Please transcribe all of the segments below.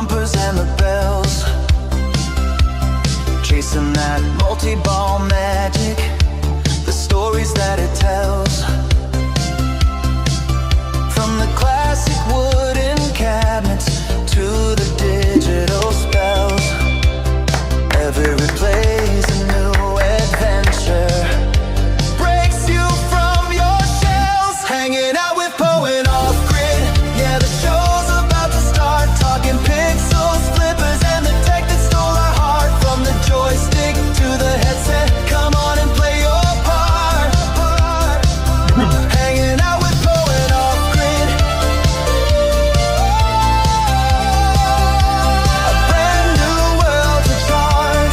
bumpers and the bells, chasing that multi-ball magic, the stories that it tells. From the classic wooden cabinets to the digital spells, every play's a new adventure, breaks you from your shells. Hanging out with Poe and Offgrid, yeah, the show's about to start. Talking pixels, flippers, and the tech that stole our heart. From the joystick to the headset, come on and play your part. Hanging out with Poe and Offgrid, a brand new world to chart.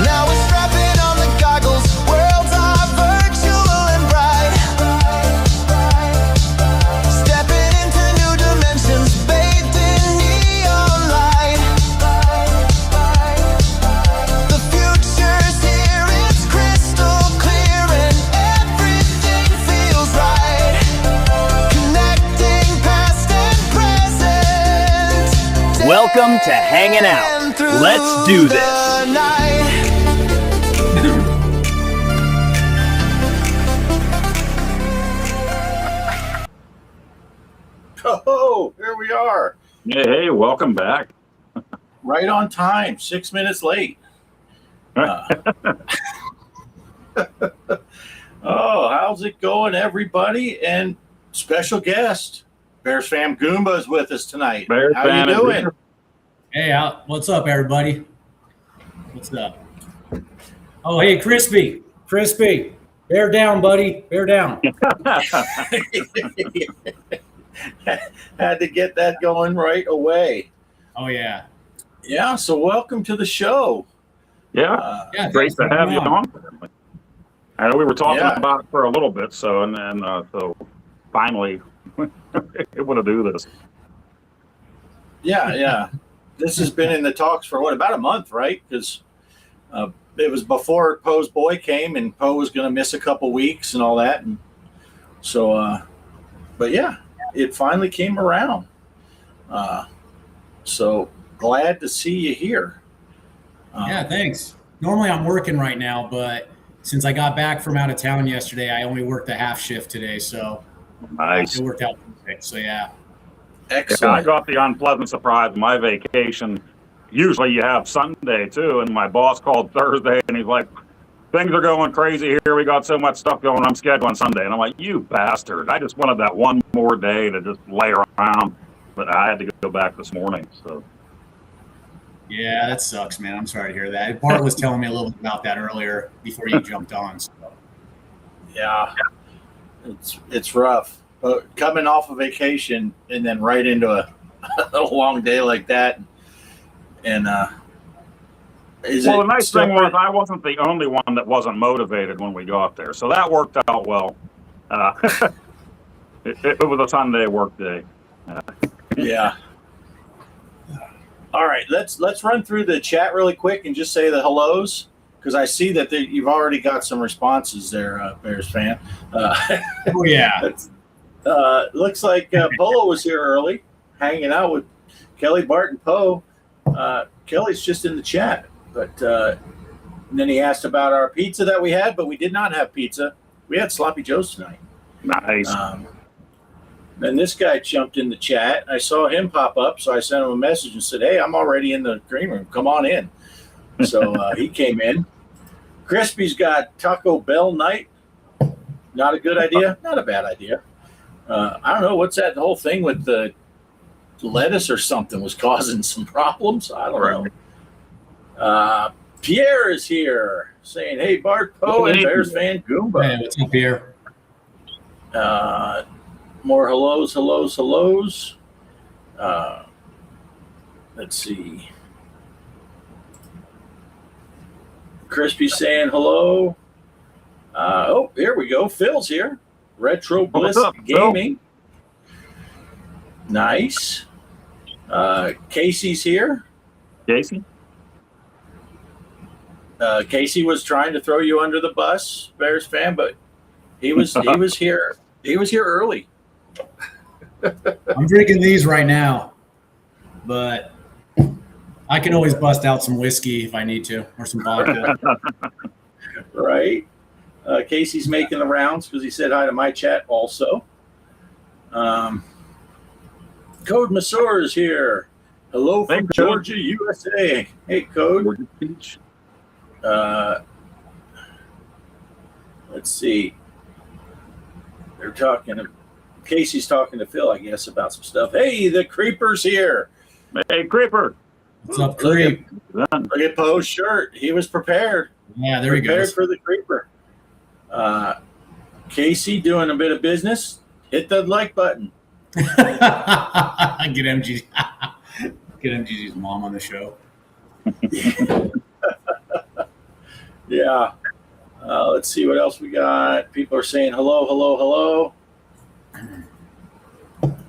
Now we're strapping on the goggles, worlds are virtual and bright. Stepping into new dimensions, bathed in neon light. The future's here, it's crystal clear, and everything feels right. Connecting past and present. Welcome to Hangin' Out. And through Let's do this. the night. Oh, here we are. Hey, welcome back. Right on time, 6 minutes late. Oh, how's it going, everybody? And special guest, Bears Fam Goomba is with us tonight. Bears How Fan you is doing? here. Hey, what's up, everybody? What's up? Oh, hey, Crispy. Crispy. Bear down, buddy. Bear down. Had to get that going right away. Oh, yeah. Yeah, so welcome to the show. Yeah, Yeah, great to have you on. I know we were talking Yeah. about it for a little bit, so so finally able to do this. Yeah. This has been in the talks for about a month, right? Because it was before Poe's boy came, and Poe was going to miss a couple weeks and all that. And so, but yeah, it finally came around. So glad to see you here. Yeah, thanks. Normally I'm working right now, but since I got back from out of town yesterday, I only worked a half shift today, so Nice. it worked out perfect. So, yeah. Yeah, I Excellent. got the unpleasant surprise of my vacation. Usually you have Sunday too, and my boss called Thursday and he's like, things are going crazy here. We got so much stuff going. I'm scheduling Sunday. And I'm like, you bastard. I just wanted that one more day to just lay around. But I had to go back this morning. So Yeah, that sucks, man. I'm sorry to hear that. Bart was telling me a little bit about that earlier before you jumped on. So. Yeah, it's rough. But coming off a vacation and then right into a long day like that, and the nice thing was I wasn't the only one that wasn't motivated when we got there, so that worked out well. It was a Sunday work day. Yeah. All right, let's run through the chat really quick and just say the hellos, because I see that you've already got some responses there, Bears fan. Oh, yeah. Looks like Polo was here early, hanging out with Kelly, Bart, and Poe. Kelly's just in the chat, but then he asked about our pizza that we had, but we did not have pizza. We had sloppy joes tonight. Nice. Then this guy jumped in the chat. I saw him pop up, so I sent him a message and said, hey, I'm already in the green room. Come on in. So he came in. Crispy's got Taco Bell night. Not a good idea. Not a bad idea. I don't know. What's that whole thing with the lettuce or something was causing some problems? I don't know. Pierre is here saying, hey, Bart, Poe, and Bears fan Goomba. Hey, what's up, Pierre? More hellos. Let's see. Crispy saying hello. Oh, here we go. Phil's here. Retro Bliss up, Gaming. Nice. Casey's here. Jason? Casey was trying to throw you under the bus, Bears fan, but he was here He was here early. I'm drinking these right now, but I can always bust out some whiskey if I need to, or some vodka. Right. Casey's making the rounds because he said hi to my chat also. Code Masur is here. Hello from Thanks, Georgia, USA. Hey, Code. Let's see. They're talking. Casey's talking to Phil, I guess, about some stuff. Hey, the Creeper's here. Hey, Creeper. What's up, Creep? Look at Poe's shirt. He was prepared. Yeah, there he Prepared goes. for the Creeper. Casey doing a bit of business. Hit the like button. Get MGG's mom on the show. Yeah. Let's see what else we got. People are saying hello, hello, hello.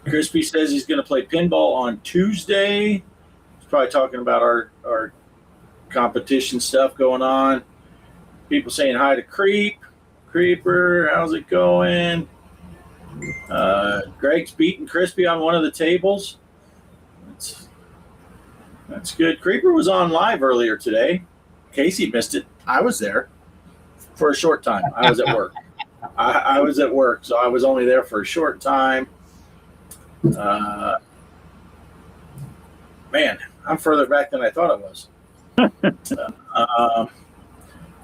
Crispy says he's going to play pinball on Tuesday. He's probably talking about our competition stuff going on. People saying hi to Creeper. How's it going? Greg's beating Crispy on one of the tables. That's good. Creeper was on live earlier today. Casey missed it. I was there for a short time. I was at work. I was at work, so I was only there for a short time. Man, I'm further back than I thought I was.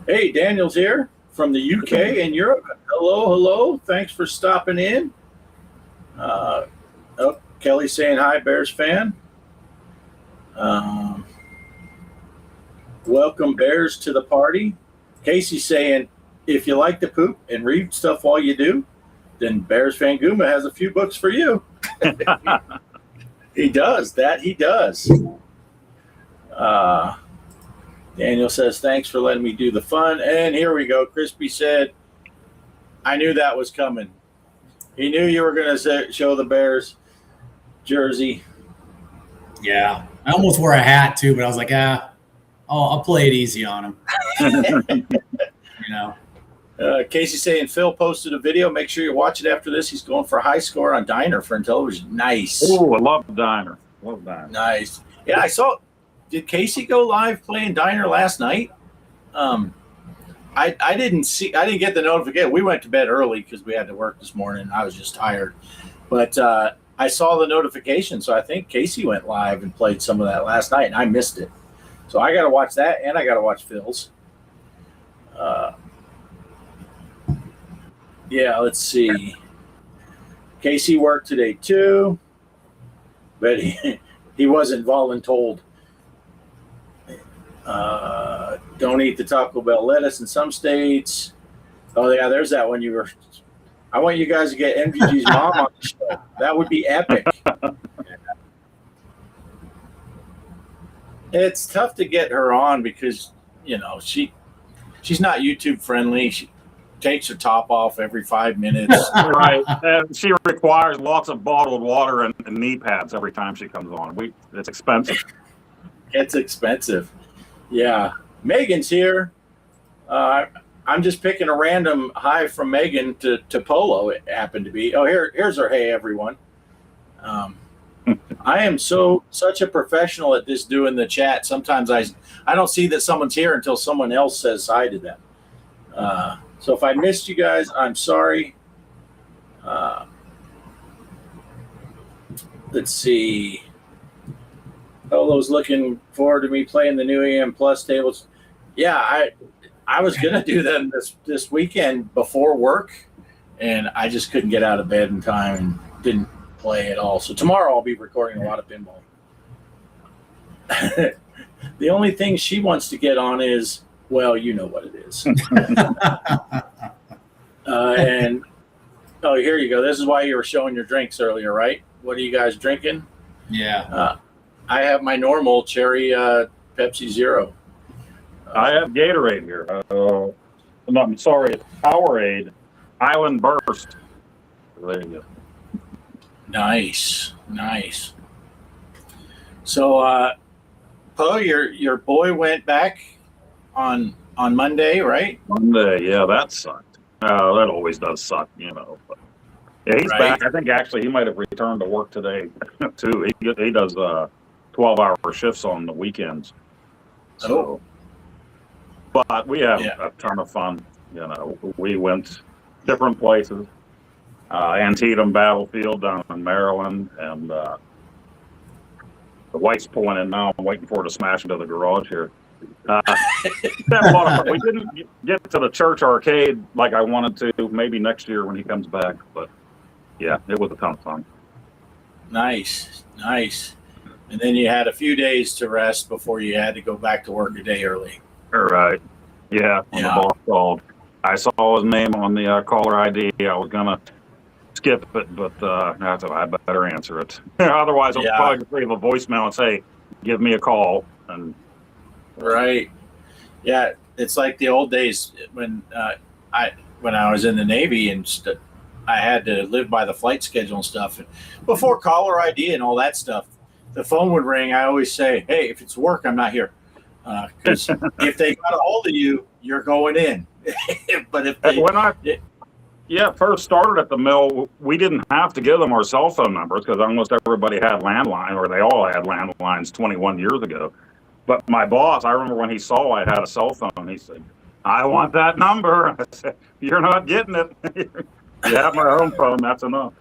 Hey, Daniel's here from the UK and Europe. Hello, hello. Thanks for stopping in. Kelly's saying hi, Bears fan. Welcome, Bears, to the party. Casey's saying, if you like to poop and read stuff while you do, then Bears fan Guma has a few books for you. He does. That he does. Daniel says, thanks for letting me do the fun. And here we go. Crispy said, I knew that was coming. He knew you were going to show the Bears jersey. Yeah. I almost wore a hat too, but I was like, I'll play it easy on him. You know. Casey saying Phil posted a video. Make sure you watch it after this. He's going for a high score on Diner for Intellivision. Nice. Oh, I love Diner. Love Diner. Nice. Yeah, I saw. Did Casey go live playing Diner last night? I didn't see. I didn't get the notification. We went to bed early because we had to work this morning. I was just tired, but I saw the notification. So I think Casey went live and played some of that last night, and I missed it. So I got to watch that, and I got to watch Phil's. Yeah, let's see. Casey worked today too, but he wasn't voluntold. Don't eat the Taco Bell lettuce in some states. Oh yeah, there's that one. I want you guys to get MGG's mom on the show. That would be epic. It's tough to get her on because she's not YouTube friendly. She takes her top off every 5 minutes. Right. And she requires lots of bottled water and knee pads every time she comes on. It's expensive. It's expensive. Yeah. Megan's here. I'm just picking a random hi from Megan to Polo. It happened to be. Oh, here's her hey, everyone. I am such a professional at this doing the chat. Sometimes I don't see that someone's here until someone else says hi to them. So if I missed you guys, I'm sorry. Let's see. Polo's looking forward to me playing the new EM Plus tables. Yeah, I was gonna do them this weekend before work, and I just couldn't get out of bed in time and didn't play at all. So tomorrow I'll be recording a lot of pinball. The only thing she wants to get on is, well, you know what it is. And here you go. This is why you were showing your drinks earlier, right? What are you guys drinking? Yeah. I have my normal cherry Pepsi Zero. I have Gatorade here. I'm sorry, it's Powerade Island Burst. There you go. Nice. So, Poe, your boy went back on Monday, right? Monday, yeah, that sucked. That always does suck, But Yeah, he's Right. back. I think actually he might have returned to work today too. He does 12-hour shifts on the weekends. So, but we have a ton of fun. You know, we went different places. Antietam Battlefield down in Maryland, and the wife's pulling in now. I'm waiting for her to smash into the garage here. Had a lot of fun. We didn't get to the church arcade like I wanted to. Maybe next year when he comes back. But yeah, it was a ton of fun. Nice. And then you had a few days to rest before you had to go back to work a day early. All right. Yeah. When the boss called, I saw his name on the caller ID. I was gonna skip it, but I thought I better answer it. Otherwise, I'll probably just leave a voicemail and say, "Give me a call." And right. Yeah, it's like the old days when I was in the Navy and I had to live by the flight schedule and stuff. And before caller ID and all that stuff, the phone would ring. I always say, "Hey, if it's work, I'm not here." Because if they got a hold of you, you're going in. But if they, when I first started at the mill, we didn't have to give them our cell phone numbers because almost everybody had landline, or they all had landlines 21 years ago. But my boss, I remember when he saw I had a cell phone, he said, "I want that number." I said, "You're not getting it. You have my home phone. That's enough."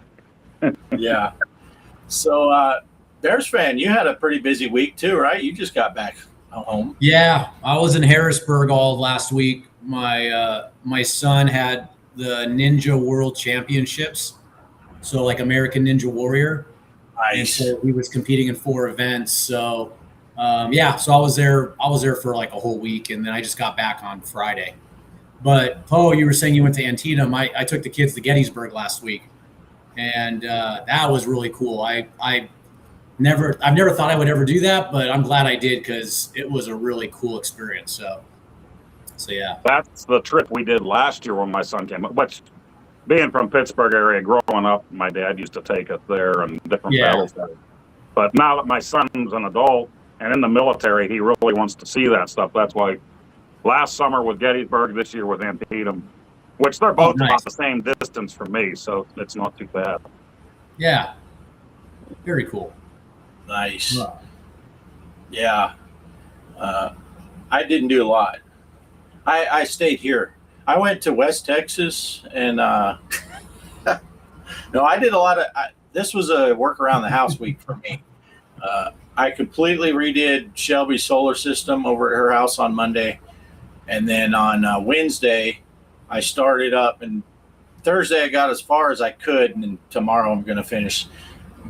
Yeah. So, Bears fan, you had a pretty busy week too, right? You just got back home. Yeah, I was in Harrisburg all last week. My son had the Ninja World Championships, so like American Ninja Warrior. Nice. And so he was competing in 4 events. So so I was there for like a whole week, and then I just got back on Friday. But Poe, you were saying you went to Antietam. I took the kids to Gettysburg last week, and that was really cool. I've never thought I would ever do that, but I'm glad I did because it was a really cool experience. So yeah. That's the trip we did last year when my son came up. Which, being from Pittsburgh area, growing up, my dad used to take us there and different battles. But now that my son's an adult and in the military, he really wants to see that stuff. That's why last summer was Gettysburg, this year was Antietam, which they're both about the same distance from me, so it's not too bad. Yeah. Very cool. Nice. Yeah. I didn't do a lot. I stayed here. I went to West Texas and no, I did a lot of this was a work around the house week for me. I completely redid Shelby's solar system over at her house on Monday, and then on Wednesday I started up, and Thursday I got as far as I could, and then tomorrow I'm going to finish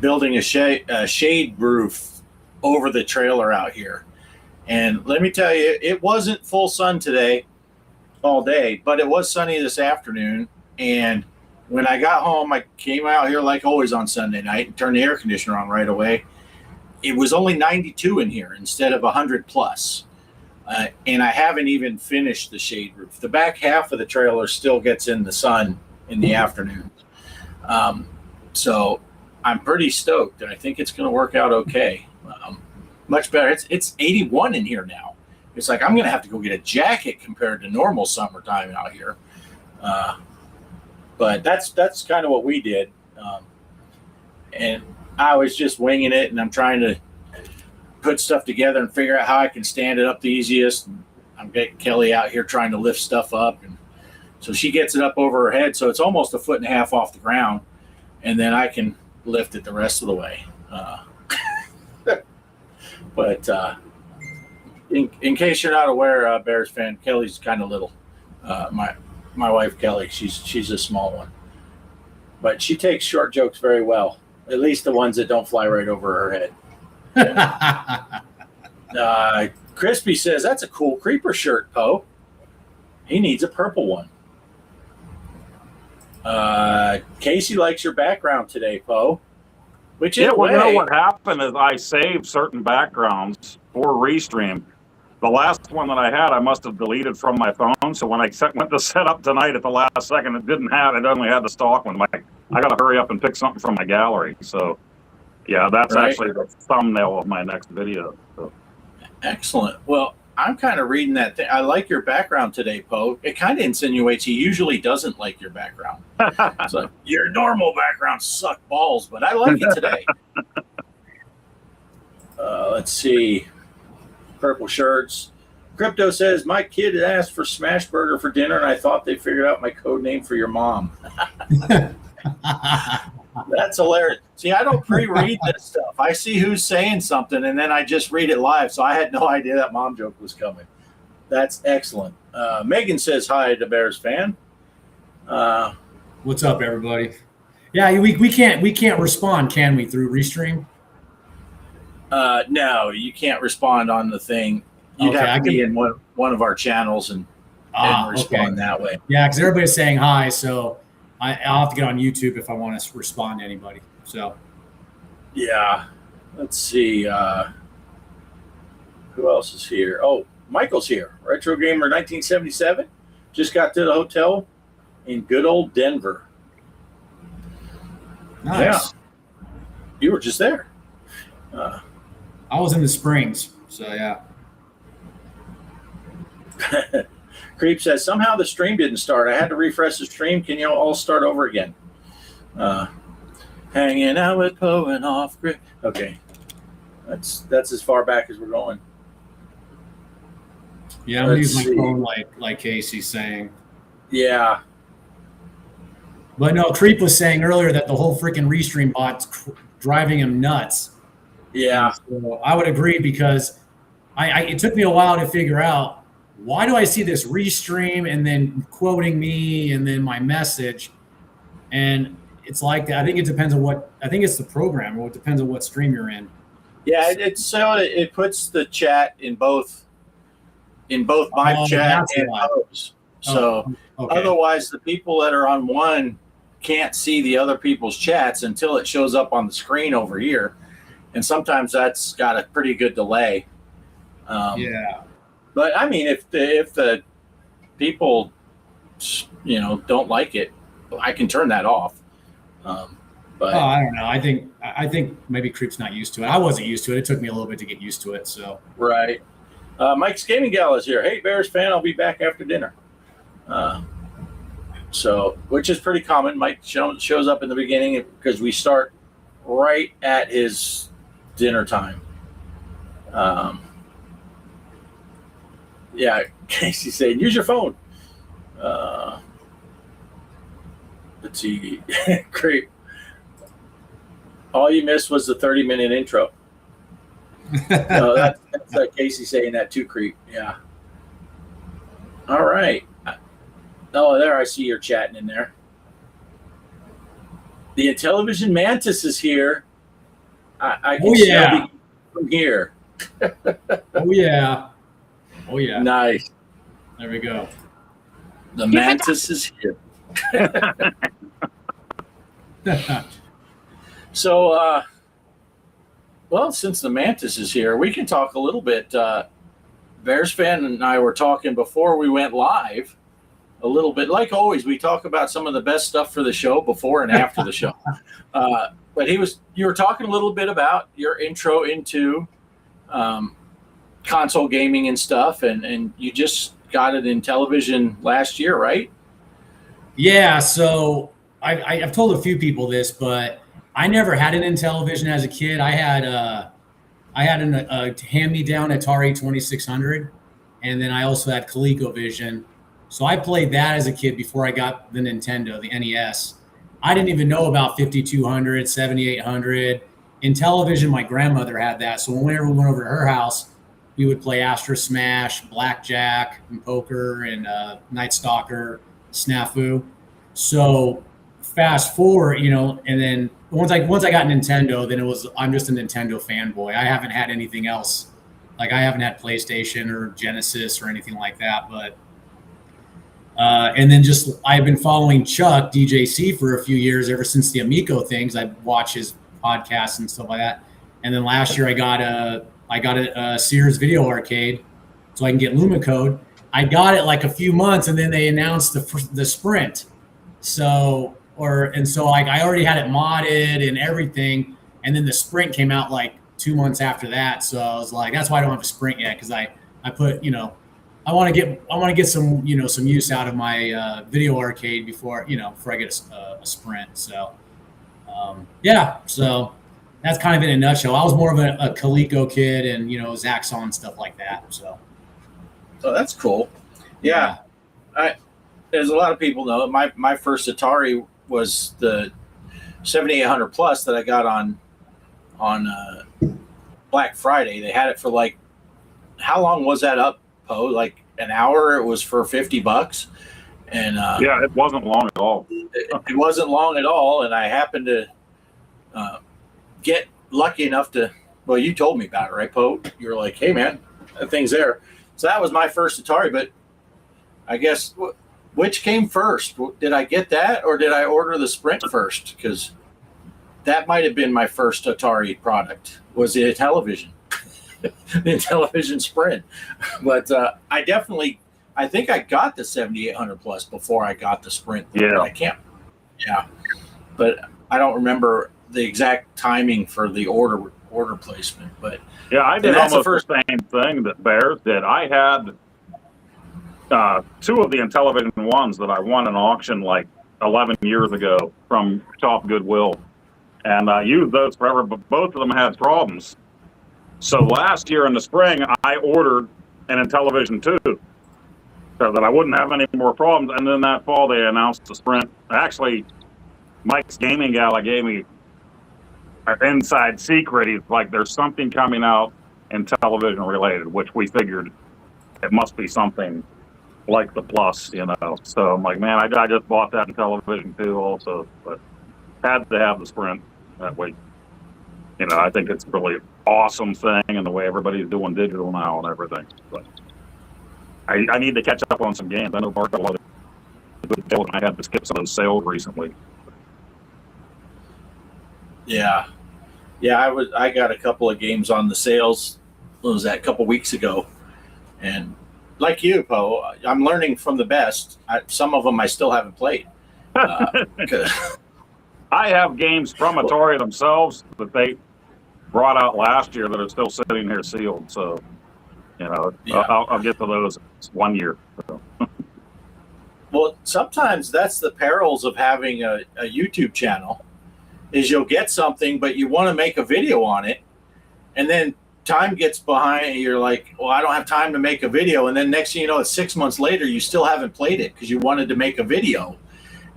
building a shade roof over the trailer out here. And let me tell you, it wasn't full sun today all day, but it was sunny this afternoon. And when I got home, I came out here like always on Sunday night and turned the air conditioner on right away. It was only 92 in here instead of 100 plus. And I haven't even finished the shade roof. The back half of the trailer still gets in the sun in the afternoon. So I'm pretty stoked, and I think it's going to work out okay. Much better. It's 81 in here now. It's like I'm going to have to go get a jacket compared to normal summertime out here. But that's kind of what we did. And I was just winging it, and I'm trying to put stuff together and figure out how I can stand it up the easiest. I'm getting Kelly out here trying to lift stuff up, and so she gets it up over her head, so it's almost 1.5 feet off the ground, and then I can lift it the rest of the way. But in case you're not aware, Bears fan, Kelly's kind of little. My wife Kelly, she's a small one, but she takes short jokes very well. At least the ones that don't fly right over her head. Crispy says that's a cool creeper shirt, Poe. He needs a purple one. Casey likes your background today, Poe. Which you know what happened is I saved certain backgrounds for Restream. The last one that I had, I must have deleted from my phone. So when I went to set up tonight at the last second, it only had the stock one. I got to hurry up and pick something from my gallery. So, yeah, that's actually the thumbnail of my next video. So. Excellent. Well, I'm kind of reading that thing. I like your background today, Poe. It kind of insinuates he usually doesn't like your background. So your normal background suck balls, but I like it today. Let's see. Purple shirts. Crypto says, my kid asked for smash burger for dinner, and I thought they figured out my code name for your mom. That's hilarious. See, I don't pre-read this stuff. I see who's saying something, and then I just read it live. So I had no idea that mom joke was coming. That's excellent. Megan says hi to Bears fan. What's up, everybody? Yeah, we can't respond, can we, through Restream? No, you can't respond on the thing. You'd have to be in one of our channels and respond that way. Yeah, because everybody's saying hi, so I'll have to get on YouTube if I want to respond to anybody. So, yeah, let's see. Who else is here? Oh, Michael's here. Retro Gamer 1977. Just got to the hotel in good old Denver. nice. Yeah, you were just there. I was in the Springs, so yeah. Creep says, somehow the stream didn't start. I had to refresh the stream. Can you all start over again? Hanging out with Poe and Offgrid. Okay. That's as far back as we're going. Yeah, I'm going to use my phone like Casey's saying. Yeah. But no, Creep was saying earlier that the whole freaking Restream bot's driving him nuts. Yeah. So I would agree because it took me a while to figure out, why do I see this Restream and then quoting me and then my message? And it's like, I think it depends on I think it's the program, or it depends on what stream you're in. Yeah, it puts the chat in both my chat and Poe's. So okay. Otherwise the people that are on one can't see the other people's chats until it shows up on the screen over here. And sometimes that's got a pretty good delay. Yeah. But I mean, if the people, don't like it, I can turn that off. But I don't know. I think maybe Creep's not used to it. I wasn't used to it. It took me a little bit to get used to it. So right. Mike's Gaming Gala is here. Hey, Bears fan, I'll be back after dinner. So, which is pretty common. Mike shows up in the beginning because we start right at his dinner time. Yeah, Casey saying, use your phone. Let's see. Creep. All you missed was the 30-minute intro. No, that's Casey saying that too, Creep. Yeah. All right. Oh, there, I see you're chatting in there. The Intellivision Mantis is here. I can smell from here. Oh, yeah. Oh, yeah. Nice. There we go. The Mantis is here. So, well, since the Mantis is here, we can talk a little bit. Bears fan and I were talking before we went live a little bit. Like always, we talk about some of the best stuff for the show before and after the show. But you were talking a little bit about your intro into console gaming and stuff, and you just got it in Intellivision last year, right? Yeah, so I've told a few people this, but I never had an Intellivision as a kid. I had a hand-me-down Atari 2600, and then I also had ColecoVision. So I played that as a kid before I got the Nintendo, the NES. I didn't even know about 5200, 7800. Intellivision, my grandmother had that. So whenever we went over to her house, we would play Astra Smash, Blackjack, and Poker, and Night Stalker, Snafu. So fast forward, and then once I got Nintendo, then I'm just a Nintendo fanboy. I haven't had anything else. Like I haven't had PlayStation or Genesis or anything like that. But and then I've been following Chuck DJC for a few years, ever since the Amico things. I watch his podcasts and stuff like that. And then last year I got a Sears Video Arcade, so I can get Lumicode. I got it like a few months, and then they announced the Sprint. So I already had it modded and everything, and then the Sprint came out like 2 months after that. So I was like, that's why I don't have a Sprint yet, because I I put, I want to get some, some use out of my video arcade before I get a Sprint. So, so that's kind of in a nutshell. I was more of a Coleco kid and, Zaxxon and stuff like that. So. Oh, that's cool. Yeah. As a lot of people know, my first Atari was the 7800 Plus that I got on Black Friday. They had it for like, how long was that up, Poe? Like an hour. It was for $50, and it wasn't long at all. It wasn't long at all, and I happened to get lucky enough to. Well, you told me about it, right, Poe? You were like, "Hey, man, that thing's there." So that was my first Atari. But I guess which came first? Did I get that, or did I order the Sprint first? Because that might have been my first Atari product. Was the Intellivision. The Intellivision Sprint. But I think I got the 7800 Plus before I got the Sprint. Yeah. But I don't remember the exact timing for the order placement. But yeah, I did almost the same thing that Bear did. I had two of the Intellivision ones that I won in auction like 11 years ago from Top Goodwill. And I used those forever, but both of them had problems. So last year in the spring, I ordered an Intellivision 2 so that I wouldn't have any more problems. And then that fall, they announced the Sprint. Actually, Mike's Gaming Gala gave me an inside secret. He's like, there's something coming out Intellivision related, which we figured it must be something like the Plus, So I'm like, man, I just bought that Intellivision 2 also, but had to have the Sprint that way. I think it's really awesome thing and the way everybody's doing digital now and everything. But I need to catch up on some games. I know Bart got a lot of good deals, and I had to skip some of those sales recently. Yeah. I got a couple of games on the sales. What was that? A couple weeks ago, and like you, Poe, I'm learning from the best. Some of them I still haven't played. I have games from Atari themselves that they brought out last year that are still sitting here sealed. So, I'll get to those 1 year. So. Well, sometimes that's the perils of having a YouTube channel is you'll get something, but you want to make a video on it. And then time gets behind. You're like, well, I don't have time to make a video. And then next thing you know, it's 6 months later, you still haven't played it because you wanted to make a video.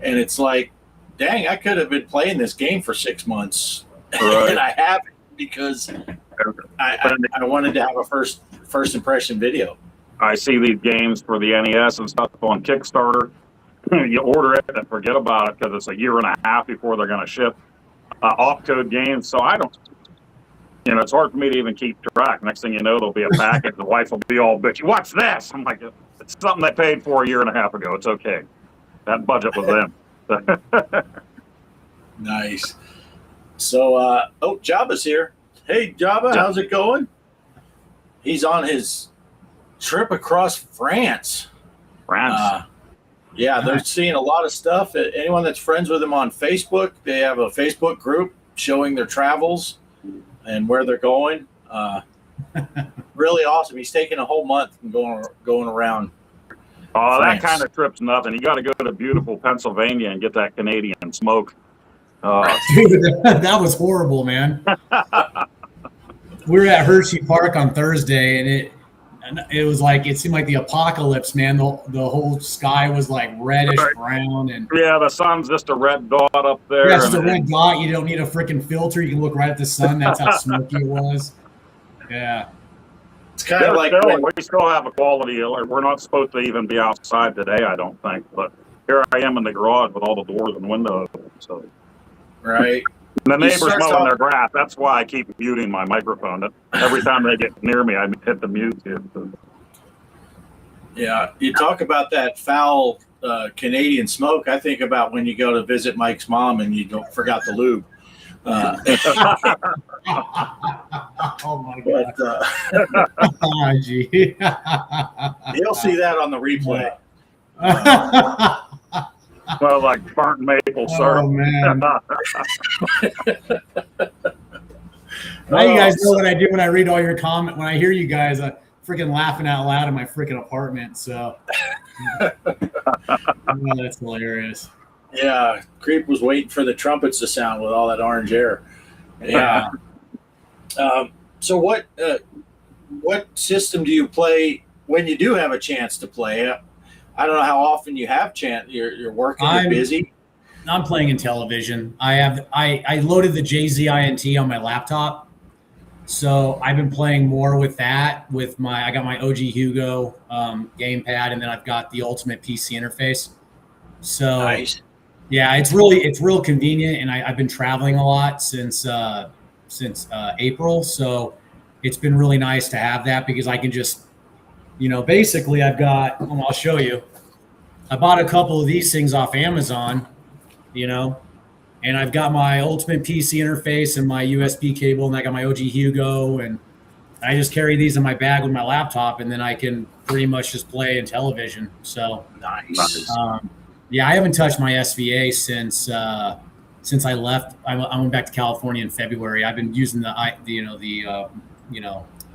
And it's like, dang, I could have been playing this game for 6 months, right. And I haven't because I wanted to have a first impression video. I see these games for the NES and stuff on Kickstarter. You order it and forget about it because it's a year and a half before they're going to ship off-code games. So I don't, it's hard for me to even keep track. Next thing you know, there'll be a package. The wife will be all bitchy. What's this? I'm like, it's something they paid for a year and a half ago. It's okay. That budget was them. Nice. So, Jabba's here. Hey, Jabba, how's it going? He's on his trip across France. Yeah, they're seeing a lot of stuff. Anyone that's friends with him on Facebook, they have a Facebook group showing their travels and where they're going. Really awesome. He's taking a whole month and going around. Oh, France. That kind of trip's nothing. You got to go to beautiful Pennsylvania and get that Canadian smoke. Dude, that was horrible, man. We were at Hershey Park on Thursday, and it was like it seemed like the apocalypse, man. The whole sky was like reddish brown, and the sun's just a red dot up there. Yeah, it's just a red dot. You don't need a freaking filter. You can look right at the sun. That's how smoky it was. Yeah. It's kind of like we still have a quality. We're not supposed to even be outside today, I don't think. But here I am in the garage with all the doors and windows. So, right. The neighbors mowing their grass. That's why I keep muting my microphone. Every time they get near me, I hit the mute. Yeah, you talk about that foul Canadian smoke. I think about when you go to visit Mike's mom and you forgot the lube. Oh my god! But, gee. You'll see that on the replay. Well, like burnt maple syrup. Oh man! Now you guys know what I do when I read all your comment. When I hear you guys, freaking laughing out loud in my freaking apartment. So that's hilarious. Yeah, Creep was waiting for the trumpets to sound with all that orange air. Yeah. So what system do you play when you do have a chance to play? I don't know how often you have chance. You're working, you're busy. I'm playing Intellivision. I loaded the JZINT on my laptop, so I've been playing more with that. I got my OG Hugo gamepad, and then I've got the Ultimate PC interface. So nice. Yeah, it's real convenient, and I've been traveling a lot since April, so it's been really nice to have that because I can just, basically I've got. I'll show you. I bought a couple of these things off Amazon. And I've got my Ultimate PC interface and my USB cable, and I got my OG Hugo, and I just carry these in my bag with my laptop, and then I can pretty much just play Intellivision. So nice. Yeah, I haven't touched my SVA since I left. I went back to California in February. I've been using the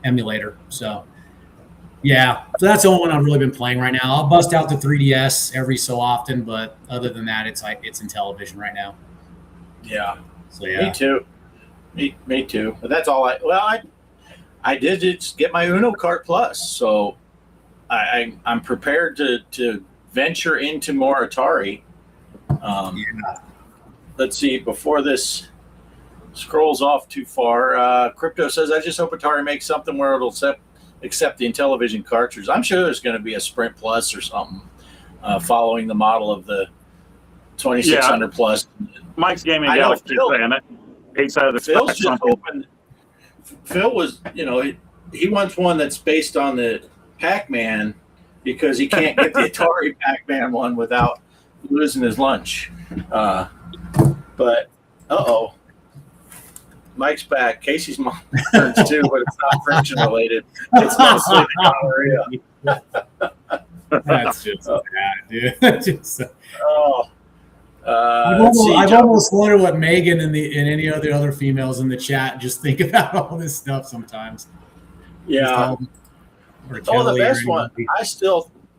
emulator. So yeah, so that's the only one I've really been playing right now. I'll bust out the 3DS every so often, but other than that, it's Intellivision right now. Yeah. So yeah. Me too. Me too. But that's all I did just get my Uno Kart Plus, so I'm prepared to venture into more Atari. Let's see, before this scrolls off too far, Crypto says, I just hope Atari makes something where it'll accept the Intellivision cartridge. I'm sure there's going to be a Sprint Plus or something following the model of the 2600 Plus. Mike's Gaming Gal keeps saying it. He said Phil's just hoping. Phil was, he wants one that's based on the Pac-Man because he can't get the Atari Pac-Man one without losing his lunch. But Mike's back. Casey's mom turns too, but it's not friction related. It's mostly the gonorrhea. That's just bad, dude. I've almost wondered what Megan and any other females in the chat just think about all this stuff sometimes. Yeah. The best one.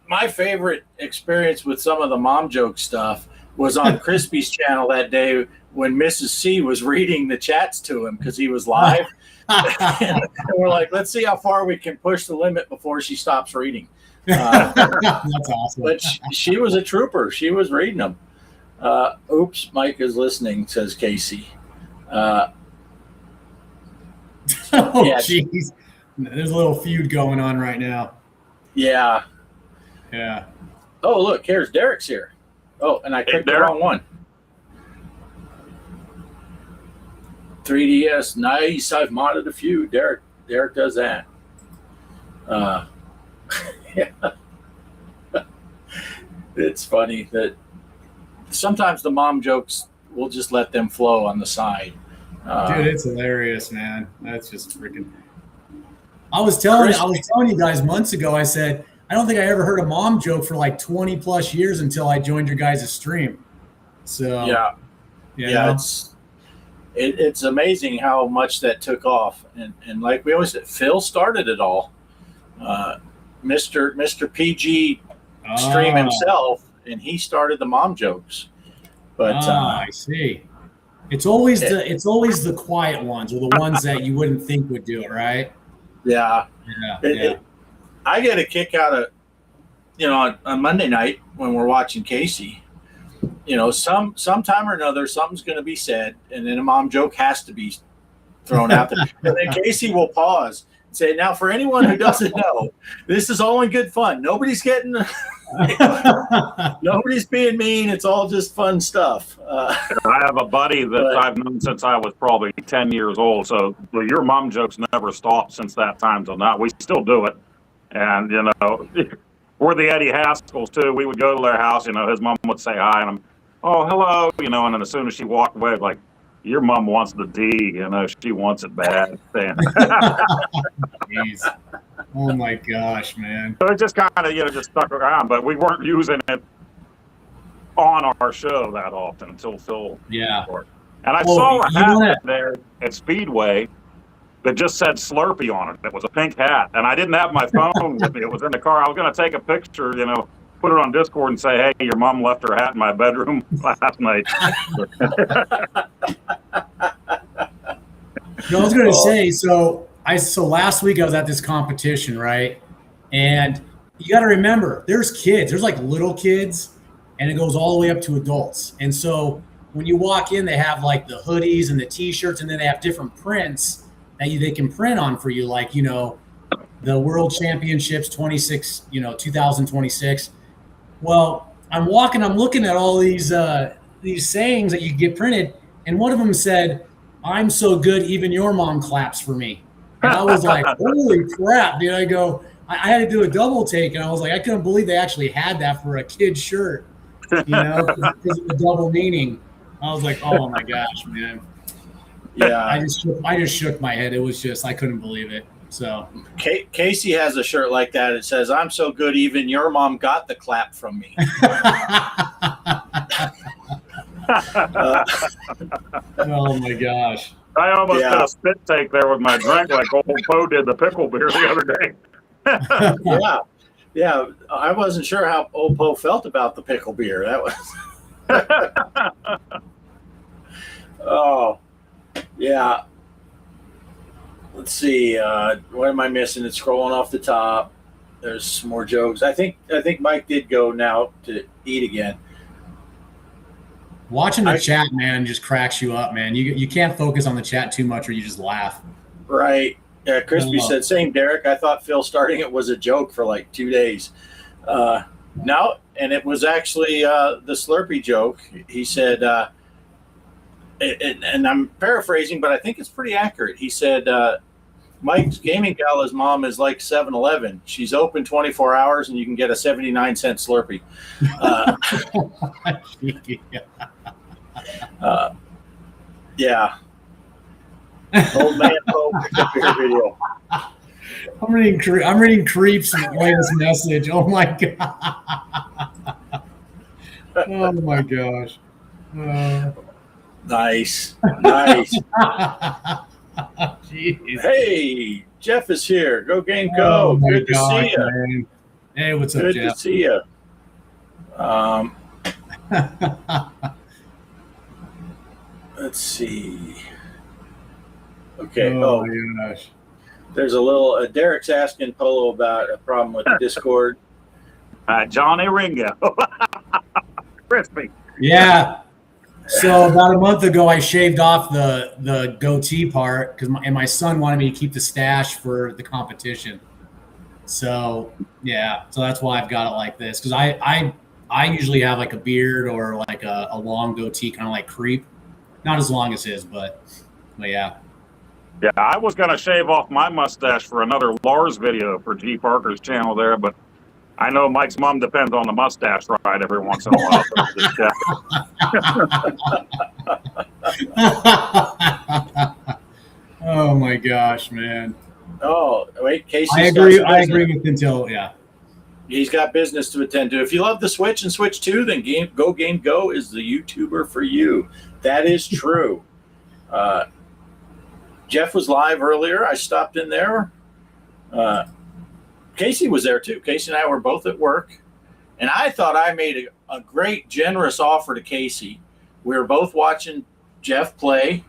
My favorite experience with some of the mom joke stuff was on Crispy's channel that day when Mrs. C was reading the chats to him because he was live. And we're like, let's see how far we can push the limit before she stops reading. That's awesome. But she was a trooper. She was reading them. Oops, Mike is listening, says Casey. Jeez. There's a little feud going on right now. Yeah. Yeah. Oh, look, here's Derek's here. Oh, and I clicked the wrong one. 3DS, nice. I've modded a few. Derek does that. Yeah. It's funny that sometimes the mom jokes, we'll just let them flow on the side. Dude, it's hilarious, man. That's just freaking. I was telling you guys months ago, I said, I don't think I ever heard a mom joke for like 20 plus years until I joined your guys' stream. So yeah, it's amazing how much that took off. And like we always said, Phil started it all. Mr. PG stream himself, and he started the mom jokes. But I see. It's always the quiet ones, or the ones that you wouldn't think would do it, right? Yeah. I get a kick out of, on Monday night when we're watching Casey, sometime or another, something's going to be said, and then a mom joke has to be thrown out there. And then Casey will pause and say, now, for anyone who doesn't know, this is all in good fun. Nobody's getting, nobody's being mean. It's all just fun stuff. I have a buddy that I've known since I was probably 10 years old. So your mom jokes never stopped since that time till now. We still do it. And, we're the Eddie Haskells, too. We would go to their house. His mom would say hi, and I'm, oh, hello. And then as soon as she walked away, like, your mom wants the D. She wants it bad. Jeez. Oh, my gosh, man. So it just kind of, just stuck around. But we weren't using it on our show that often until Phil. Yeah. And I saw a hat there at Speedway that just said Slurpee on it. It was a pink hat, and I didn't have my phone with me. It was in the car. I was going to take a picture, put it on Discord and say, "Hey, your mom left her hat in my bedroom last night." I was going to say, so last week I was at this competition, right? And you got to remember, there's kids. There's like little kids, and it goes all the way up to adults. And so when you walk in, they have like the hoodies and the T-shirts, and then they have different prints that they can print on for you, like the World Championships 2026. Well, I'm looking at all these sayings that you get printed, and one of them said, "I'm so good, even your mom claps for me." And I was like, "Holy crap!" Dude, I had to do a double take, and I was like, I couldn't believe they actually had that for a kid's shirt, because of the double meaning. I was like, "Oh my gosh, man!" Yeah, I just shook my head. It was just, I couldn't believe it. So Casey has a shirt like that. It says, "I'm so good, even your mom got the clap from me." Oh my gosh! I almost did a spit take there with my drink, like old Poe did the pickle beer the other day. Yeah. I wasn't sure how old Poe felt about the pickle beer. That was. Oh, yeah. Let's see. What am I missing? It's scrolling off the top. There's some more jokes. I think Mike did go now to eat again. Watching the chat, man, just cracks you up, man. You can't focus on the chat too much, or you just laugh. Right. Yeah. Crispy said, "Same, Derek. I thought Phil starting it was a joke for like 2 days." No, and it was actually the Slurpee joke. He said, and I'm paraphrasing, but I think it's pretty accurate. He said, "Mike's Gaming Gala's mom is like 7-Eleven. She's open 24 hours, and you can get a 79-cent Slurpee." Yeah. Old man Poe picked up your video. I'm reading Creep's latest message. Oh my god! Oh my gosh! Nice. Jeez. Hey, Jeff is here. Go Game Go. Oh Good to see you. Man. Hey, what's up, Good Jeff? to see you. Let's see. Okay. Oh my gosh. There's a little. Derek's asking Polo about a problem with the Discord. Johnny Ringo. Crispy. Yeah. So about a month ago, I shaved off the goatee part because my son wanted me to keep the stash for the competition. So yeah, so that's why I've got it like this, because I usually have like a beard or like a long goatee, kind of like Creep. Not as long as his, but yeah. Yeah, I was going to shave off my mustache for another Lars video for G. Parker's channel there, but I know Mike's mom depends on the mustache ride every once in a while. So just Oh my gosh, man. Oh, wait, Casey. I agree with Intel. Yeah. He's got business to attend to. If you love the Switch and Switch 2, then Game Go is the YouTuber for you. That is true. Jeff was live earlier. I stopped in there. Casey was there too. Casey and I were both at work, and I thought I made a great, generous offer to Casey. We were both watching Jeff play,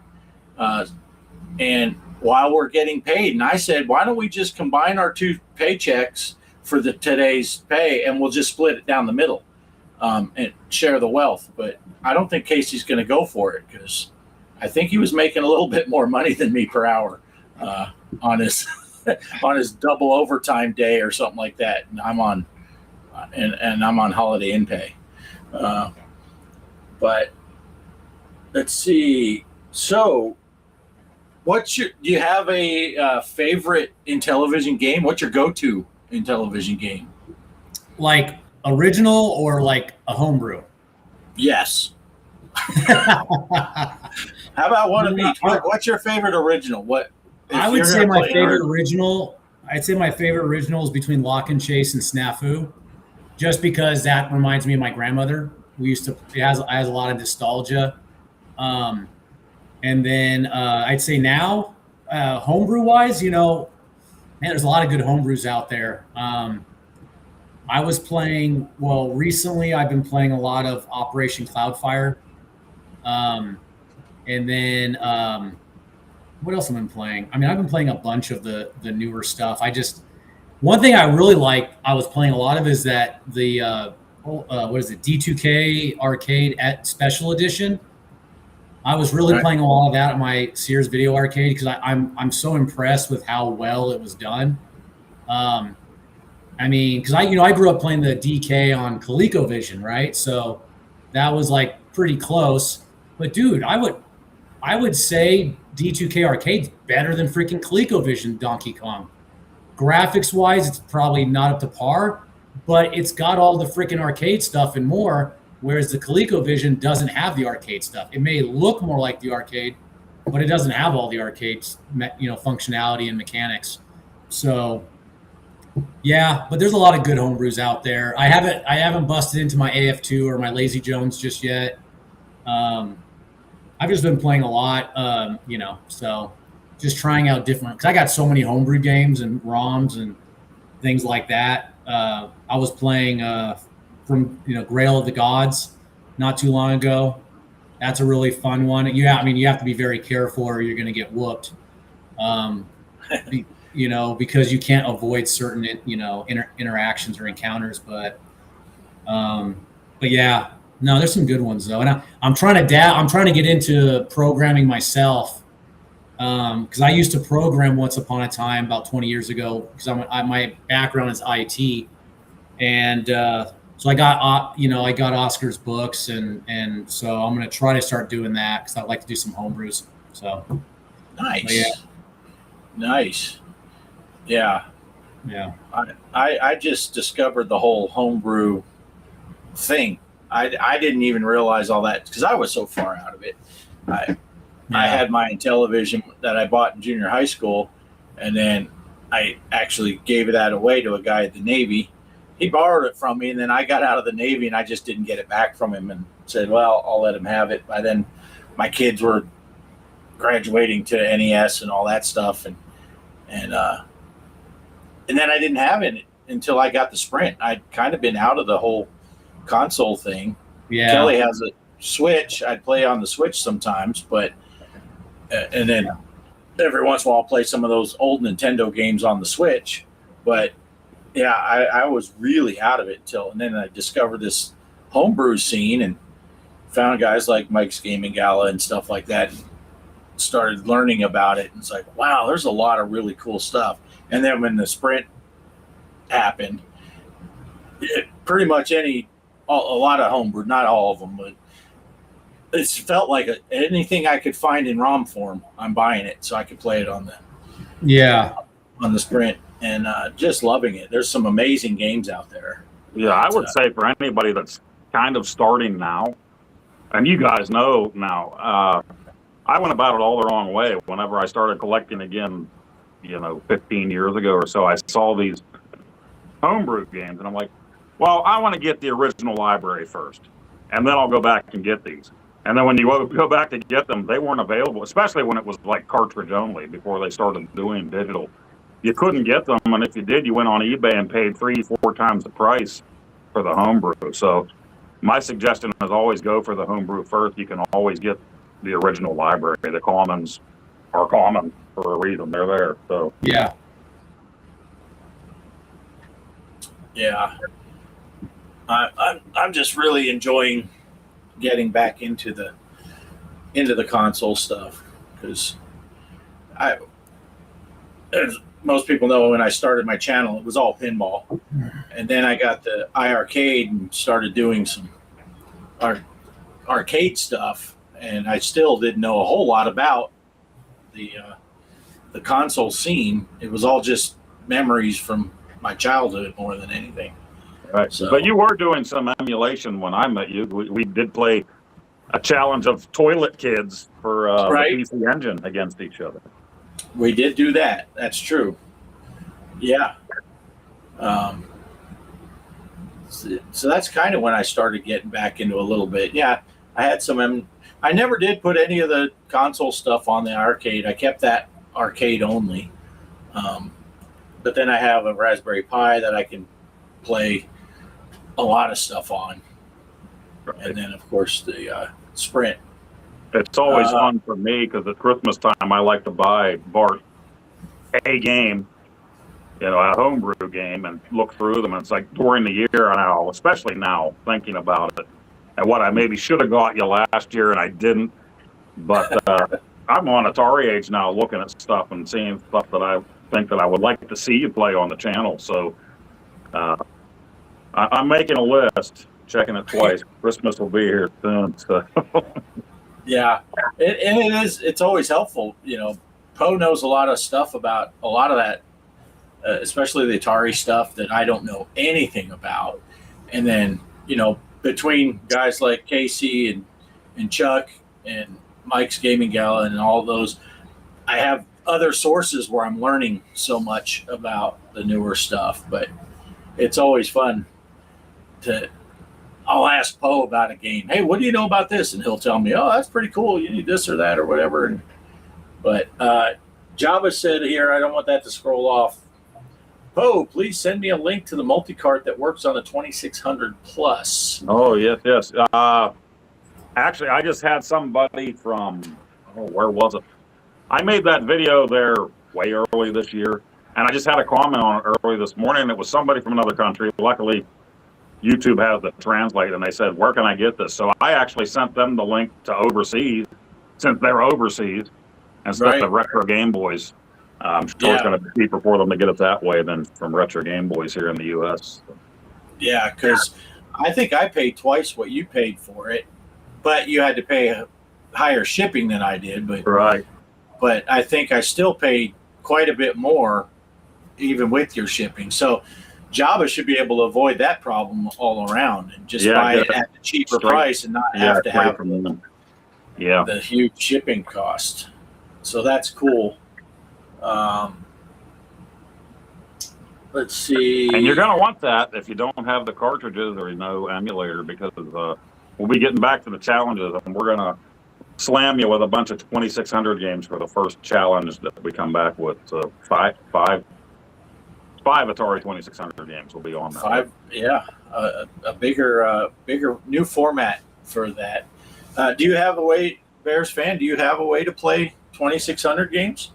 and while we're getting paid, and I said, "Why don't we just combine our two paychecks for today's pay, and we'll just split it down the middle and share the wealth?" But I don't think Casey's going to go for it, because I think he was making a little bit more money than me per hour on his on his double overtime day or something like that. And I'm on and I'm on holiday in pay. But let's see. So, do you have a favorite Intellivision game? What's your go-to Intellivision game? Like original or like a homebrew? Yes. How about one of each? What's your favorite original? I would say my favorite original. I'd say my favorite original is between Lock and Chase and Snafu, just because that reminds me of my grandmother. It has a lot of nostalgia. And then I'd say now homebrew wise, man, there's a lot of good homebrews out there. I was playing, recently I've been playing a lot of Operation Cloudfire. And then what else have I been playing? I mean, I've been playing a bunch of the newer stuff. One thing I really like, I was playing a lot of is that the, what is it, D2K Arcade at Special Edition. I was really playing a lot of that at my Sears Video Arcade because I'm so impressed with how well it was done. I mean, because I grew up playing the DK on ColecoVision, right? So that was like pretty close. But dude, I would say D2K Arcade's better than freaking ColecoVision Donkey Kong. Graphics wise, it's probably not up to par, but it's got all the freaking arcade stuff and more. Whereas the ColecoVision doesn't have the arcade stuff. It may look more like the arcade, but it doesn't have all the arcade, functionality and mechanics. So, yeah, but there's a lot of good homebrews out there. I haven't busted into my AF2 or my Lazy Jones just yet. I've just been playing a lot, so just trying out different. Because I got so many homebrew games and ROMs and things like that. I was playing from Grail of the Gods not too long ago. That's a really fun one. You have to be very careful or you're going to get whooped. Because you can't avoid certain interactions or encounters. But yeah, no, there's some good ones though. And I'm trying to get into programming myself. Because I used to program once upon a time about 20 years ago. Because my background is IT, and so I got Oscar's books, and so I'm going to try to start doing that because I'd like to do some homebrews. So nice, yeah. Nice, yeah. I just discovered the whole homebrew thing. I didn't even realize all that because I was so far out of it. I had my Intellivision that I bought in junior high school, and then I actually gave that away to a guy at the Navy. He borrowed it from me, and then I got out of the Navy, and I just didn't get it back from him and said, well, I'll let him have it. By then, my kids were graduating to NES and all that stuff, and then I didn't have it until I got the Sprint. I'd kind of been out of the whole console thing. Yeah. Kelly has a Switch. I'd play on the Switch sometimes, but and then every once in a while I'll play some of those old Nintendo games on the Switch. But yeah, I was really out of it and then I discovered this homebrew scene and found guys like Mike's Gaming Gala and stuff like that. And started learning about it, and it's like, wow, there's a lot of really cool stuff. And then when the Sprint happened, pretty much a lot of homebrew, not all of them, but it felt like anything I could find in ROM form, I'm buying it so I could play it on the Sprint, and just loving it. There's some amazing games out there. Yeah, I would say for anybody that's kind of starting now, and you guys know now, I went about it all the wrong way. Whenever I started collecting again, 15 years ago or so, I saw these homebrew games, and I'm like, well, I want to get the original library first, and then I'll go back and get these. And then when you go back to get them, they weren't available, especially when it was like cartridge only before they started doing digital. You couldn't get them, and if you did, you went on eBay and paid 3-4 times the price for the homebrew. So my suggestion is always go for the homebrew first. You can always get the original library. The commons are common for a reason. They're there. So yeah. I'm just really enjoying getting back into the console stuff because as most people know, when I started my channel, it was all pinball, and then I got the iArcade and started doing some arcade stuff, and I still didn't know a whole lot about the console scene. It was all just memories from my childhood more than anything. Right. So, but you were doing some emulation when I met you. We did play a challenge of toilet kids for right. the PC Engine against each other. We did do that. That's true. Yeah. So that's kind of when I started getting back into a little bit. Yeah, I had some. I never did put any of the console stuff on the arcade. I kept that arcade only. But then I have a Raspberry Pi that I can play a lot of stuff on. Right. And then, of course, the Sprint. It's always fun for me because at Christmas time, I like to buy Bart a game, a homebrew game, and look through them. And it's like during the year now, especially now, thinking about it, and what I maybe should have got you last year and I didn't. But I'm on Atari age now, looking at stuff and seeing stuff that I think that I would like to see you play on the channel. So I'm making a list, checking it twice. Christmas will be here soon. So. Yeah, it's always helpful. Poe knows a lot of stuff about a lot of that, especially the Atari stuff that I don't know anything about. And then, between guys like Casey and Chuck and Mike's Gaming Gala and all those, I have other sources where I'm learning so much about the newer stuff. But it's always fun I'll ask Poe about a game. Hey, what do you know about this? And he'll tell me, oh, that's pretty cool. You need this or that or whatever. But Jabba said here, I don't want that to scroll off. Poe, please send me a link to the multi-cart that works on the 2600 Plus. Oh, yes. Actually, I just had somebody from, where was it? I made that video there way early this year, and I just had a comment on it early this morning. It was somebody from another country. Luckily, YouTube has the translate, and they said, where can I get this? So I actually sent them the link to overseas, since they're overseas, instead of Retro Game Boys. I'm sure it's going to be cheaper for them to get it that way than from Retro Game Boys here in the U.S. Yeah, because I think I paid twice what you paid for it, but you had to pay higher shipping than I did. But I think I still paid quite a bit more, even with your shipping. So Jabba should be able to avoid that problem all around and just buy it at the cheaper price and not have to have the huge shipping cost. So that's cool. Let's see. And you're going to want that if you don't have the cartridges or no emulator, because we'll be getting back to the challenges, and we're going to slam you with a bunch of 2600 games for the first challenge that we come back with. So five Atari 2600 games will be on that. A bigger new format for that. Do you have a way, Bears fan? Do you have a way to play 2600 games?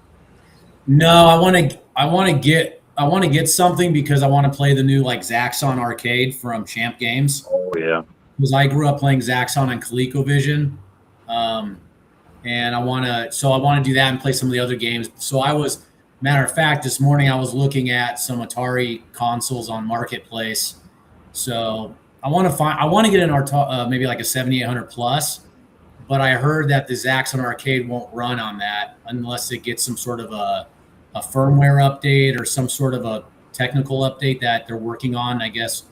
No, I want to get something because I want to play the new Zaxxon arcade from Champ Games. Oh yeah, because I grew up playing Zaxxon on ColecoVision, and I want to do that and play some of the other games. So matter of fact, this morning I was looking at some Atari consoles on Marketplace. So I want to get an maybe like a 7800 Plus, but I heard that the Zaxxon arcade won't run on that unless it gets some sort of a firmware update or some sort of a technical update that they're working on, I guess,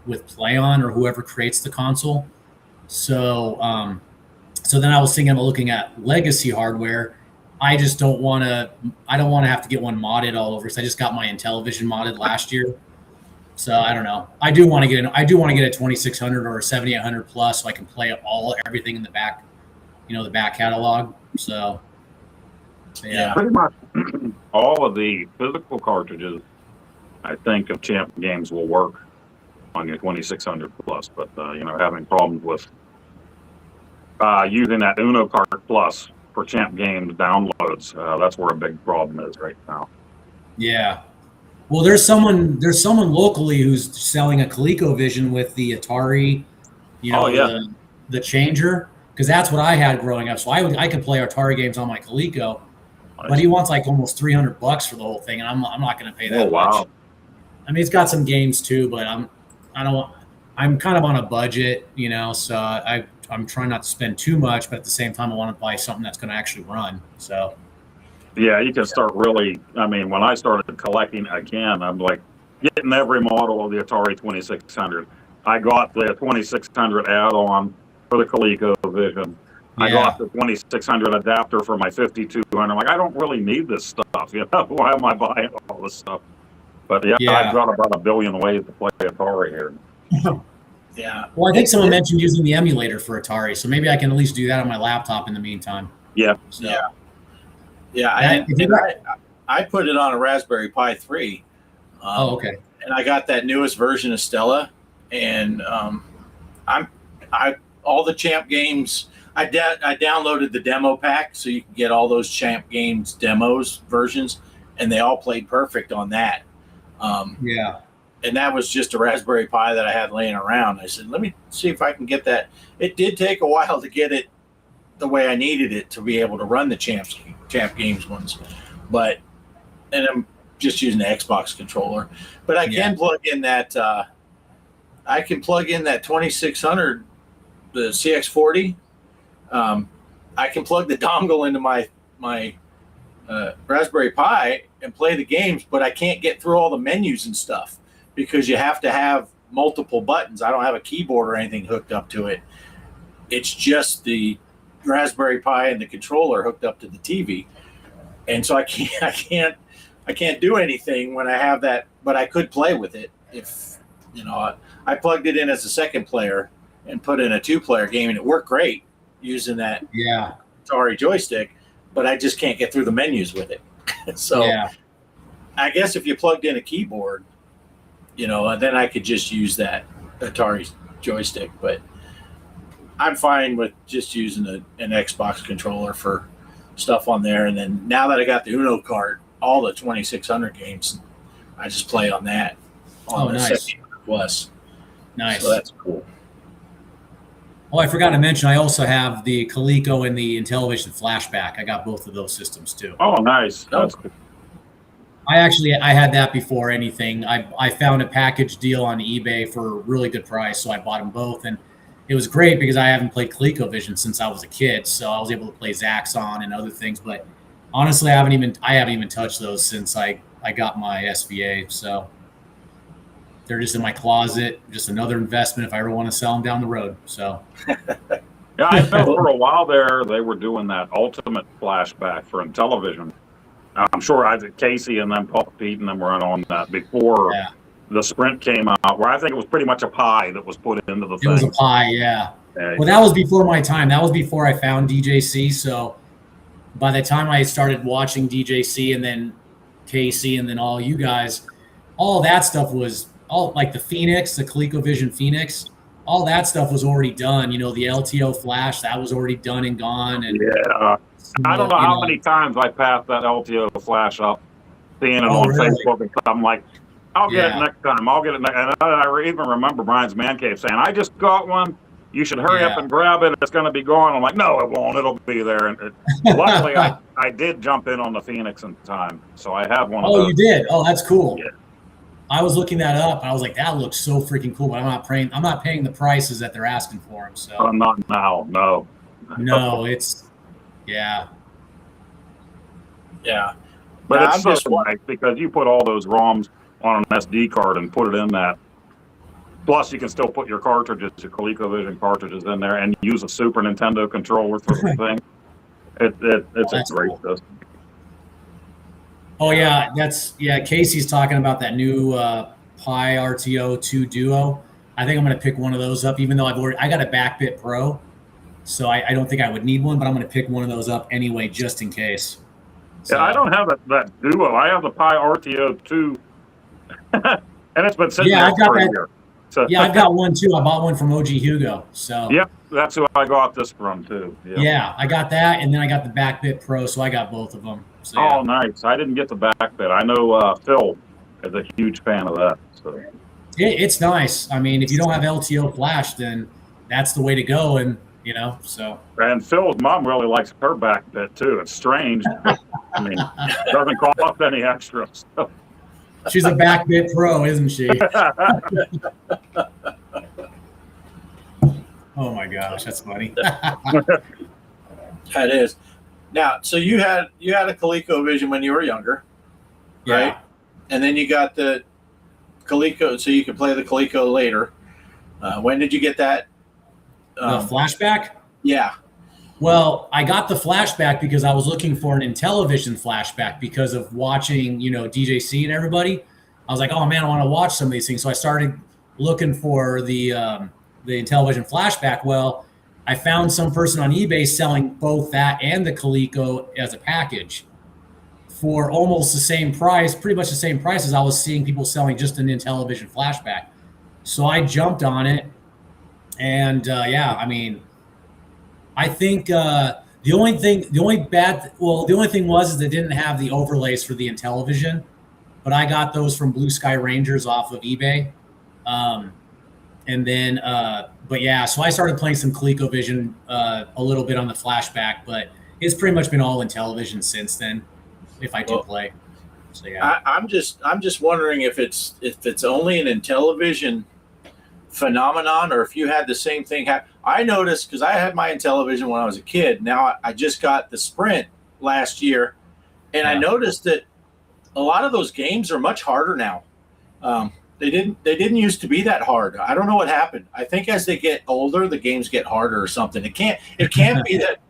with PlayOn or whoever creates the console. So then I was thinking about looking at legacy hardware. I just don't want to have to get one modded all over. So I just got my Intellivision modded last year. So I don't know. I do want to get a 2600 or a 7800 Plus so I can play everything in the back, the back catalog. So yeah, pretty much all of the physical cartridges, I think, of Champ Games will work on your 2600 Plus. But having problems with using that Uno Cart Plus for Champ Games downloads, that's where a big problem is right now. Yeah. Well, there's someone locally who's selling a ColecoVision with the Atari, the changer, because that's what I had growing up. So I could play Atari games on my Coleco, but he wants almost $300 for the whole thing, and I'm not going to pay that much. I mean, it's got some games too, but I'm kind of on a budget, so I'm trying not to spend too much, but at the same time, I want to buy something that's going to actually run. So. Yeah, you can start really. I mean, when I started collecting again, I'm getting every model of the Atari 2600. I got the 2600 add-on for the ColecoVision. I got the 2600 adapter for my 5200. I'm I don't really need this stuff. Why am I buying all this stuff? But I've got about a billion ways to play Atari here. Yeah. Well, I think someone mentioned using the emulator for Atari, so maybe I can at least do that on my laptop in the meantime. Yeah. So. Yeah. Yeah, I put it on a Raspberry Pi 3. Okay. And I got that newest version of Stella, and all the Champ games. I downloaded the demo pack so you can get all those Champ games demos versions, and they all played perfect on that. Yeah. And that was just a Raspberry Pi that I had laying around. I said, let me see if I can get that. It did take a while to get it the way I needed it to be able to run the Champ Games ones, and I'm just using the Xbox controller. But I can plug in that. I can plug in that 2600, the CX40. I can plug the dongle into my Raspberry Pi and play the games, but I can't get through all the menus and stuff because you have to have multiple buttons. I don't have a keyboard or anything hooked up to it. It's just the Raspberry Pi and the controller hooked up to the TV, and so I can't do anything when I have that. But I could play with it if I plugged it in as a second player and put in a 2-player game, and it worked great using that Atari joystick. But I just can't get through the menus with it. So I guess if you plugged in a keyboard, then I could just use that Atari joystick. But I'm fine with just using an Xbox controller for stuff on there. And then now that I got the Uno cart, all the 2600 games, I just play on that on the nice. 700 Plus. Nice. So that's cool. Oh, I forgot to mention, I also have the Coleco and the Intellivision Flashback. I got both of those systems too. Oh, nice. That's cool. I had that before anything. I found a package deal on eBay for a really good price, so I bought them both, and it was great because I haven't played ColecoVision since I was a kid, so I was able to play Zaxxon and other things. But honestly, I haven't even touched those since I got my SVA. So they're just in my closet. Just another investment if I ever want to sell them down the road. So yeah, I know for a while there they were doing that ultimate flashback for Intellivision. I'm sure Isaac Casey and then Paul Pete and them were on that before the Sprint came out, where I think it was pretty much a pie that was put into the thing. It was a pie, yeah. Well, that was before my time. That was before I found DJC. So by the time I started watching DJC and then Casey and then all you guys, all that stuff was all like the Phoenix, the ColecoVision Phoenix, all that stuff was already done. The LTO flash, that was already done and gone. And I don't know how many times I passed that LTO flash up, seeing it on Facebook and stuff. I'm like, I'll get it next time. I'll get it next. And I even remember Brian's Man Cave saying, I just got one. You should hurry up and grab it. It's going to be gone. I'm like, no, it won't. It'll be there. And luckily, I did jump in on the Phoenix in time. So I have one of those. Oh, you did? Oh, that's cool. Yeah. I was looking that up, and I was like, that looks so freaking cool, but I'm not paying the prices that they're asking for them. So not now, no. No, it's yeah. But it's so nice because you put all those ROMs on an SD card and put it in that. Plus, you can still put your cartridges, your ColecoVision cartridges in there, and use a Super Nintendo controller for the thing. It's a great system. Oh yeah, Casey's talking about that new Pi RTO 2 Duo. I think I'm going to pick one of those up, even though I got a Backbit Pro, so I don't think I would need one, but I'm going to pick one of those up anyway, just in case. So, I don't have that Duo. I have the Pi RTO 2, and it's been sitting there for a year. So, yeah, I've got one too. I bought one from OG Hugo. So yep, that's who I got this from too. Yep. Yeah, I got that, and then I got the Backbit Pro, so I got both of them. So, oh, nice. I didn't get the Backbit. I know Phil is a huge fan of that. So it's nice. I mean, if you don't have LTO flash, then that's the way to go. And so. And Phil's mom really likes her Backbit too. It's strange, but, I mean, it doesn't cost any extra. So. She's a Backbit Pro, isn't she? Oh my gosh, that's funny. That is. Now, so you had a ColecoVision when you were younger, right? Yeah. And then you got the Coleco, so you could play the Coleco later. When did you get that? The flashback? Yeah. Well, I got the flashback because I was looking for an Intellivision flashback because of watching, DJC and everybody. I was like, oh man, I want to watch some of these things. So I started looking for the Intellivision flashback. Well, I found some person on eBay selling both that and the Coleco as a package. for almost the same price, pretty much the same price as I was seeing people selling just an Intellivision flashback. So I jumped on it, and I mean, I think the only thing was is they didn't have the overlays for the Intellivision, but I got those from Blue Sky Rangers off of eBay. And then, so I started playing some ColecoVision a little bit on the flashback, but it's pretty much been all Intellivision since then, if I do play. So yeah, I'm just wondering if it's only an Intellivision phenomenon, or if you had the same thing happen. I noticed, because I had my Intellivision when I was a kid. Now I just got the Sprint last year, and I noticed that a lot of those games are much harder now. They didn't used to be that hard. I don't know what happened. I think as they get older, the games get harder or something. It can't be that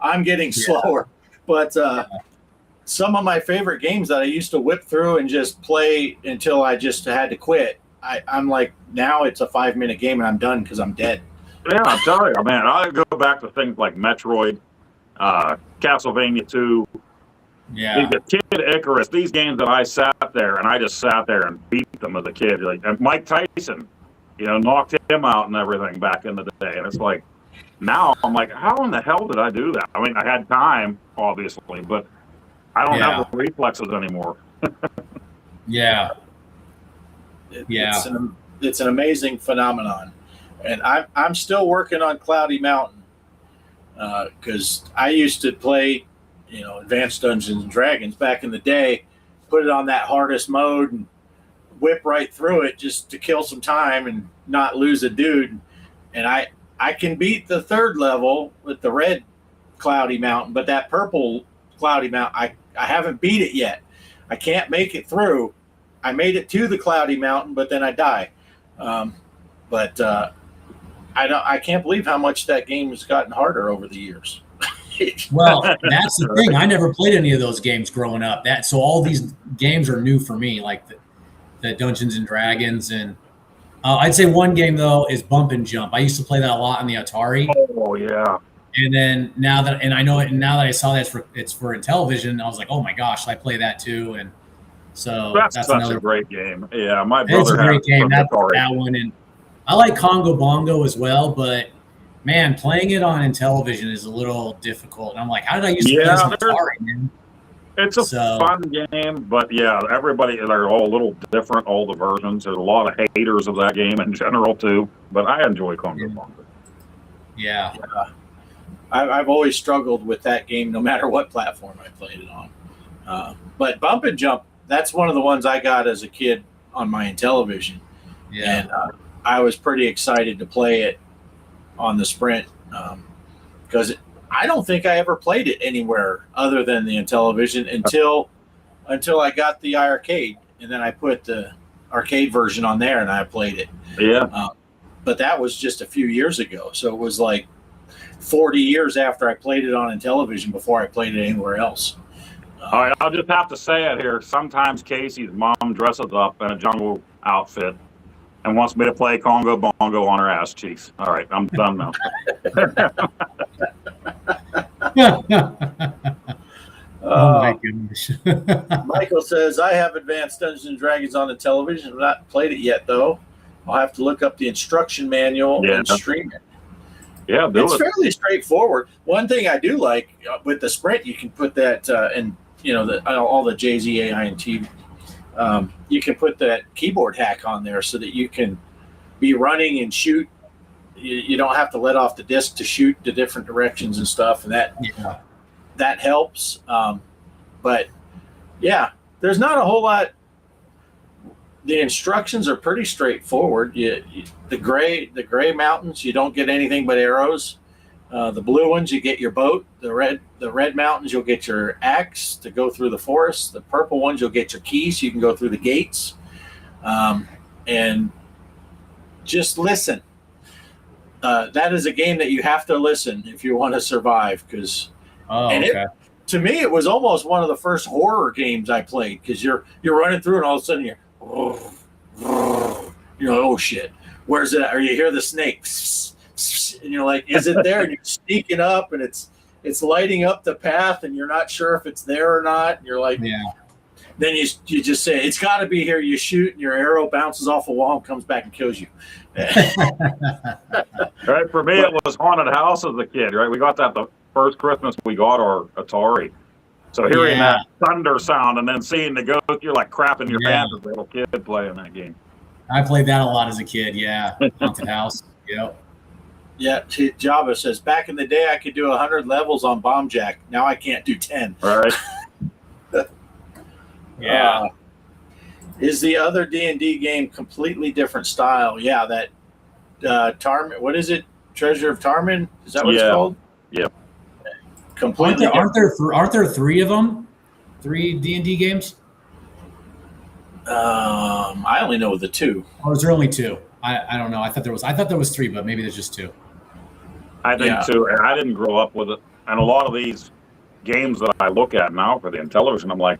I'm getting slower. But some of my favorite games that I used to whip through and just play until I just had to quit, I'm like, now it's a 5-minute game and I'm done because I'm dead. Yeah, I'm telling you, man. I go back to things like Metroid, Castlevania 2. Yeah. The Kid Icarus, these games that I sat there and beat them as a kid. Like, and Mike Tyson, knocked him out and everything back in the day. And it's like, now I'm like, how in the hell did I do that? I mean, I had time, obviously, but I don't have the reflexes anymore. Yeah. It's an amazing phenomenon. And I'm still working on Cloudy Mountain because I used to play Advanced Dungeons and Dragons back in the day, put it on that hardest mode and whip right through it just to kill some time and not lose a dude. And I can beat the 3rd level with the red Cloudy Mountain, but that purple Cloudy Mountain, I haven't beat it yet. I can't make it through. I made it to the Cloudy Mountain, but then I die. I can't believe how much that game has gotten harder over the years. Well, that's the thing. I never played any of those games growing up. So all these games are new for me, like the Dungeons and Dragons. And I'd say one game though is Bump and Jump. I used to play that a lot on the Atari. Oh yeah. And then now that I saw that it's for Intellivision, I was like, oh my gosh, I play that too. And so that's such another a great game. Yeah, my brother. It's a great game. That one, and I like Congo Bongo as well, but man, playing it on Intellivision is a little difficult. And I'm like, how did I use to play this on Atari, man? It's a fun game, but they're all a little different, all the versions. There's a lot of haters of that game in general, too. But I enjoy Congo Bongo. Yeah. I've always struggled with that game, no matter what platform I played it on. But Bump and Jump, that's one of the ones I got as a kid on my Intellivision. Yeah. And I was pretty excited to play it on the Sprint because I don't think I ever played it anywhere other than the Intellivision until I got the iArcade, and then I put the arcade version on there and I played it. Yeah. But that was just a few years ago, so it was like 40 years after I played it on Intellivision before I played it anywhere else. All right, I'll just have to say it here. Sometimes Casey's mom dresses up in a jungle outfit and wants me to play Congo Bongo on her ass cheeks. All right, I'm done now. Oh my goodness. Michael says, I have Advanced Dungeons and Dragons on the television. I've not played it yet, though. I'll have to look up the instruction manual and stream it. Yeah, it's fairly straightforward. One thing I do like with the Sprint, you can put that in, all the JZAINT. You can put that keyboard hack on there so that you can be running and shoot. You don't have to let off the disc to shoot the different directions and stuff, and that helps. But yeah, there's not a whole lot. The instructions are pretty straightforward. The gray mountains, you don't get anything but arrows. The blue ones, you get your boat. The red mountains, you'll get your axe to go through the forest. The purple ones, you'll get your keys so you can go through the gates. And just listen. That is a game that you have to listen if you want to survive. To me, it was almost one of the first horror games I played because you're running through and all of a sudden you're like, oh shit, where's it at? Or you hear the snake and you're like, is it there? And you're sneaking up, and it's it's lighting up the path, and you're not sure if it's there or not. And you're like, Yeah. Then you just say it's got to be here. You shoot, and your arrow bounces off a wall and comes back and kills you. Right. For me, it was Haunted House as a kid. Right. We got that the first Christmas we got our Atari. So hearing that thunder sound and then seeing the ghost, you're like crapping your pants as a little kid playing that game. I played that a lot as a kid. Yeah. Haunted House. Yep. Yeah. Jabba says, back in the day, I could do 100 levels on Bomb Jack. Now I can't do 10. Right. Yeah. Is the other D&D game completely different style? Yeah, that Tarmin. What is it? Treasure of Tarmin? Is that what it's called? Yep. Completely. Aren't there 3 of them? 3 D&D games? I only know the 2. Or is there only 2? I don't know. I thought there was 3, but maybe there's just 2. I think too. And I didn't grow up with it. And a lot of these games that I look at now for the Intellivision, I'm like,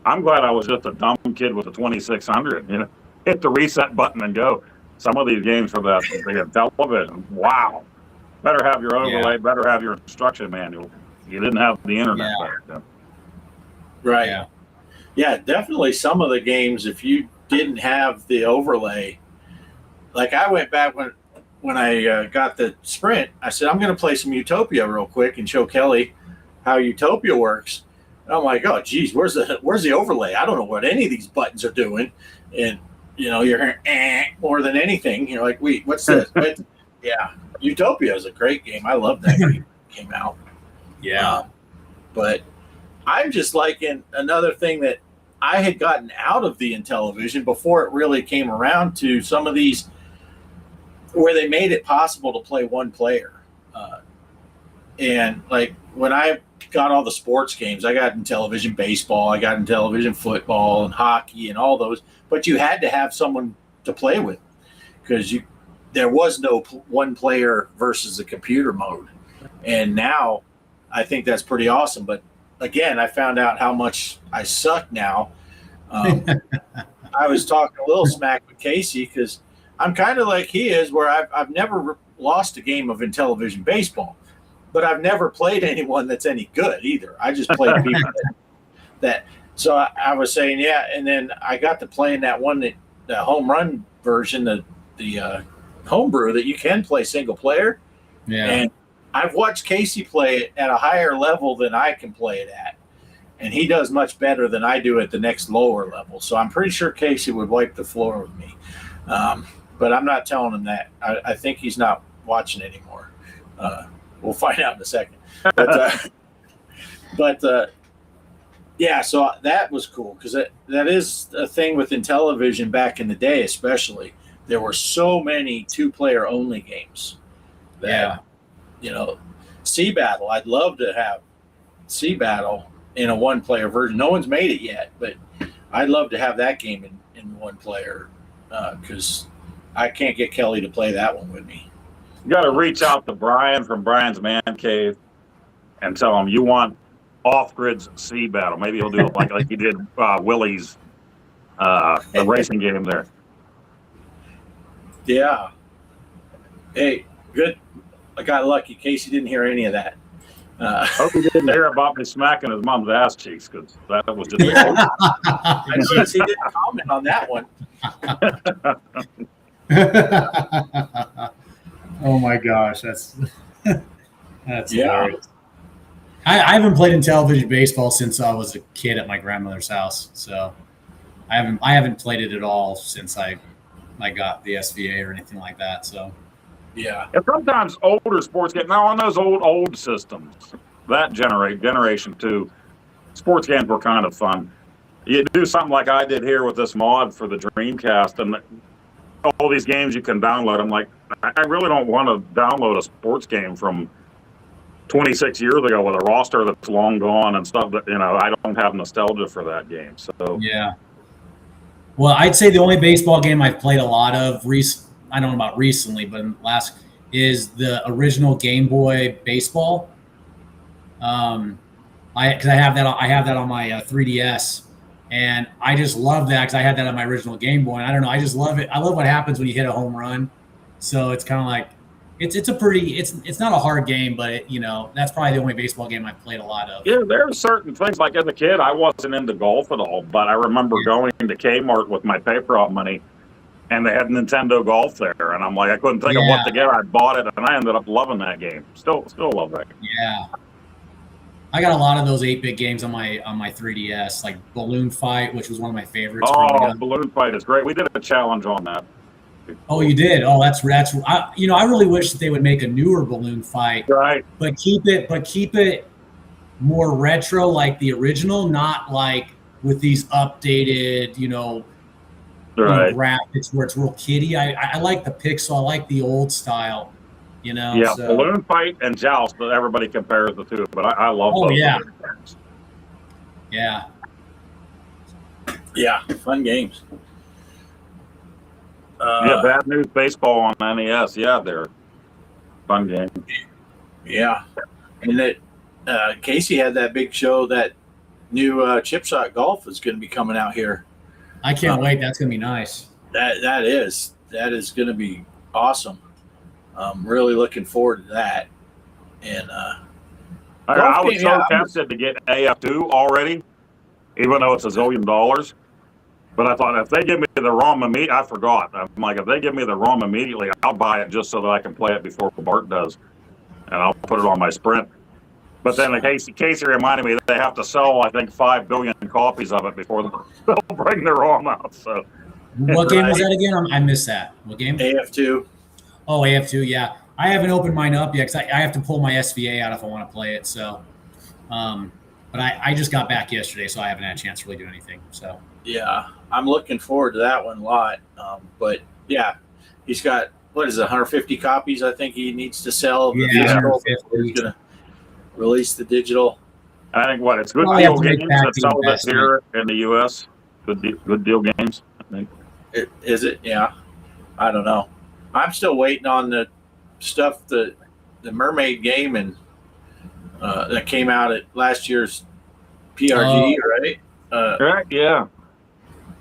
I'm glad I was just a dumb kid with a 2600. You know, hit the reset button and go. Some of these games for the Intellivision, wow. Better have your overlay. Better have your instruction manual. You didn't have the internet back then. Right. Yeah, definitely some of the games, if you didn't have the overlay, like I went back when I got the Sprint, I said, I'm going to play some Utopia real quick and show Kelly how Utopia works. And I'm like, oh, geez, where's the overlay? I don't know what any of these buttons are doing. And, you know, you're hearing more than anything. You're like, wait, what's this? But, yeah, Utopia is a great game. I love that game. Came out. Yeah. But I'm just liking another thing that I had gotten out of the Intellivision before it really came around to some of these where they made it possible to play one player. And like when I got all the sports games, I got Intellivision baseball, I got Intellivision football and hockey and all those, but you had to have someone to play with because there was no one player versus the computer mode. And now I think that's pretty awesome. But again, I found out how much I suck now. I was talking a little smack with Casey because I'm kind of like he is, where I've never lost a game of Intellivision baseball, but I've never played anyone that's any good either. I just played people that. So I was saying, and then I got to play in that one, the home run version, the homebrew that you can play single player. Yeah. And I've watched Casey play it at a higher level than I can play it at. And he does much better than I do at the next lower level. So I'm pretty sure Casey would wipe the floor with me. But I'm not telling him that. I think he's not watching anymore. We'll find out in a second. But so that was cool because that is a thing with Intellivision back in the day, especially. There were so many 2-player only games. You know, Sea Battle. I'd love to have Sea Battle in a 1-player version. No one's made it yet, but I'd love to have that game in 1-player because I can't get Kelly to play that one with me. You got to reach out to Brian from Brian's Man Cave and tell him you want Offgrid's Sea Battle. Maybe he'll do it like he did Willie's the racing game there. Yeah. Hey, good. I got lucky. Casey didn't hear any of that. Hope he didn't hear about me smacking his mom's ass cheeks because that was just. I noticed he didn't comment on that one. Oh my gosh, that's hilarious. I haven't played Intellivision baseball since I was a kid at my grandmother's house, so I haven't played it at all since I got the SVA or anything like that. So yeah. And sometimes older sports games now on those old systems, that generation 2, sports games were kind of fun. You do something like I did here with this mod for the Dreamcast, and all these games you can download. I'm like, I really don't want to download a sports game from 26 years ago with a roster that's long gone and stuff that, I don't have nostalgia for that game. So yeah. Well, I'd say the only baseball game I've played a lot of I don't know about recently, but is the original Game Boy baseball. Because I have that on my 3DS, and I just love that because I had that on my original Game Boy. And I don't know, I just love it. I love what happens when you hit a home run. So it's kind of like it's a pretty it's not a hard game, but that's probably the only baseball game I've played a lot of. Yeah, there are certain things, like as a kid, I wasn't into golf at all, but I remember going to Kmart with my pay route money, and they had Nintendo Golf there, and I'm like, I couldn't think of what to get. I bought it, and I ended up loving that game. Still love that game. Yeah. I got a lot of those 8-bit games on my 3DS, like Balloon Fight, which was one of my favorites. Oh, Balloon Fight is great. We did a challenge on that. Oh, you did? Oh, that's I really wish that they would make a newer Balloon Fight, right? But keep it more retro, like the original, not like with these updated, graphics where it's real kiddie. I like the pixel. I like the old style. Yeah, so. Balloon Fight and Joust, but everybody compares the two. But I love those. Yeah. Yeah, fun games. Bad News Baseball on NES. Yeah, they're fun games. Yeah, and that Casey had that big show, that new Chip Shot Golf is going to be coming out here. I can't wait. That's going to be nice. That is going to be awesome. I'm really looking forward to that. And I was so tempted to get AF2 already, even though it's $1 zillion. But I thought, if they give me the ROM immediately, I forgot. I'm like, if they give me the ROM immediately, I'll buy it just so that I can play it before Bart does. And I'll put it on my Sprint. But then Casey reminded me that they have to sell, I think, 5 billion copies of it before they'll bring their ROM out. So, what game was that again? I missed that. What game? AF2. Oh, AF2, yeah. I haven't opened mine up yet because I have to pull my SVA out if I want to play it. So, but I just got back yesterday, so I haven't had a chance to really do anything. So, yeah, I'm looking forward to that one a lot. But yeah, he's got, 150 copies I think he needs to sell. Yeah, he's going to release the digital. I think it's Good Deal Games that sell this here in the U.S. Good Deal Games, I think. Is it? Yeah, I don't know. I'm still waiting on the stuff, the Mermaid game, and that came out at last year's PRG, right? Correct, yeah.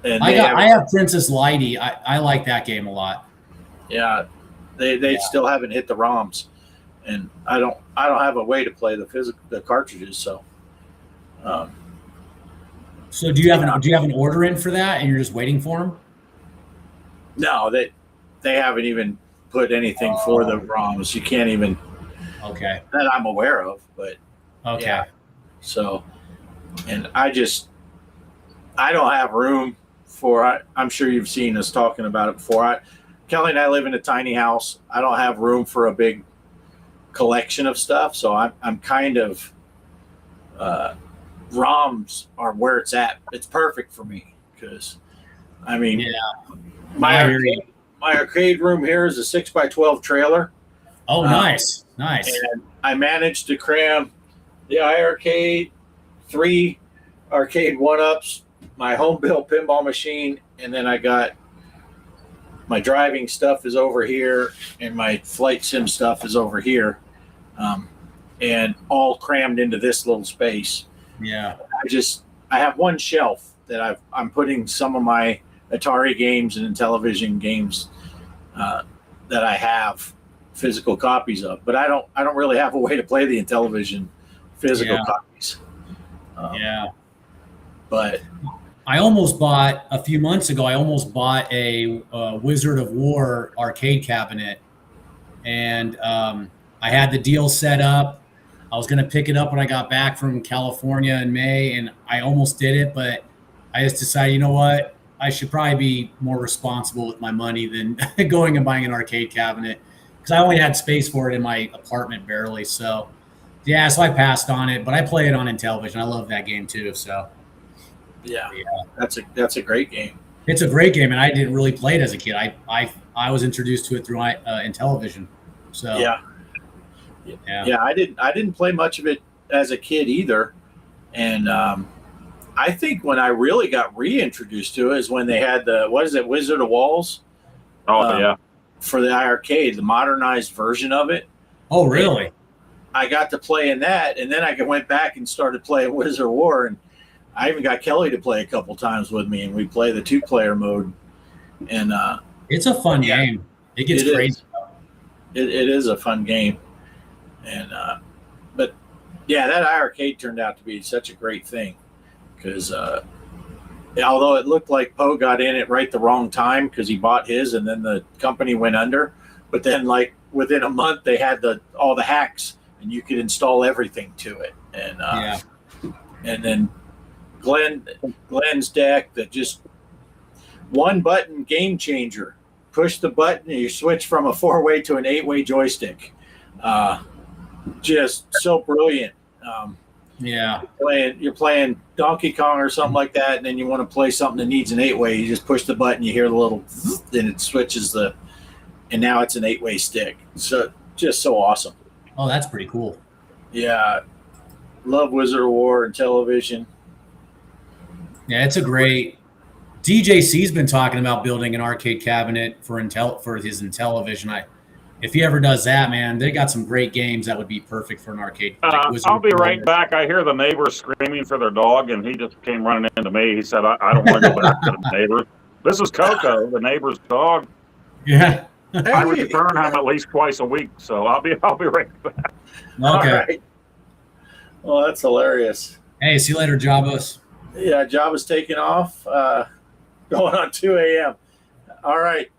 And I have Princess Lighty. I like that game a lot. Yeah, they still haven't hit the ROMs, and I don't have a way to play the cartridges. So, so do you have an order in for that, and you're just waiting for them? No, they haven't even put anything for the ROMs. You can't even. Okay. That I'm aware of, but. Okay. Yeah. So, and I don't have room for. I'm sure you've seen us talking about it before. Kelly and I live in a tiny house. I don't have room for a big collection of stuff, so I'm kind of. ROMs are where it's at. It's perfect for me because, I mean, my arcade room here is a 6x12 trailer. Oh, nice. And I managed to cram the iArcade, 3 arcade 1-ups, my home built pinball machine, and then I got my driving stuff is over here, and my flight sim stuff is over here, and all crammed into this little space. Yeah. I have one shelf that I'm putting some of my Atari games and Intellivision games that I have physical copies of, but I don't really have a way to play the Intellivision physical copies. But I almost bought a few months ago. I almost bought a Wizard of War arcade cabinet, and I had the deal set up. I was going to pick it up when I got back from California in May, and I almost did it, but I just decided, you know what? I should probably be more responsible with my money than going and buying an arcade cabinet because I only had space for it in my apartment barely. So, yeah, so I passed on it, but I play it on Intellivision. I love that game too. So, yeah, that's a great game. It's a great game, and I didn't really play it as a kid. I was introduced to it through Intellivision. So yeah, I didn't play much of it as a kid either, and I think when I really got reintroduced to it is when they had the Wizard of Walls. Oh yeah, for the iArcade, the modernized version of it. Oh really? And I got to play in that, and then I went back and started playing Wizard of War, and I even got Kelly to play a couple times with me, and we play the 2-player mode. And it's a fun game. It gets crazy. it is a fun game. And but yeah, that arcade turned out to be such a great thing because although it looked like Poe got in it right the wrong time because he bought his and then the company went under, but then like within a month they had all the hacks and you could install everything to it. And and then Glenn's deck, that just one button game changer. Push the button and you switch from a 4-way to an 8-way joystick. Just so brilliant. You're playing Donkey Kong or something like that, and then you want to play something that needs an 8-way. You just push the button, you hear the little, then it switches and now it's an 8-way stick. So just so awesome. Oh, that's pretty cool. Yeah, love Wizard of War and Intellivision. Yeah, it's a great. DJC's been talking about building an arcade cabinet for his Intellivision. If he ever does that, man, they got some great games that would be perfect for an arcade. I'll be right back. I hear the neighbors screaming for their dog, and he just came running into me. He said, I don't want to go back to the neighbor. This is Coco, the neighbor's dog. Yeah. I return him at least twice a week, so I'll be right back. Okay. All right. Well, that's hilarious. Hey, see you later, Jabba's. Yeah, Jabba's taking off. Going on 2 a.m. All right.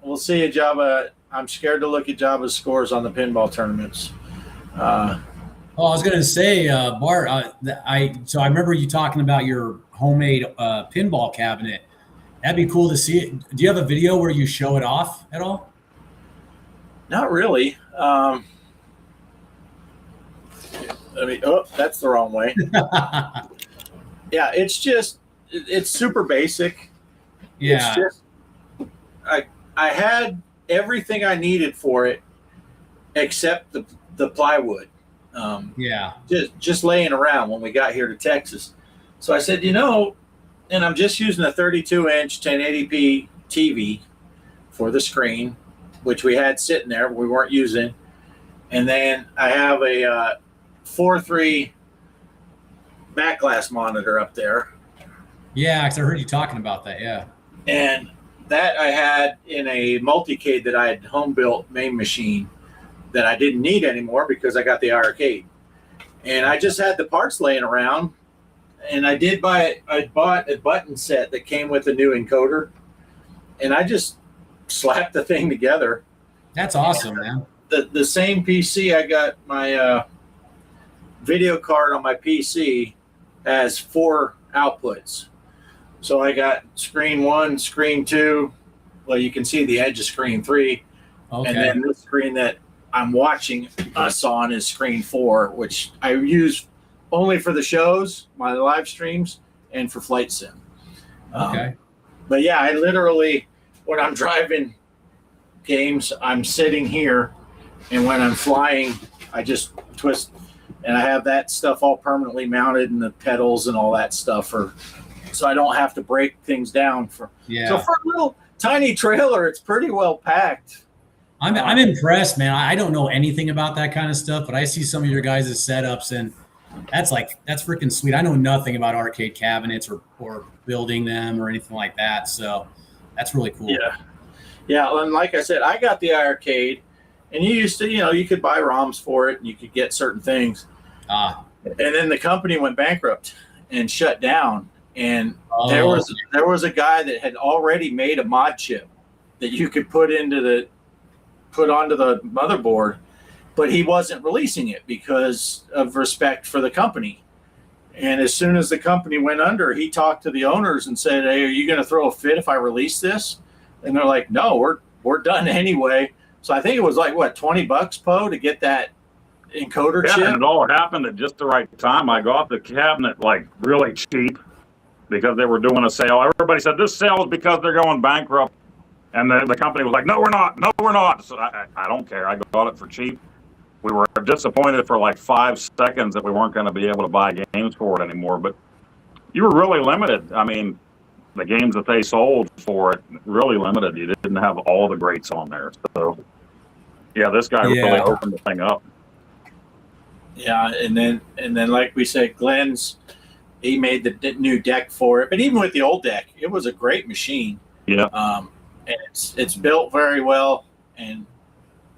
We'll see you, Jabba. I'm scared to look at Jabba's scores on the pinball tournaments. I was going to say, Bart, I remember you talking about your homemade pinball cabinet. That'd be cool to see it. Do you have a video where you show it off at all? Not really. That's the wrong way. Yeah, it's super basic. Yeah. It's just, I had everything I needed for it except the plywood. Just laying around when we got here to Texas. So I said, and I'm just using a 32-inch 1080p TV for the screen, which we had sitting there, but we weren't using. And then I have a 4.3 backglass monitor up there. Yeah, because I heard you talking about that, yeah. And that I had in a multicade that I had home-built main machine that I didn't need anymore because I got the arcade. And I just had the parts laying around. And I bought a button set that came with a new encoder. And I just slapped the thing together. That's awesome, man. The same PC, I got my video card on my PC has 4 outputs. So I got screen 1, screen 2. Well, you can see the edge of screen 3. Okay. And then the screen that I'm watching us on is screen 4, which I use only for the shows, my live streams, and for Flight Sim. Okay. But yeah, I literally, when I'm driving games, I'm sitting here, and when I'm flying, I just twist, and I have that stuff all permanently mounted, and the pedals and all that stuff, so I don't have to break things down. So for a little tiny trailer, it's pretty well packed. I'm impressed, man. I don't know anything about that kind of stuff, but I see some of your guys' setups, and that's freaking sweet. I know nothing about arcade cabinets or building them or anything like that, so that's really cool. Yeah. And like I said, I got the arcade, and you used to, you could buy ROMs for it, and you could get certain things. And then the company went bankrupt and shut down, and there was a guy that had already made a mod chip that you could put onto the motherboard, but he wasn't releasing it because of respect for the company. And as soon as the company went under, he talked to the owners and said, "Hey, are you going to throw a fit if I release this?" And they're like, "No, we're done anyway." So I think it was like, what, $20, Poe, to get that encoder chip? And it all happened at just the right time. I got the cabinet like really cheap because they were doing a sale. Everybody said this sale is because they're going bankrupt. And the company was like, "No, we're not. No, we're not." So I don't care. I got it for cheap. We were disappointed for like 5 seconds that we weren't going to be able to buy games for it anymore. But you were really limited. I mean, the games that they sold for it, really limited. You didn't have all the greats on there. So, yeah, this guy really opened the thing up. Yeah, and then like we said, he made the new deck for it. But even with the old deck, it was a great machine. Yeah. And it's built very well, and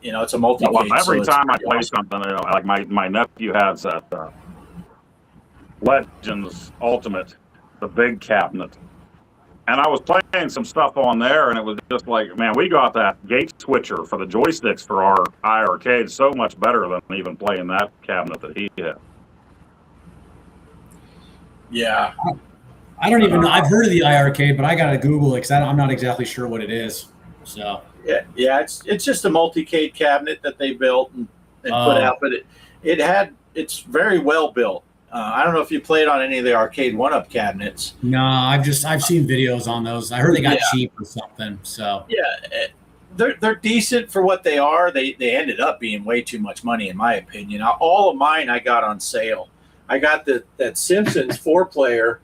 it's a multi-cage. Well, every so time I it's play awesome. something, like my nephew has that Legends Ultimate, the big cabinet. And I was playing some stuff on there, and it was just like, man, we got that gate switcher for the joysticks for our iArcade so much better than even playing that cabinet that he had. Yeah. I don't even know. I've heard of the iArcade, but I got to Google it because I'm not exactly sure what it is. So Yeah, it's just a multi-cade cabinet that they built and put out, but it's very well built. I don't know if you played on any of the arcade one-up cabinets. no, I've seen videos on those. I heard they got cheap or something. So Yeah, they're decent for what they are. They ended up being way too much money, in my opinion. All of mine I got on sale. I got that Simpsons 4-player.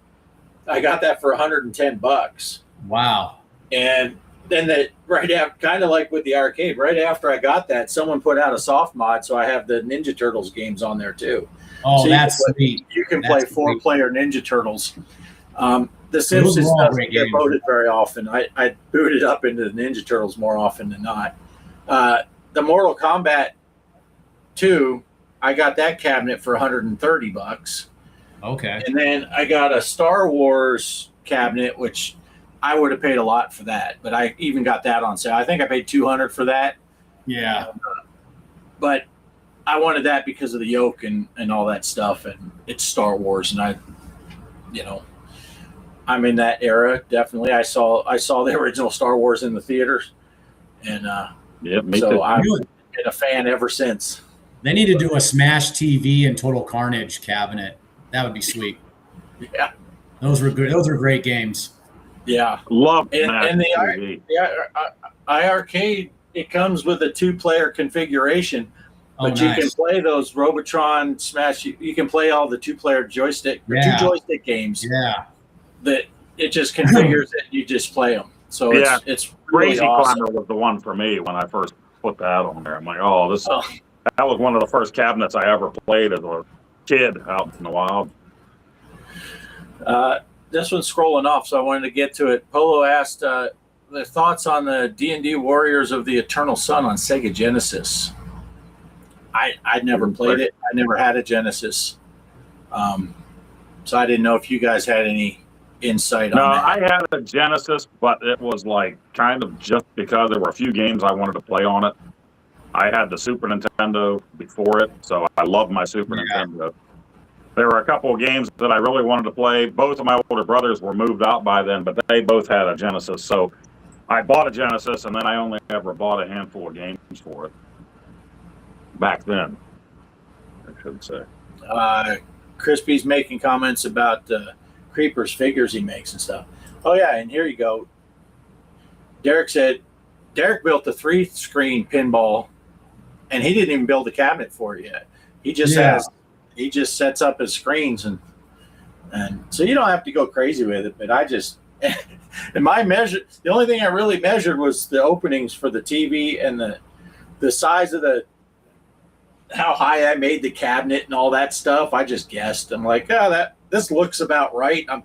I got that for $110. wow. And then right after, kind of like with the arcade, right after I got that, someone put out a soft mod, so I have the Ninja Turtles games on there too. Oh, So that's sweet. You can play That's 4-player Ninja Turtles. The Simpsons doesn't get voted very often. I booted up into the Ninja Turtles more often than not. The Mortal Kombat 2, I got that cabinet for $130. Okay. And then I got a Star Wars cabinet, which I would have paid a lot for that, but I even got that on sale. I think I paid $200 for that. Yeah. But I wanted that because of the yoke and all that stuff, and it's Star Wars, and I'm in that era. Definitely, I saw the original Star Wars in the theaters, and Me so too. I've been a fan ever since. They need to do a Smash TV and Total Carnage cabinet. That would be sweet. Yeah, Those were good. Those were great games. yeah. Love And the TV. iArcade, it comes with a 2-player configuration. Oh, But you nice. can play those Robotron Smash. You can play all the 2-player joystick or Yeah. 2 joystick games. Yeah. That it just configures it. You just play them. So Yeah. it's really Crazy awesome. Climber was the one for me when I first put that on there. I'm like, oh, Oh. that was one of the first cabinets I ever played as a kid out in the wild. This one's scrolling off, so I wanted to get to it. Polo asked the thoughts on the D&D Warriors of the Eternal Sun on Sega Genesis. I'd never played it. I never had a Genesis. So I didn't know if you guys had any insight on No, that. I had a Genesis, but it was like kind of just because there were a few games I wanted to play on it. I had the Super Nintendo before it, so I loved my Super Nintendo. There were a couple of games that I really wanted to play. Both of my older brothers were moved out by then, but they both had a Genesis. So I bought a Genesis, and then I only ever bought a handful of games for it. Back then, I should say. Crispy's making comments about Creeper's figures he makes and stuff. Oh yeah, and here you go. Derek said Derek built the 3-screen pinball, and he didn't even build a cabinet for it yet. He just sets up his screens, and so you don't have to go crazy with it. But I just and the only thing I really measured was the openings for the TV and the size of how high I made the cabinet and all that stuff. I just guessed. I'm like, this looks about right. I'm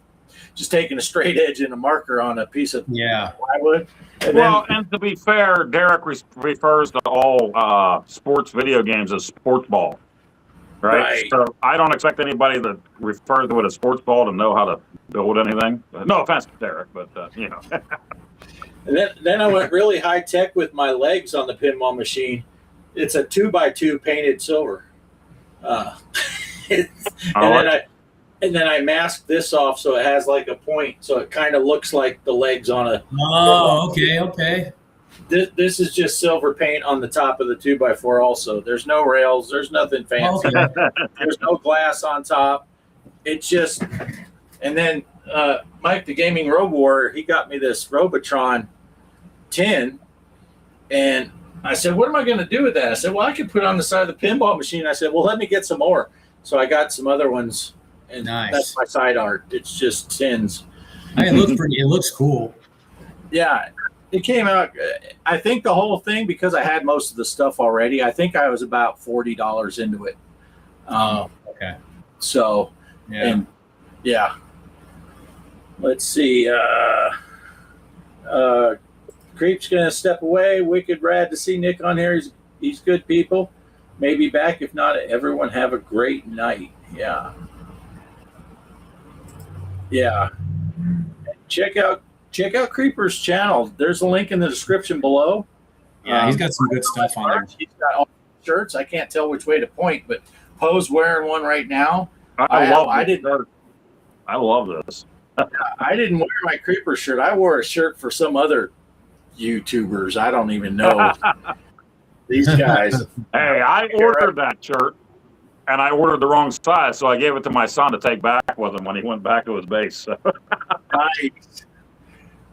just taking a straight edge and a marker on a piece of plywood. And to be fair, Derek refers to all sports video games as sports ball, right? So I don't expect anybody that refers to it as sports ball to know how to build anything. No offense to Derek, but And then I went really high tech with my legs on the pinball machine. It's a 2x2 painted silver. And then I masked this off so it has like a point, so it kind of looks like the legs on a. Oh, okay. This is just silver paint on the top of the 2x4. Also, there's no rails. There's nothing fancy. Okay. There's no glass on top. It's just, and then Mike, the gaming Robo Warrior, he got me this Robotron tin, and I said, what am I going to do with that? I said, well, I could put it on the side of the pinball machine. I said, well, let me get some more. So I got some other ones, and that's my side art. It's just tins. It looks pretty. It looks cool. Yeah, it came out. I think the whole thing, because I had most of the stuff already, I think I was about $40 into it. Okay. So, let's see. Creep's gonna step away. Wicked rad to see Nick on here. He's He's good people. Maybe back. If not, everyone have a great night. Yeah. Yeah. Check out Creeper's channel. There's a link in the description below. Yeah, he's got some good stuff on there. He's got all shirts. I can't tell which way to point, but Poe's wearing one right now. I love this. I didn't wear my Creeper shirt. I wore a shirt for some other YouTubers. I don't even know these guys. Hey, I ordered that shirt, and I ordered the wrong size, so I gave it to my son to take back with him when he went back to his base. So.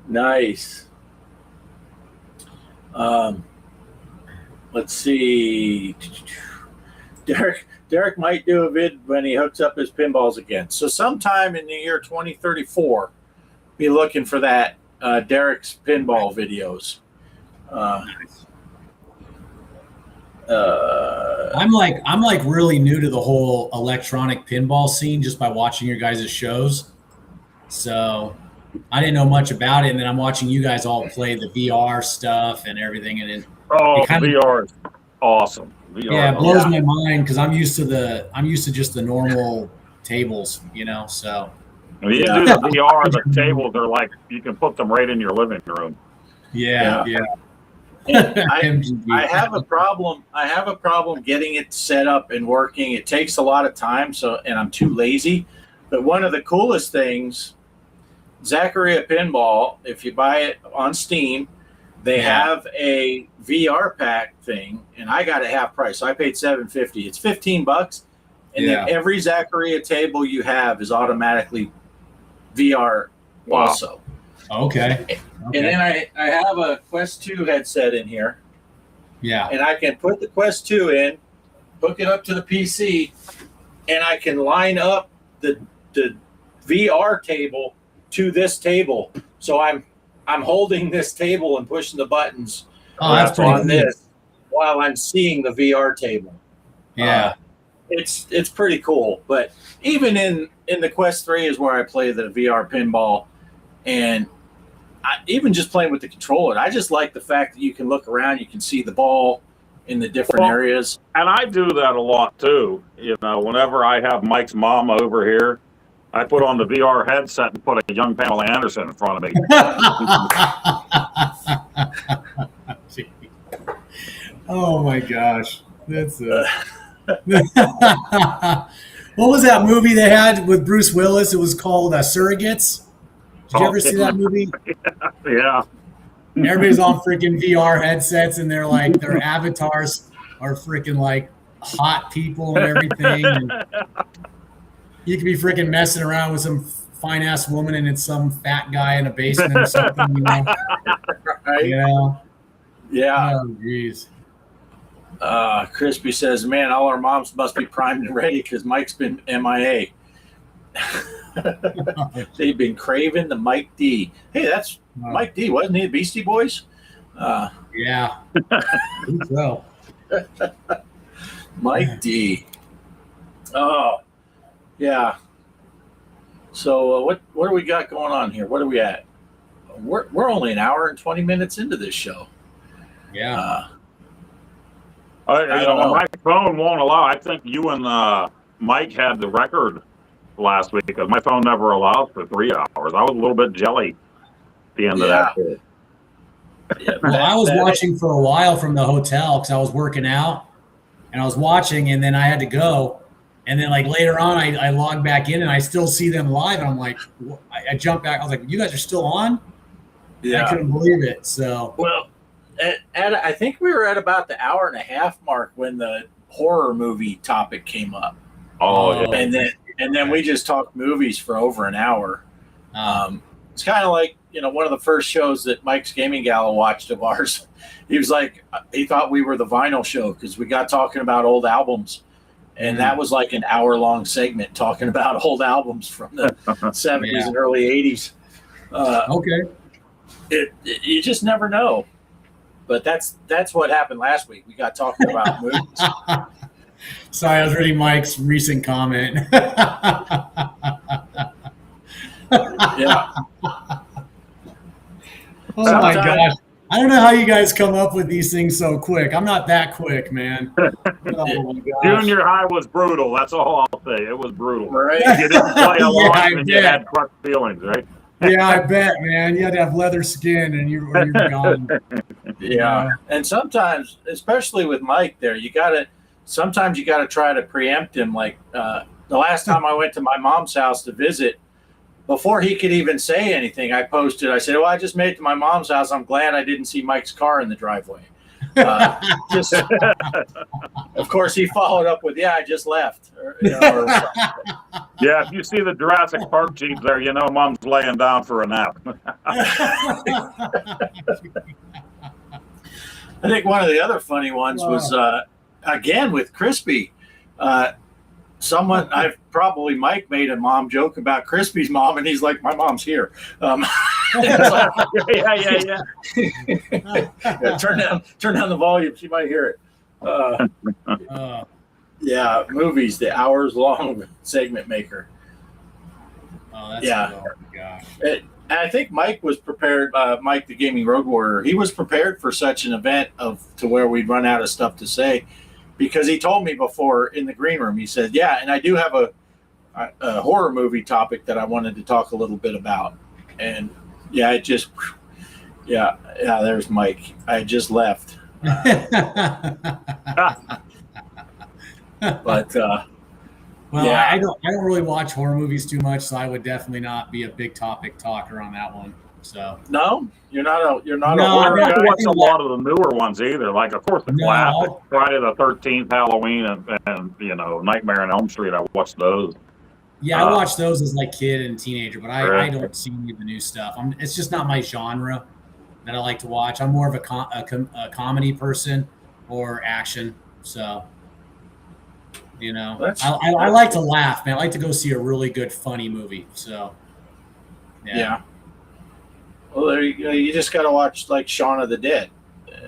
Nice. Let's see. Derek might do a vid when he hooks up his pinballs again. So sometime in the year 2034, be looking for that Derek's pinball videos. I'm like really new to the whole electronic pinball scene just by watching your guys' shows. So I didn't know much about it, and then I'm watching you guys all play the VR stuff and everything, and VR is awesome. VR, it blows my mind because I'm used to just the normal tables, you know. So when you do the VR, the tables are like you can put them right in your living room. Yeah. I have a problem. I have a problem getting it set up and working. It takes a lot of time, and I'm too lazy. But one of the coolest things, Zaccaria Pinball, if you buy it on Steam, they have a VR pack thing, and I got it half price. So I paid $7.50. It's $15, and then every Zaccaria table you have is automatically VR also. Okay. And then I have a Quest 2 headset in here. Yeah. And I can put the Quest 2 in, hook it up to the PC, and I can line up the VR table to this table. So I'm holding this table and pushing the buttons on this while I'm seeing the VR table. Yeah. It's pretty cool. But even in the Quest 3 is where I play the VR pinball, and even just playing with the controller, I just like the fact that you can look around, you can see the ball in the different areas. And I do that a lot too. You know, whenever I have Mike's mom over here, I put on the VR headset and put a young Pamela Anderson in front of me. Oh my gosh, that's what was that movie they had with Bruce Willis? It was called Surrogates. Did you ever see that movie? Yeah. Everybody's on freaking VR headsets, and they're like their avatars are freaking like hot people and everything. And you could be freaking messing around with some fine ass woman, and it's some fat guy in a basement or something. You know? Right? You know? Yeah. Oh, jeez. Crispy says, "Man, all our moms must be primed and ready because Mike's been MIA." They've been craving the Mike D. Hey, that's Mike D, wasn't he? The Beastie Boys? Yeah. I think so. Mike D. Oh, yeah. So what do we got going on here? What are we at? We're only an hour and 20 minutes into this show. Yeah. I don't know. My phone won't allow. I think you and Mike had the record last week because my phone never allowed for 3 hours. I was a little bit jelly at the end of that. Yeah, well, I was watching for a while from the hotel because I was working out, and I was watching, and then I had to go. And then, like, later on, I logged back in, and I still see them live, and I'm like, I jumped back. I was like, you guys are still on? Yeah. I couldn't believe it. So, well, I think we were at about the hour and a half mark when the horror movie topic came up. Oh, yeah. And then we just talked movies for over an hour. It's kind of like, one of the first shows that Mike's Gaming Gala watched of ours. He was like, he thought we were the vinyl show because we got talking about old albums. And that was like an hour-long segment talking about old albums from the 70s and early 80s. okay. You just never know. But that's what happened last week. We got talking about movies. Sorry, I was reading Mike's recent comment. Yeah. Oh my gosh. I don't know how you guys come up with these things so quick. I'm not that quick, man. Oh my gosh. Junior high was brutal. That's all I'll say. It was brutal. Right. You didn't play along I and you bet. had crushed feelings, right? Yeah, I bet, man. You had to have leather skin, and you were gone. Yeah. And sometimes, especially with Mike there, sometimes you gotta try to preempt him. Like the last time I went to my mom's house to visit, before he could even say anything, I said, "Well, I just made it to my mom's house. I'm glad I didn't see Mike's car in the driveway." Of course, he followed up with, "Yeah, I just left." Yeah, if you see the Jurassic Park Jeep there, you know Mom's laying down for a nap. I think one of the other funny ones was, again, with Crispy. Mike made a mom joke about Crispy's mom, and he's like, "My mom's here." Yeah. Turn down the volume. She might hear it. Yeah, movies, the hours-long segment maker. Oh, that's Yeah. Oh, my gosh. I think Mike was prepared. Mike, the Gaming Road Warrior, he was prepared for such an event to where we'd run out of stuff to say, because he told me before in the green room. He said, "Yeah, and I do have a horror movie topic that I wanted to talk a little bit about." And yeah, there's Mike. I just left. But Well, yeah. I don't really watch horror movies too much, so I would definitely not be a big topic talker on that one. So no, you're not a No, horror I guy. don't watch a lot of the newer ones either. Like, of course, the No. classic Friday the 13th, Halloween, and Nightmare on Elm Street. I watched those. yeah, I watched those as like kid and teenager, but I Right. don't see any of the new stuff. It's just not my genre that I like to watch. I'm more of a comedy person or action. So I like to laugh, man. I like to go see a really good, funny movie. So Yeah. Well, there you go. You just got to watch like Shaun of the Dead,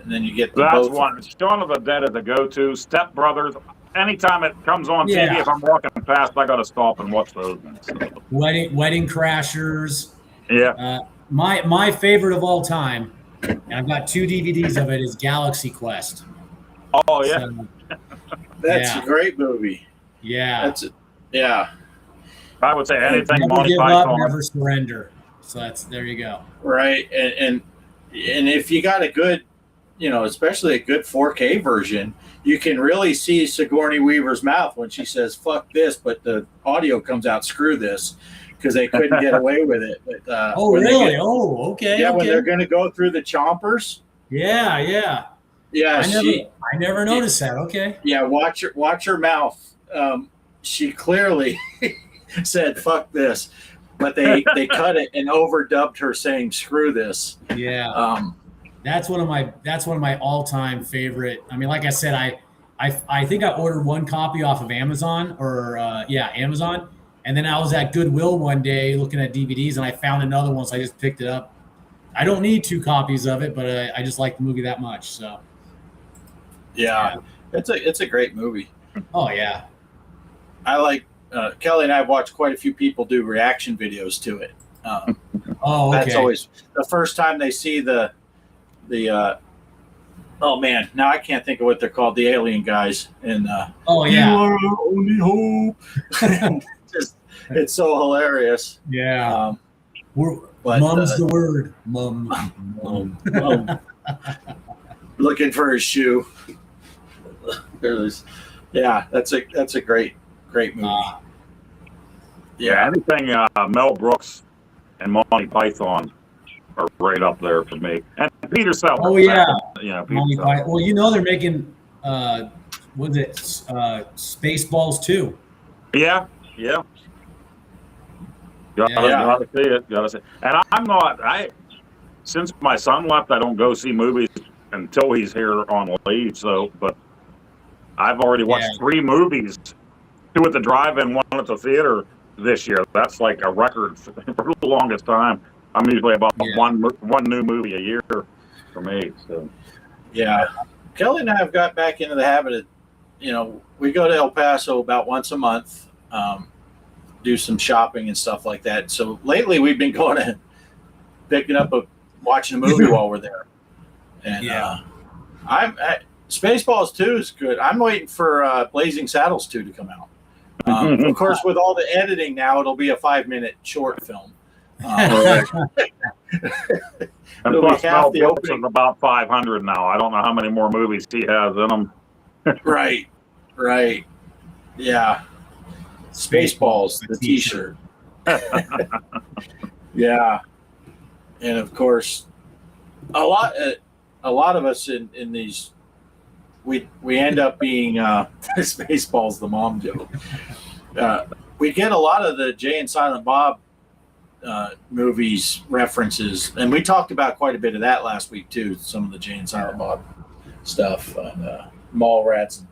and then you get the That's both. one. Shaun of the Dead is a go-to. Step Brothers. Anytime it comes on TV, Yeah. if I'm walking past, I got to stop and watch those. Wedding Crashers. Yeah. My favorite of all time, and I've got 2 DVDs of it, is Galaxy Quest. Oh yeah. So, That's yeah. a great movie. yeah. Yeah. I would say anything Never Monty give up, Python. never surrender. So there you go. Right. And if you got a good, especially a good 4K version, you can really see Sigourney Weaver's mouth when she says "fuck this," but the audio comes out "screw this," because they couldn't get away with it. But, Oh, really? Okay. Yeah, okay. when they're going to go through the chompers. Yeah. Yeah, I never noticed that. Okay. Yeah, watch her mouth. She clearly said "fuck this," but they cut it and overdubbed her saying "screw this." Yeah. That's one of my all-time favorite. I mean, like I said, I think I ordered one copy off of Amazon Amazon, and then I was at Goodwill one day looking at DVDs, and I found another one, so I just picked it up. I don't need 2 copies of it, but I just like the movie that much. So. Yeah. It's a great movie. Oh yeah. I like Kelly and I have watched quite a few people do reaction videos to it. Oh, okay. That's always the first time they see the oh man, now I can't think of what they're called, the alien guys. And Oh yeah. You are our only hope. It's so hilarious. Yeah. But, Mum's the word. Mum. Looking for his shoe. Yeah, that's a great movie. Yeah, anything Mel Brooks and Monty Python are right up there for me. And Peter Sellers. Oh yeah. Yeah, Peter Monty Sellers. Python. Well, they're making was it Spaceballs 2? Yeah. Gotta see it. And I'm not. Since my son left, I don't go see movies until he's here on leave. So, but I've already watched 3 movies, 2 at the drive-in, 1 at the theater this year. That's like a record for the longest time. I'm usually about one new movie a year for me. So, yeah, Kelly and I have got back into the habit of, we go to El Paso about once a month, do some shopping and stuff like that. So lately we've been going and picking up watching a movie while we're there. And Spaceballs 2 is good. I'm waiting for Blazing Saddles 2 to come out. Of course, with all the editing now, it'll be a 5-minute short film. And It'll be plus, half Mel the Brooks opening. is about 500 now. I don't know how many more movies he has in him. Right. Yeah. Spaceballs, the T-shirt. Yeah. And of course, a lot of us in these, we end up being Spaceballs, the mom joke. We get a lot of the Jay and Silent Bob movies references, and we talked about quite a bit of that last week too. Some of the Jay and Silent Bob stuff, and Mallrats, and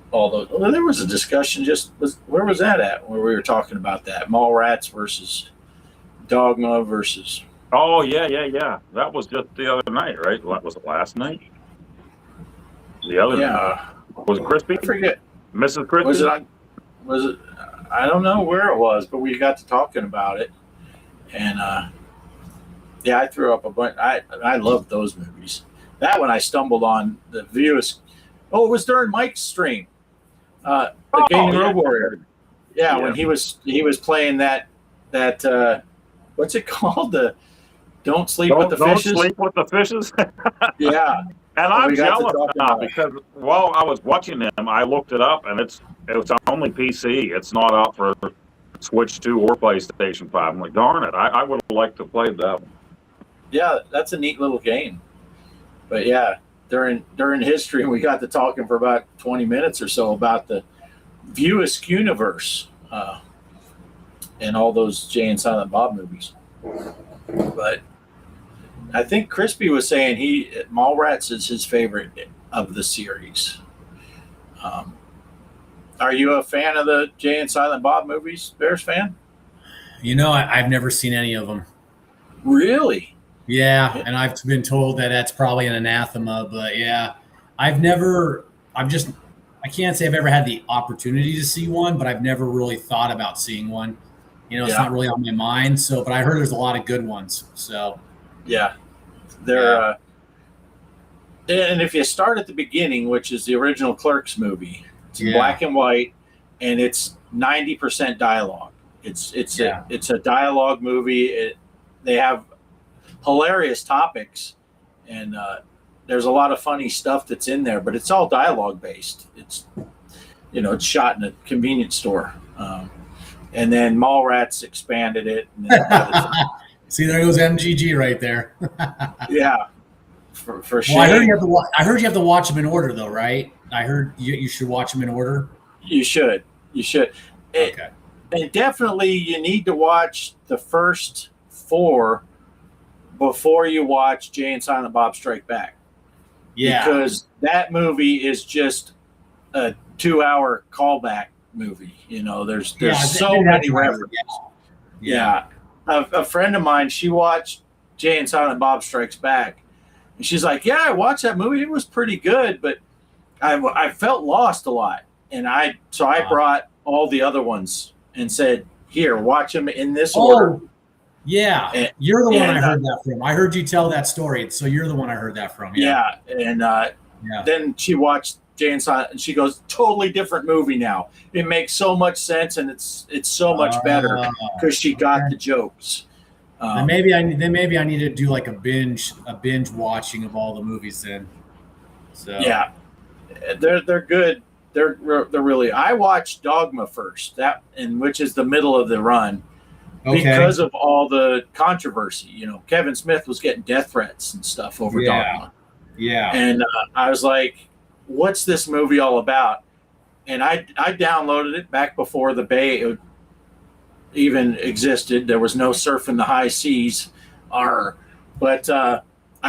all those. Well, there was a discussion. Where was that at? Where we were talking about that Mallrats versus Dogma versus. Oh yeah. That was just the other night, right? What was it, last night? The other night. Was it Crispy? I forget. Mrs. Crispy? Was it? I don't know where it was, but we got to talking about it, and I threw up a bunch. I loved those movies. That one I stumbled on the views. Oh, it was during Mike's stream. The Gaming Road Warrior. Yeah, when he was playing that what's it called? The Don't Sleep with the Fishes. Don't Sleep with the Fishes. Yeah. And I'm jealous now because while I was watching him, I looked it up, and it's only PC. It's not out for Switch 2 or PlayStation 5. I'm like, darn it! I would have liked to play that one. Yeah, that's a neat little game. But yeah, during history, we got to talking for about 20 minutes or so about the Viewisk universe and all those Jay and Silent Bob movies. But I think Crispy was saying Mallrats is his favorite of the series. Are you a fan of the Jay and Silent Bob movies, Bears fan? I've never seen any of them. Really? Yeah, and I've been told that that's probably an anathema, but yeah, I can't say I've ever had the opportunity to see one, but I've never really thought about seeing one. It's not really on my mind. So, but I heard there's a lot of good ones. So, yeah, they're. And if you start at the beginning, which is the original Clerks movie, it's in black and white, and it's 90% dialogue. It's a dialogue movie. They have hilarious topics, and there's a lot of funny stuff that's in there, but it's all dialogue based. It's it's shot in a convenience store, and then Mallrats expanded it. And See, there goes MGG right there. Yeah, for sure. Well, I heard you have to watch them in order, though, right? I heard you should watch them in order. You should. Okay. And definitely, you need to watch the first 4 before you watch Jay and Silent Bob Strike Back. Yeah. Because that movie is just a 2-hour callback movie. There's so many references. Yeah. A friend of mine, she watched Jay and Silent Bob Strikes Back, and she's like, "Yeah, I watched that movie. It was pretty good, but I felt lost a lot." And I brought all the other ones and said, "Here, watch them in this order." Yeah, you're the one I heard that from. I heard you tell that story, so you're the one I heard that from. Yeah, and then she watched Jay and Silent, and she goes, "Totally different movie now. It makes so much sense, and it's so much better because she got the jokes." Then maybe I need to do like a binge watching of all the movies then. So yeah, they're good. They're really. I watched Dogma first, which is the middle of the run. Okay. Because of all the controversy, Kevin Smith was getting death threats and stuff over Dogma. Yeah. And I was like, what's this movie all about? And I downloaded it back before the Bay even existed. There was no Surfing the High Seas. But I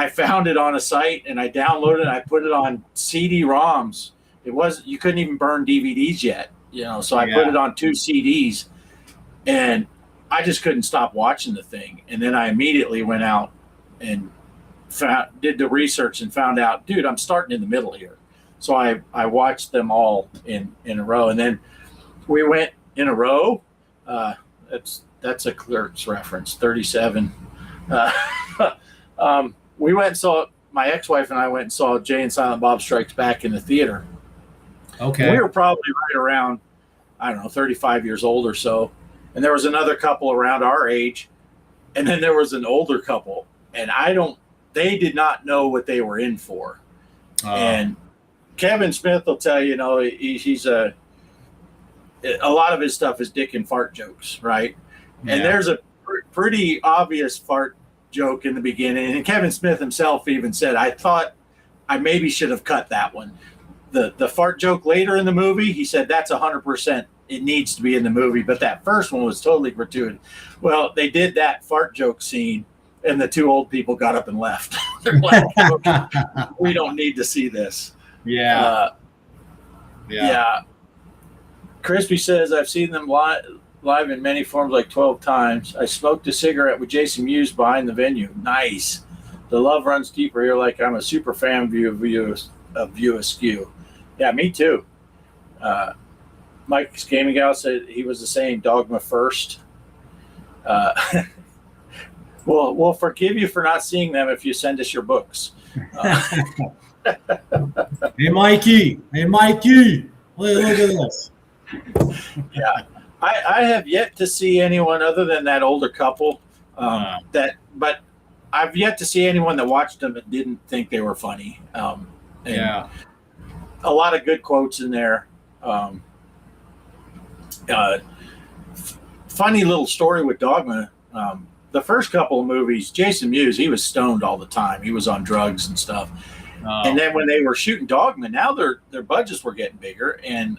found it on a site, and I downloaded it. I put it on CD-ROMs. You couldn't even burn DVDs yet, so I put it on 2 CDs. And I just couldn't stop watching the thing. And then I immediately went out and did the research and found out, dude, I'm starting in the middle here. So I watched them all in a row. And then we went in a row. That's a Clerks reference, 37. we went and saw, my ex-wife and I went and saw Jay and Silent Bob Strikes Back in the theater. Okay. And we were probably right around, I don't know, 35 years old or so. And there was another couple around our age. And then there was an older couple. And they did not know what they were in for. And Kevin Smith will tell you, he's a lot of his stuff is dick and fart jokes, right? Yeah. And there's a pretty obvious fart joke in the beginning. And Kevin Smith himself even said, I thought I maybe should have cut that one. The fart joke later in the movie, he said that's 100%. It needs to be in the movie, but that first one was totally gratuitous. Well, they did that fart joke scene, and the two old people got up and left. They're like, okay, we don't need to see this. Yeah. Yeah. Crispy says, I've seen them live in many forms, like 12 times. I smoked a cigarette with Jason Mewes behind the venue. Nice. The love runs deeper here. Like I'm a super fan of View Askew. Yeah, me too. Mike's Gaming Gal said he was the same. Dogma first. We'll forgive you for not seeing them if you send us your books. Hey, Mikey. Look at this. Yeah. I have yet to see anyone other than that older couple but I've yet to see anyone that watched them and didn't think they were funny. A lot of good quotes in there. Funny little story with Dogma. The first couple of movies, Jason Mewes, he was stoned all the time. He was on drugs and stuff. And then when they were shooting Dogma, now their budgets were getting bigger. And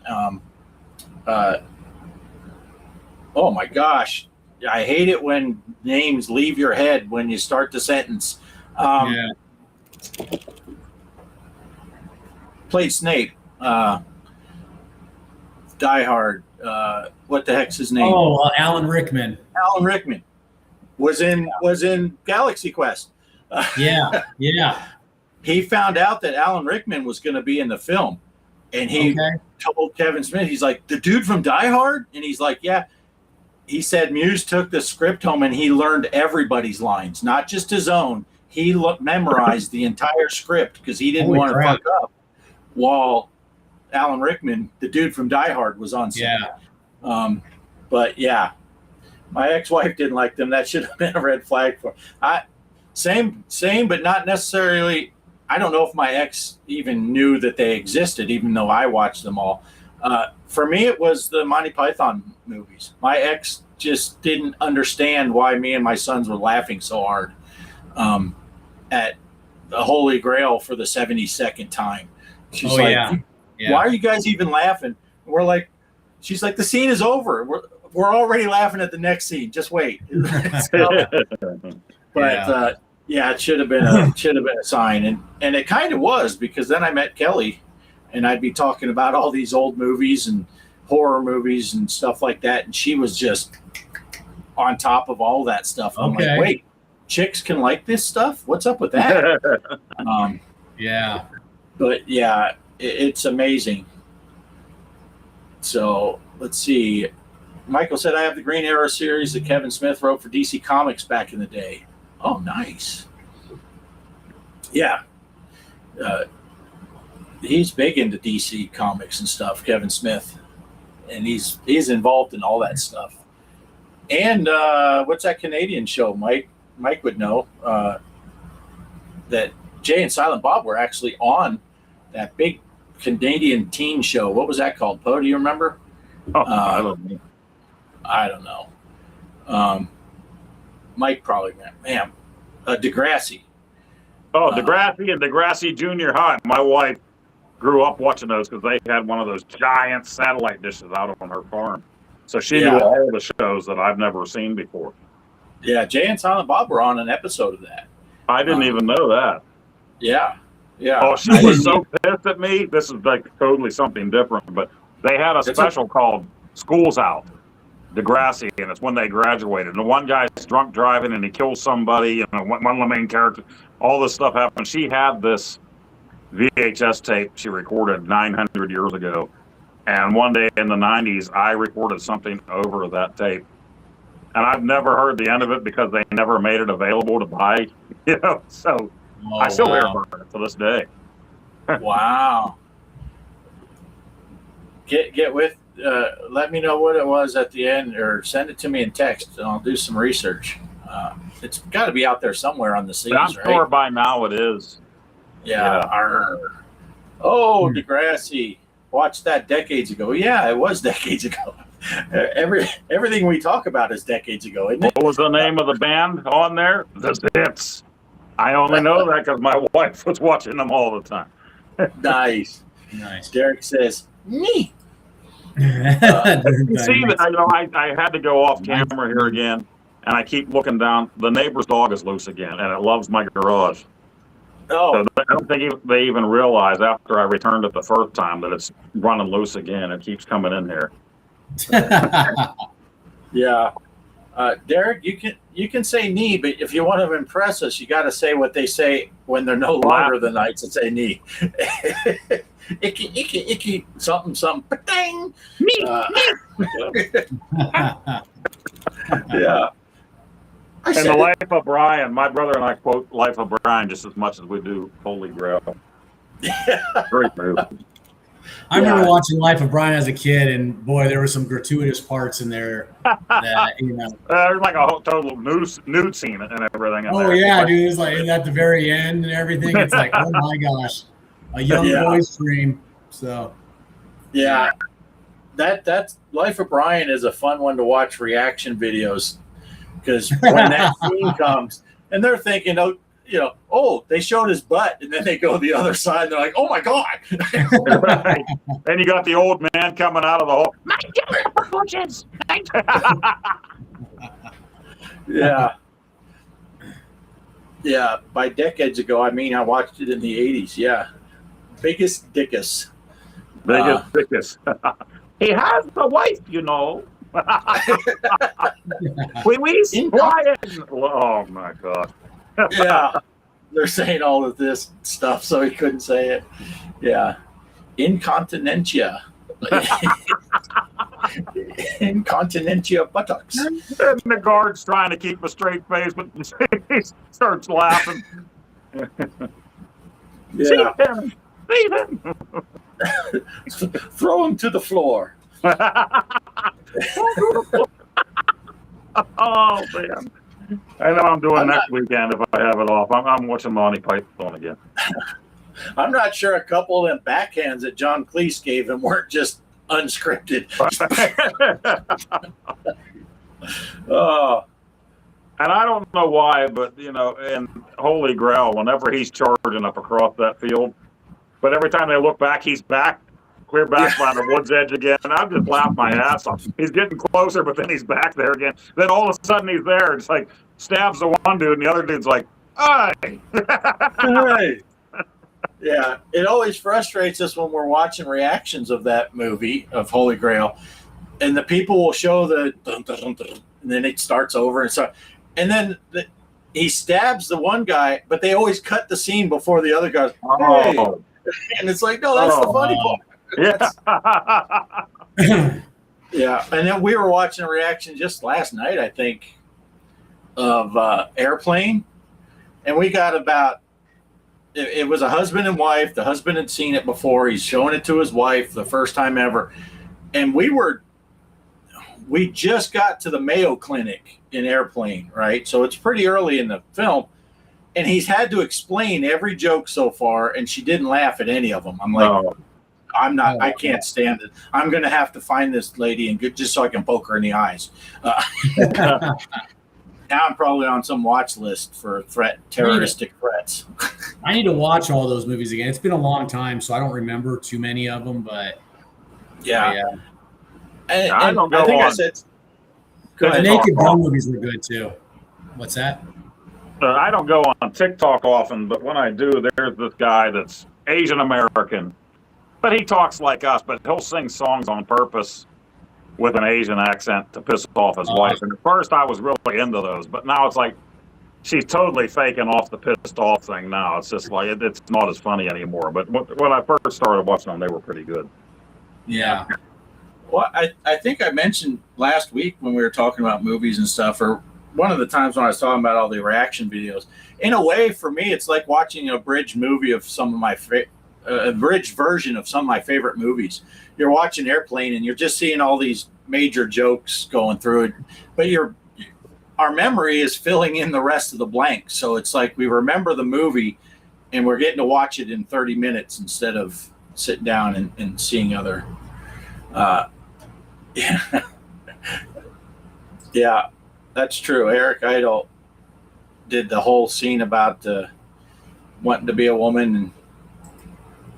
oh my gosh, I hate it when names leave your head when you start the sentence. Played Snape. Die Hard. What the heck's his name? Oh, Alan Rickman. Alan Rickman was in Galaxy Quest. Yeah. He found out that Alan Rickman was going to be in the film, and he told Kevin Smith, he's like, the dude from Die Hard? And he's like, yeah. He said Mewes took the script home and he learned everybody's lines, not just his own. He memorized the entire script because he didn't want to fuck up while Alan Rickman, the dude from Die Hard, was on set. Yeah. But yeah, my ex-wife didn't like them. That should have been a red flag for same, but not necessarily. I don't know if my ex even knew that they existed, even though I watched them all. For me, it was the Monty Python movies. My ex just didn't understand why me and my sons were laughing so hard at the Holy Grail for the 72nd time. She's why are you guys even laughing? And we're like, she's like, the scene is over. We're already laughing at the next scene. Just wait. But it should have been a sign, and it kind of was, because then I met Kelly. And I'd be talking about all these old movies and horror movies and stuff like that. And she was just on top of all that stuff. I'm like, wait, chicks can like this stuff? What's up with that? But yeah, it's amazing. So let's see. Michael said, I have the Green Arrow series that Kevin Smith wrote for DC Comics back in the day. Oh, nice. Yeah. He's big into DC Comics and stuff, Kevin Smith, and he's involved in all that stuff. And what's that Canadian show? Mike would know that Jay and Silent Bob were actually on that big Canadian teen show. What was that called? Poe, do you remember? I don't know. Mike probably, man. Degrassi. Oh, Degrassi and Degrassi Junior High. My wife grew up watching those because they had one of those giant satellite dishes out on her farm. So she knew all the shows that I've never seen before. Yeah, Jay and Silent Bob were on an episode of that. I didn't even know that. Yeah. Oh, she was so pissed at me. This is like totally something different, but they had a special called School's Out, Degrassi, and it's when they graduated. And the one guy's drunk driving and he kills somebody, and one of the main characters, all this stuff happened. She had this VHS tape she recorded 900 years ago. And one day in the 90s, I recorded something over that tape. And I've never heard the end of it because they never made it available to buy, So Oh, I still hear wow. about it to this day. Wow. Get with. Let me know what it was at the end, or send it to me in text, and I'll do some research. It's got to be out there somewhere on the seas, But I'm right? sure by now it is. Yeah. Arr. Oh, Degrassi. Watched that decades ago. Yeah, it was decades ago. Everything we talk about is decades ago, isn't it? What was the name of the band on there? The Zips. I only know that because my wife was watching them all the time. Nice. Nice. Derek says, me. See, I had to go off camera here again, and I keep looking down. The neighbor's dog is loose again, and it loves my garage. Oh, So I don't think they even realize after I returned it the first time that it's running loose again. It keeps coming in here. yeah. Derek, you can say knee, but if you want to impress us, you got to say what they say when they're no longer the knights that say knee. Icky, something, dang. Yeah. And the Life of Brian, my brother and I quote Life of Brian just as much as we do Holy Grail. Great movie. I remember watching Life of Brian as a kid, and boy, there were some gratuitous parts in there that, There's like a whole total nude scene and everything. In there. yeah, dude, it's like at the very end and everything. It's like, oh my gosh, a young boy's dream. So, yeah, that's Life of Brian is a fun one to watch reaction videos, because when that scene comes and they're thinking, oh, they showed his butt, and then they go the other side, and they're like, oh my god. Right. Then you got the old man coming out of the hole. My proportions. Yeah. By decades ago, I mean I watched it in the 80s. Yeah, biggest dickus. He has a wife, you know. Please, Brian. Oh my god. Yeah, they're saying all of this stuff, so he couldn't say it. Yeah, incontinentia. Incontinentia buttocks. And the guard's trying to keep a straight face, but he starts laughing. Yeah. See him. Throw him to the floor. Oh man. I know I'm doing next weekend if I have it off. I'm watching Monty Python again. I'm not sure a couple of them backhands that John Cleese gave him weren't just unscripted. Oh. And I don't know why, but in Holy Grail, whenever he's charging up across that field, but every time they look back, he's back, clear back by the woods edge again. And I'm just laughing my ass off. He's getting closer, but then he's back there again. Then all of a sudden he's there. It's like stabs the one dude, and the other dude's like, "Hey!" Hey. Yeah, it always frustrates us when we're watching reactions of that movie of Holy Grail, and the people will show the dun, dun, dun, dun, and then it starts over and then he stabs the one guy, but they always cut the scene before the other guy's. Hey. Oh. And it's like, no, that's the funny part. Yeah. Yeah, and then we were watching a reaction just last night, I think, of Airplane, and we got about. It was a husband and wife. The husband had seen it before. He's showing it to his wife the first time ever. And we just got to the Mayo Clinic in Airplane, right? So it's pretty early in the film. And he's had to explain every joke so far, and she didn't laugh at any of them. I'm like, I can't stand it. I'm going to have to find this lady and just so I can poke her in the eyes. Now I'm probably on some watch list for terroristic threats. I need to watch all those movies again. It's been a long time, so I don't remember too many of them. But yeah. And I don't go I think on. I said. The Naked Gun movies were good too. What's that? I don't go on TikTok often, but when I do, there's this guy that's Asian American, but he talks like us, but he'll sing songs on purpose with an Asian accent to piss off his wife. And at first I was really into those, but now it's like she's totally faking off the pissed off thing now. It's just like it's not as funny anymore. But when I first started watching them, they were pretty good. Yeah. Well, I think I mentioned last week when we were talking about movies and stuff, or one of the times when I was talking about all the reaction videos, in a way, for me, it's like watching a bridge movie of some of my abridged version of some of my favorite movies. You're watching Airplane and you're just seeing all these major jokes going through it, but our memory is filling in the rest of the blanks. So it's like we remember the movie and we're getting to watch it in 30 minutes instead of sitting down and seeing other. Yeah, that's true. Eric Idle did the whole scene about wanting to be a woman, and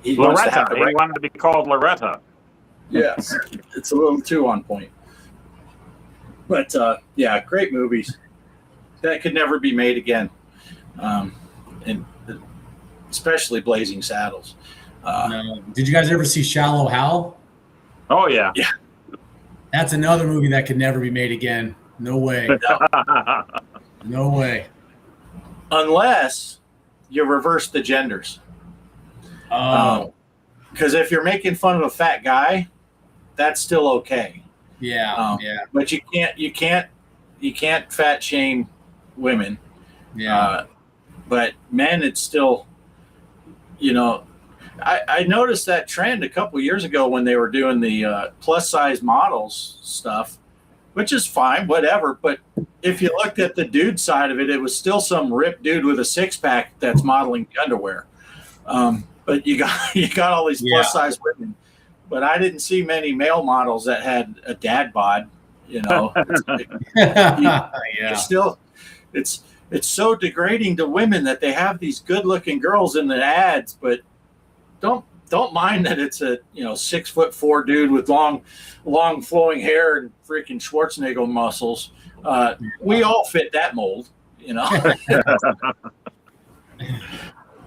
he wants to have the He wanted to be called Loretta. Yes, it's a little too on point. But yeah, great movies that could never be made again, and especially Blazing Saddles. No. Did you guys ever see Shallow Hal? Oh yeah. Yeah. That's another movie that could never be made again. No way. No way. Unless you reverse the genders. Oh. Because if you're making fun of a fat guy, that's still okay. Yeah. Yeah. But you can't fat shame women. Yeah. But men, it's still, I noticed that trend a couple years ago when they were doing the plus size models stuff, which is fine, whatever. But if you looked at the dude side of it, it was still some ripped dude with a 6-pack that's modeling underwear. But you got all these plus size women, but I didn't see many male models that had a dad bod. It's like, Yeah. still, it's so degrading to women that they have these good looking girls in the ads, but don't mind that it's a 6'4" dude with long flowing hair and freaking Schwarzenegger muscles. We all fit that mold,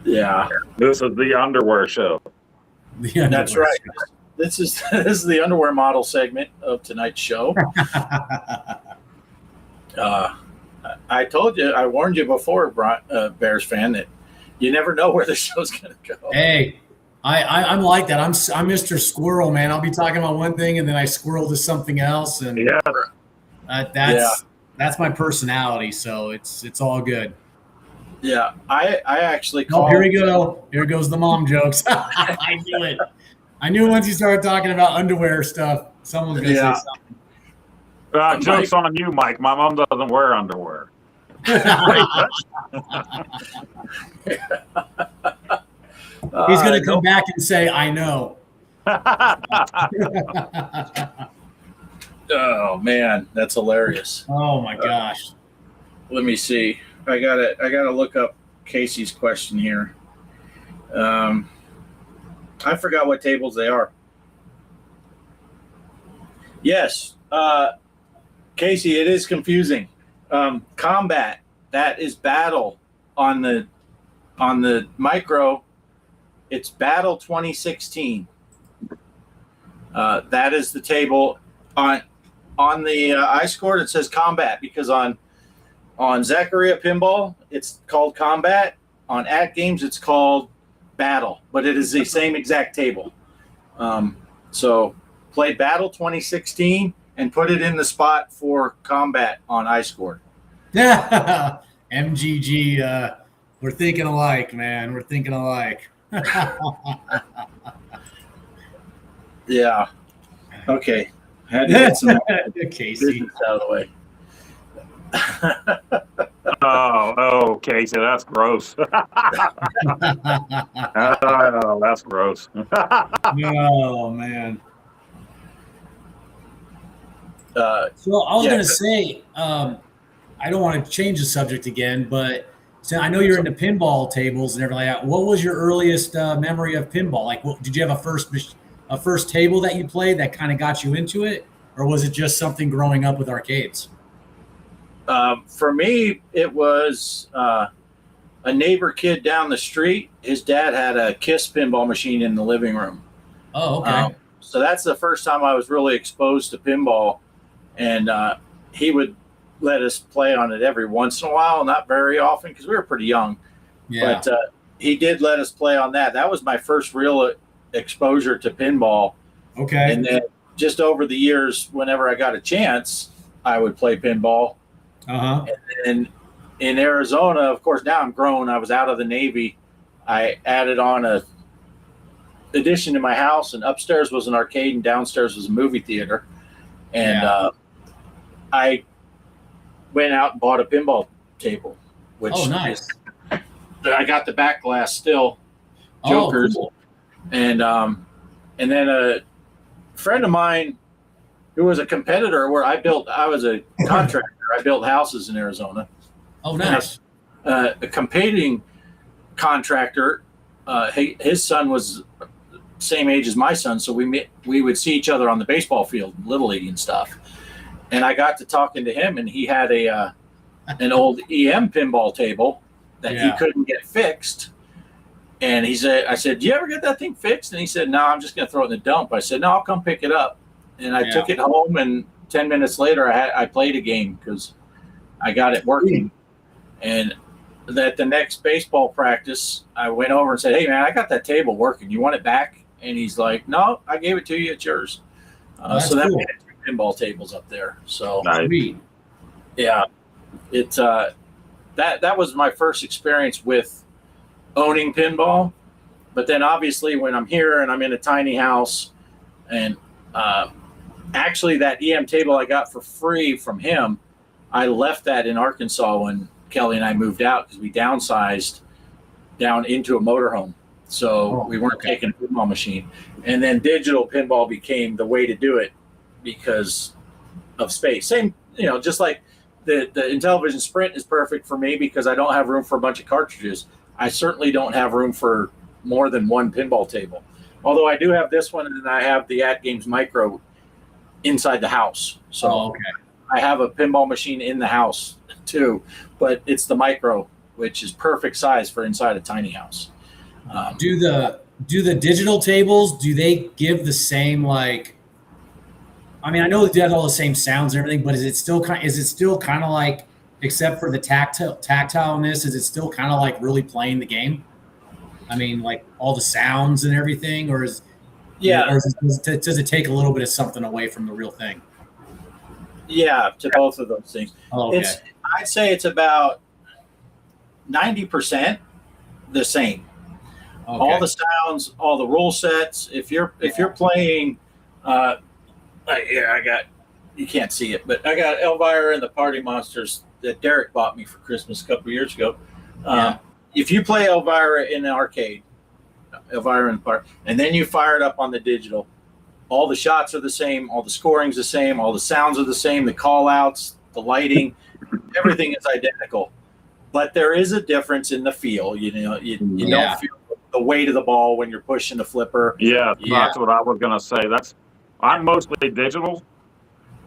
Yeah, This is the underwear show. that's right. This is the underwear model segment of tonight's show. I told you, I warned you before, Bears fan, that you never know where the show's going to go. Hey, I'm like that. I'm Mr. Squirrel, man. I'll be talking about one thing and then I squirrel to something else, and that's my personality. So it's all good. Yeah, I actually Oh, called. here we go. Here goes the mom jokes. I knew it. I knew once you started talking about underwear stuff, someone's gonna say something. Joke's on you, Mike. My mom doesn't wear underwear. He's gonna come back and say, "I know." Oh man, that's hilarious. Oh my gosh. Let me see. I gotta look up Casey's question here. I forgot what tables they are. Yes, Casey, it is confusing. Combat, that is battle on the micro. It's Battle 2016. That is the table on the iScored. It says combat because on Zaccaria Pinball it's called combat. On At Games it's called battle, but it is the same exact table. So play Battle 2016 and put it in the spot for combat on iScored. MGG, we're thinking alike, man. We're thinking alike. Yeah. Okay. Had to get some Casey. business out of the way. Oh, Casey, that's gross. Oh, that's gross. Oh man. So I was going to say, I don't want to change the subject again, but so I know you're into pinball tables and everything like that. What was your earliest memory of pinball? Like, did you have a first table that you played that kind of got you into it, or was it just something growing up with arcades? For me, it was a neighbor kid down the street. His dad had a KISS pinball machine in the living room. Oh, okay. So that's the first time I was really exposed to pinball, and he would let us play on it every once in a while, not very often because we were pretty young. Yeah. But he did let us play on that. That was my first real exposure to pinball. Okay. And then just over the years, whenever I got a chance, I would play pinball. Uh-huh. And in Arizona, of course, now I'm grown. I was out of the Navy. I added on a addition to my house, and upstairs was an arcade and downstairs was a movie theater. And I went out and bought a pinball table, which nice. I got the back glass still, Jokers. Cool. And then a friend of mine who was a competitor where I was a contractor. I built houses in Arizona. Oh, nice. A competing contractor, his son was same age as my son, so we would see each other on the baseball field, little league and stuff. And I got to talking to him, and he had an old EM pinball table that he couldn't get fixed. And I said, "Do you ever get that thing fixed?" And he said, "No, I'm just going to throw it in the dump." I said, "No, I'll come pick it up." And I took it home, and 10 minutes later, I played a game because I got it working. And at the next baseball practice, I went over and said, "Hey, man, I got that table working. You want it back?" And he's like, "No, I gave it to you. It's yours." So that we had 2 pinball tables up there. So yeah, it's that was my first experience with owning pinball. But then obviously when I'm here and I'm in a tiny house, and actually that EM table I got for free from him, I left that in Arkansas when Kelly and I moved out because we downsized down into a motorhome. So we weren't taking a pinball machine. And then digital pinball became the way to do it because of space. Same, just like the Intellivision Sprint is perfect for me because I don't have room for a bunch of cartridges. I certainly don't have room for more than one pinball table. Although I do have this one, and I have the At Games Micro inside the house. So I have a pinball machine in the house too, but it's the Micro, which is perfect size for inside a tiny house. Do the digital tables, do they give the same, I know they have all the same sounds and everything, but is it still kind of like, except for the tactileness, is it still kind of like really playing the game? I mean, like all the sounds and everything, or does it take a little bit of something away from the real thing? Yeah, to both of those things. Oh, okay. I'd say it's about 90% the same. Okay. All the sounds, all the rule sets. If you're playing, you can't see it, but I got Elvira and the Party Monsters that Derek bought me for Christmas a couple of years ago. If you play Elvira in the arcade, Elvira in the park, and then you fire it up on the digital, all the shots are the same, all the scoring's the same, all the sounds are the same, the call outs, the lighting, everything is identical. But there is a difference in the feel. You don't feel the weight of the ball when you're pushing the flipper. Yeah, that's what I was going to say. I'm mostly digital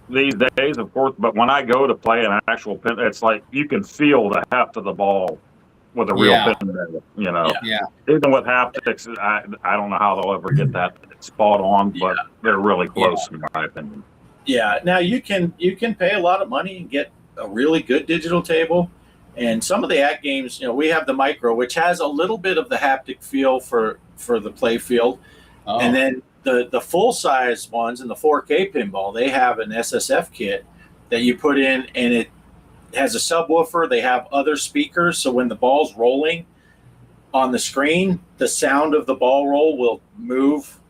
these days, of course, but when I go to play an actual pin, it's like you can feel the heft of the ball with a real pin. Even with haptics, I don't know how they'll ever get that spot on, but they're really close in my opinion. Yeah. Now you can pay a lot of money and get a really good digital table. And some of the At Games, we have the Micro, which has a little bit of the haptic feel for the play field. Oh. And then the full-size ones and the 4K pinball, they have an SSF kit that you put in, and it has a subwoofer. They have other speakers, so when the ball's rolling on the screen, the sound of the ball roll will move.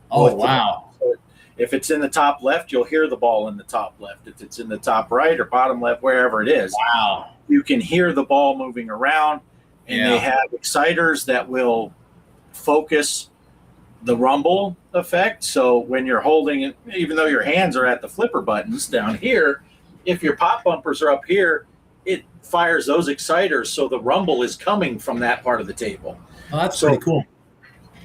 Oh, wow. So if it's in the top left, you'll hear the ball in the top left. If it's in the top right or bottom left, wherever it is. Wow. You can hear the ball moving around, and they have exciters that will focus the rumble effect. So when you're holding it, even though your hands are at the flipper buttons down here, if your pop bumpers are up here, it fires those exciters. So the rumble is coming from that part of the table. Oh, that's pretty cool.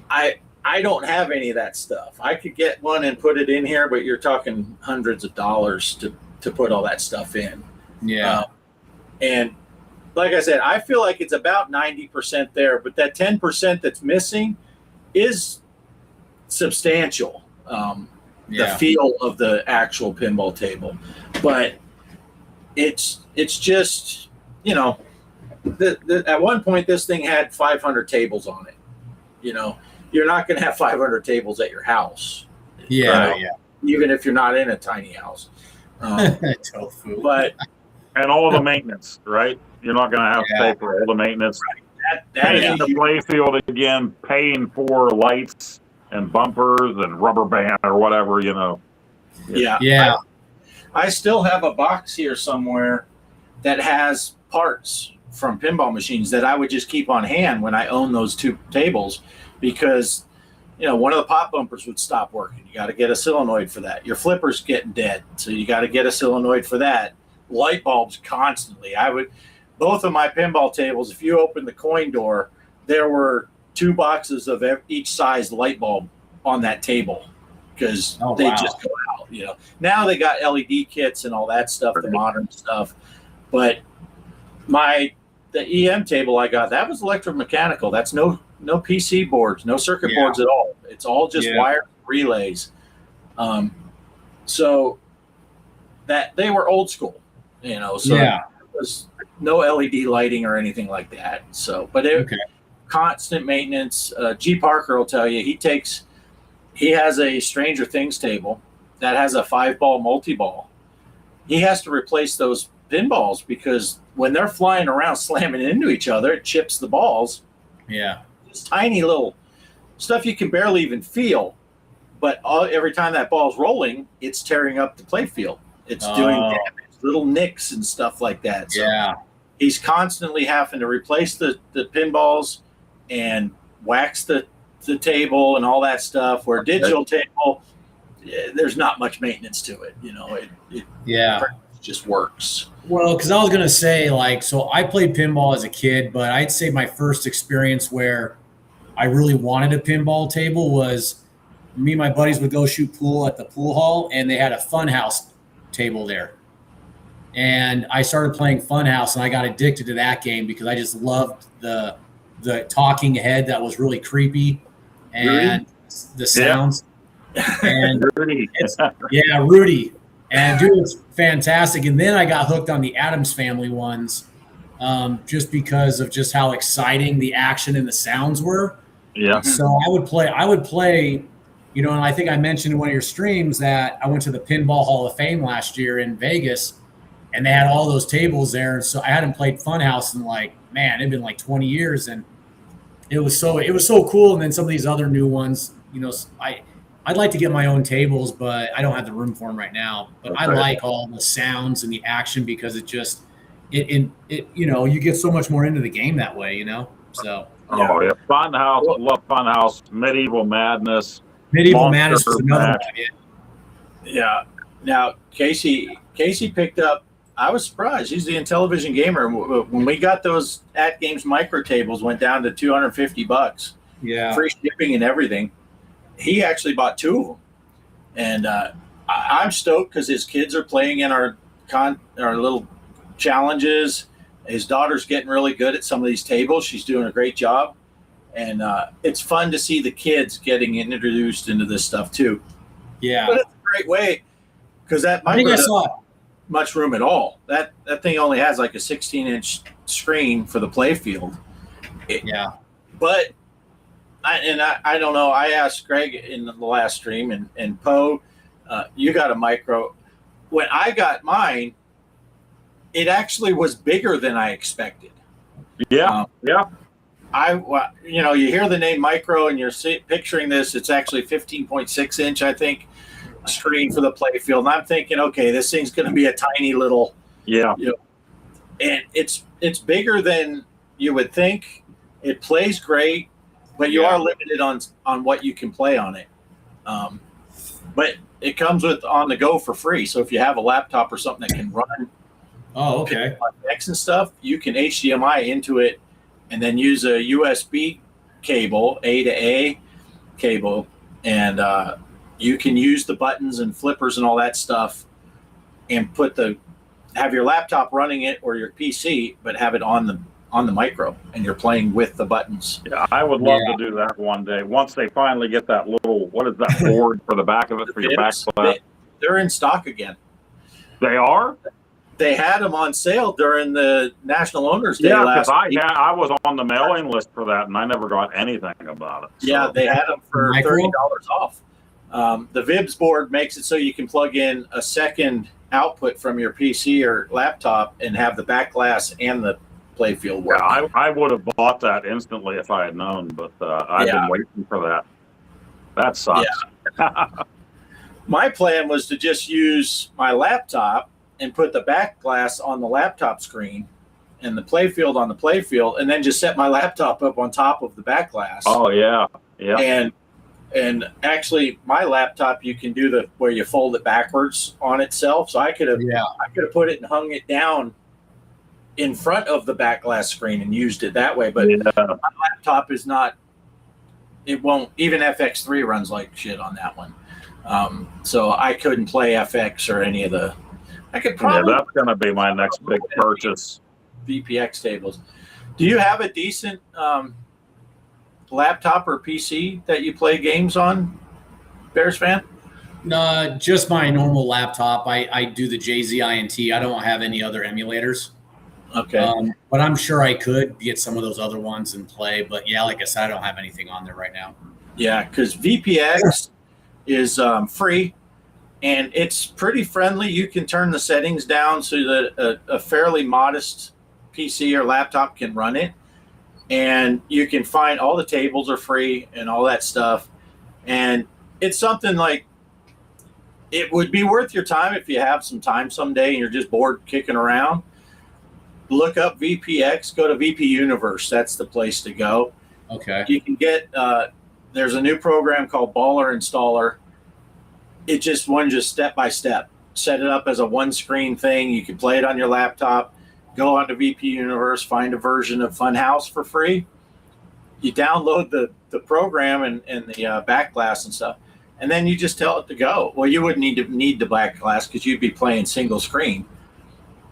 I don't have any of that stuff. I could get one and put it in here, but you're talking hundreds of dollars to put all that stuff in. Yeah. And like I said, I feel like it's about 90% there, but that 10% that's missing is substantial. The feel of the actual pinball table, but it's just, at one point this thing had 500 tables on it. You're not going to have 500 tables at your house. Yeah. Even if you're not in a tiny house. Tofu. But And all the maintenance, right? You're not going to have to pay for all the maintenance. That is Paying the play field again, paying for lights and bumpers and rubber band or whatever, you know. Yeah. I still have a box here somewhere that has parts from pinball machines that I would just keep on hand when I own those two tables, because one of the pop bumpers would stop working. You got to get a solenoid for that. Your flipper's getting dead, so you got to get a solenoid for that. Light bulbs constantly. Both of my pinball tables, if you open the coin door, there were 2 boxes of each size light bulb on that table, because they just go out. Now they got LED kits and all that stuff, the modern stuff. But the EM table I got, that was electromechanical. That's no PC boards, no circuit boards at all. It's all just wire relays. So that they were old school, so it was no LED lighting or anything like that. So, but constant maintenance. G Parker will tell you, he has a Stranger Things table that has a 5-ball multi-ball. He has to replace those pinballs because when they're flying around slamming into each other, it chips the balls. Yeah. It's tiny little stuff you can barely even feel, but every time that ball's rolling, it's tearing up the play field. It's doing damage, little nicks and stuff like that. So he's constantly having to replace the pinballs and wax the table and all that stuff. Where digital table, there's not much maintenance to it. It just works. Well, because I was gonna say, so I played pinball as a kid, but I'd say my first experience where I really wanted a pinball table was me and my buddies would go shoot pool at the pool hall, and they had a Funhouse table there. And I started playing Funhouse, and I got addicted to that game because I just loved the talking head that was really creepy and the sounds. And Rudy. Rudy. And dude, it's fantastic. And then I got hooked on the Addams Family ones, just because of just how exciting the action and the sounds were. Yeah. So I would play, and I think I mentioned in one of your streams that I went to the Pinball Hall of Fame last year in Vegas, and they had all those tables there. And so I hadn't played Funhouse in it'd been 20 years, and it was so cool. And then some of these other new ones, I'd like to get my own tables, but I don't have the room for them right now. But I like all the sounds and the action because it just you get so much more into the game that way, So Funhouse, love Funhouse, Medieval Madness. Medieval Madness is another one. Yeah. Now Casey picked up. I was surprised. He's the Intellivision Gamer. When we got those At Games micro tables, went down to $250. Yeah, free shipping and everything. He actually bought 2 of them, and I'm stoked because his kids are playing in our little challenges. His daughter's getting really good at some of these tables. She's doing a great job, and it's fun to see the kids getting introduced into this stuff too. Yeah, but it's a great way because that micro doesn't have much room at all. That thing only has a 16-inch screen for the play field. But. I don't know. I asked Greg in the last stream, and Poe, you got a micro. When I got mine, it actually was bigger than I expected. Yeah. You hear the name micro, and you're picturing this. It's actually 15.6 inch, I think, screen for the play field. And I'm thinking, okay, this thing's going to be a tiny little. Yeah. And it's bigger than you would think. It plays great. But you are limited on what you can play on it. But it comes with on the go for free. So if you have a laptop or something that can run X and stuff, you can HDMI into it and then use a USB cable, A to A cable, and you can use the buttons and flippers and all that stuff and have your laptop running it or your PC, but have it on the micro, and you're playing with the buttons. Yeah, I would love to do that one day. Once they finally get that little, what is that board for the back of it for your back flap? They're in stock again. They are? They had them on sale during the National Owners Day last week. I was on the mailing list for that, and I never got anything about it. So. Yeah, they had them for $30 off. The Vibs board makes it so you can plug in a second output from your PC or laptop and have the back glass and the playfield work. Yeah, I would have bought that instantly if I had known, but I've been waiting for that. That sucks. Yeah. My plan was to just use my laptop and put the back glass on the laptop screen and the playfield on the playfield, and then just set my laptop up on top of the back glass. Oh yeah, yeah. And actually, my laptop, you can do where you fold it backwards on itself. So I could have put it and hung it down in front of the back glass screen and used it that way. But my laptop is not. It won't. Even FX3 runs like shit on that one. So I couldn't play FX or any of the. I could probably. Yeah, that's gonna be my next big purchase. VPX tables. Do you have a decent laptop or PC that you play games on, Bears fan? No, just my normal laptop. I do the JZINT. I don't have any other emulators. Okay. But I'm sure I could get some of those other ones and play. But yeah, like I said, I don't have anything on there right now. Yeah, because VPX is free. And it's pretty friendly. You can turn the settings down so that a fairly modest PC or laptop can run it. And you can find all the tables are free and all that stuff. And it's something like it would be worth your time if you have some time someday and you're just bored kicking around. Look up VPX, go to VP Universe. That's the place to go. Okay. You can get, there's a new program called Baller Installer. It just runs just step by step. Set it up as a one screen thing. You can play it on your laptop. Go onto VP Universe, find a version of Funhouse for free. You download the program and the back glass and stuff, and then you just tell it to go. Well, you wouldn't need the back glass because you'd be playing single screen,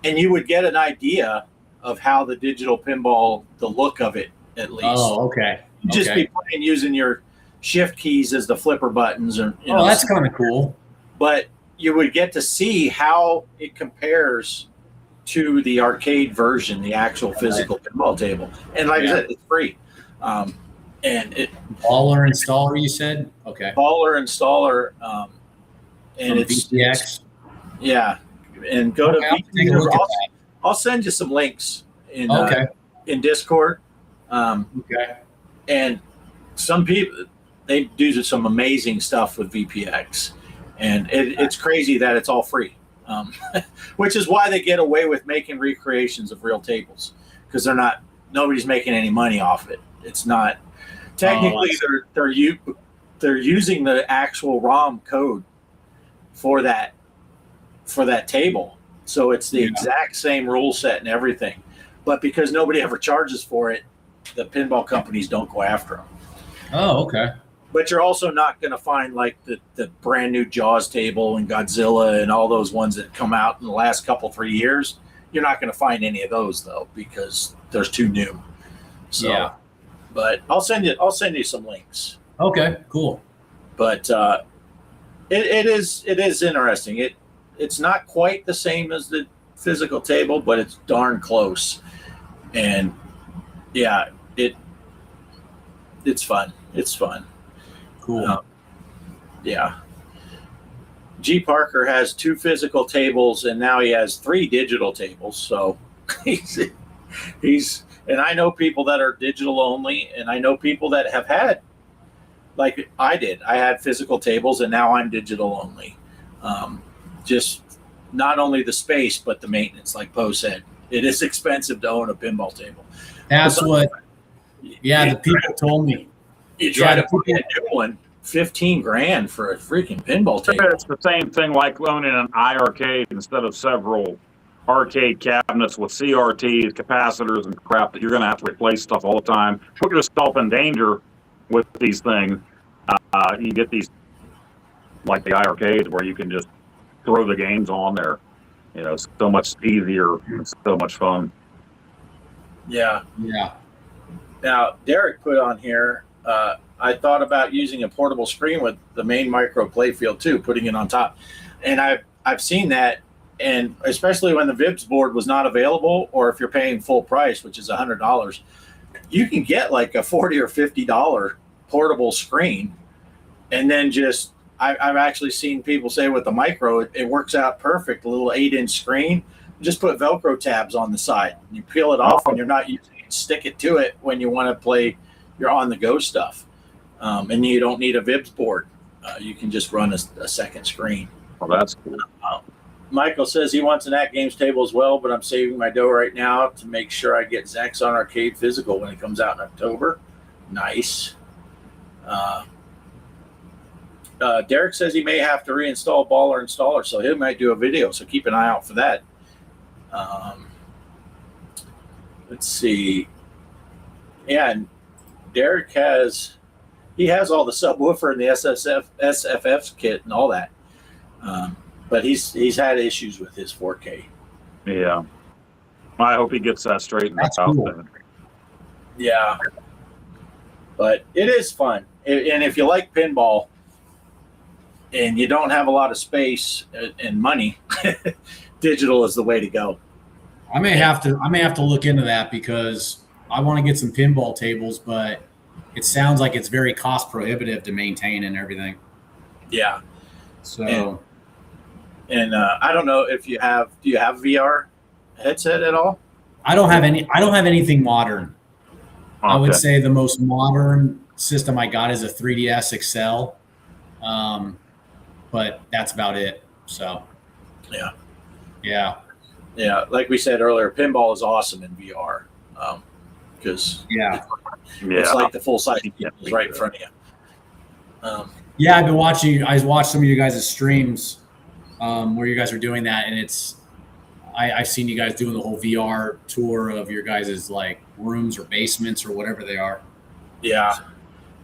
and you would get an idea of how the digital pinball, the look of it at least. Oh, okay. You'd just be playing using your shift keys as the flipper buttons, or that's kind of cool. But you would get to see how it compares to the arcade version, the actual physical pinball table. And like I said, it's free. And it Baller Installer, you said? Okay. Baller Installer. And it's VPX. Yeah. And go to VP. I'll send you some links in Discord. Okay. And some people, they do some amazing stuff with VPX. And it's crazy that it's all free. Which is why they get away with making recreations of real tables, because nobody's making any money off it. It's not technically they're using the actual ROM code for that table, so it's the exact same rule set and everything. But because nobody ever charges for it, the pinball companies don't go after them. Oh, okay. But you're also not going to find like the brand new Jaws table and Godzilla and all those ones that come out in the last 3 years. You're not going to find any of those though, because there's too new. So, but I'll send you some links. Okay, cool. But it is interesting. It's not quite the same as the physical table, but it's darn close. And yeah, it's fun. It's fun. Cool. Yeah. G. Parker has 2 physical tables, and now he has 3 digital tables. So he's and I know people that are digital only, and I know people that have had, like I did. I had physical tables, and now I'm digital only. Just not only the space, but the maintenance. Like Poe said, it is expensive to own a pinball table. That's what. Yeah, the people told me. You try to put in a new one, $15,000 for a freaking pinball table. It's the same thing like owning an iArcade instead of several arcade cabinets with CRTs, capacitors, and crap that you're going to have to replace stuff all the time. Put yourself in danger with these things. You get these like the iArcades where you can just throw the games on there. You know, so much easier and so much fun. Yeah. Yeah. Now, Derek put on here, I thought about using a portable screen with the main micro playfield too, putting it on top. And I've seen that, and especially when the VIBS board was not available, or if you're paying full price, which is $100, you can get like a $40 or $50 portable screen, and then just I've actually seen people say with the micro, it works out perfect. A little 8-inch screen. Just put Velcro tabs on the side. You peel it off when you're not using it. Stick it to it when you want to play your on-the-go stuff. And you don't need a VIBS board. You can just run a second screen. Well, that's cool. Michael says he wants an At Games table as well, but I'm saving my dough right now to make sure I get Zaxxon Arcade Physical when it comes out in October. Nice. Derek says he may have to reinstall Baller Installer, so he might do a video, so keep an eye out for that. Let's see. Yeah, and Derek has all the subwoofer and the SFF kit and all that. But he's had issues with his 4K. Yeah. I hope he gets that straightened That's out. cool. Yeah. But it is fun. And if you like pinball and you don't have a lot of space and money, digital is the way to go. I may have to look into that because I want to get some pinball tables, but it sounds like it's very cost prohibitive to maintain and everything. Yeah. So And I don't know if do you have VR headset at all? I don't have anything modern. I would Okay. say the most modern system I got is a 3DS XL. But that's about it. So Yeah. yeah. Yeah. Like we said earlier, pinball is awesome in VR because Yeah. it's like the full size is right in front of you. Yeah, I watched some of you guys' streams where you guys are doing that, and I've seen you guys doing the whole VR tour of your guys' like rooms or basements or whatever they are. Yeah.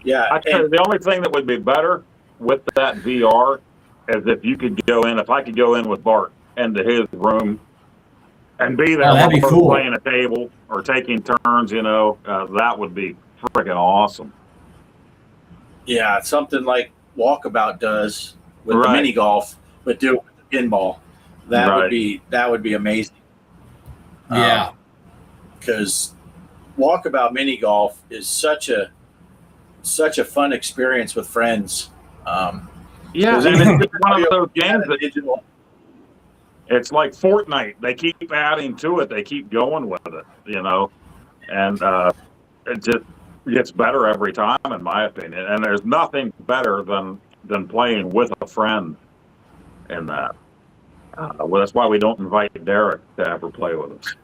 Yeah. I tell you, the only thing that would be better with that VR is if I could go in with Bart into his room and be there that'd be cool. playing a table or taking turns, that would be freaking awesome. Yeah, something like Walkabout does with the Right. mini golf, but do it with the pinball. That Right. would be amazing. Yeah. Because Walkabout mini golf is such a fun experience with friends. Yeah, Because and even it's one of those games that digital. it's like Fortnite. They keep adding to it. They keep going with it, and it just gets better every time, in my opinion. And there's nothing better than playing with a friend in that. Well, that's why we don't invite Derek to ever play with us.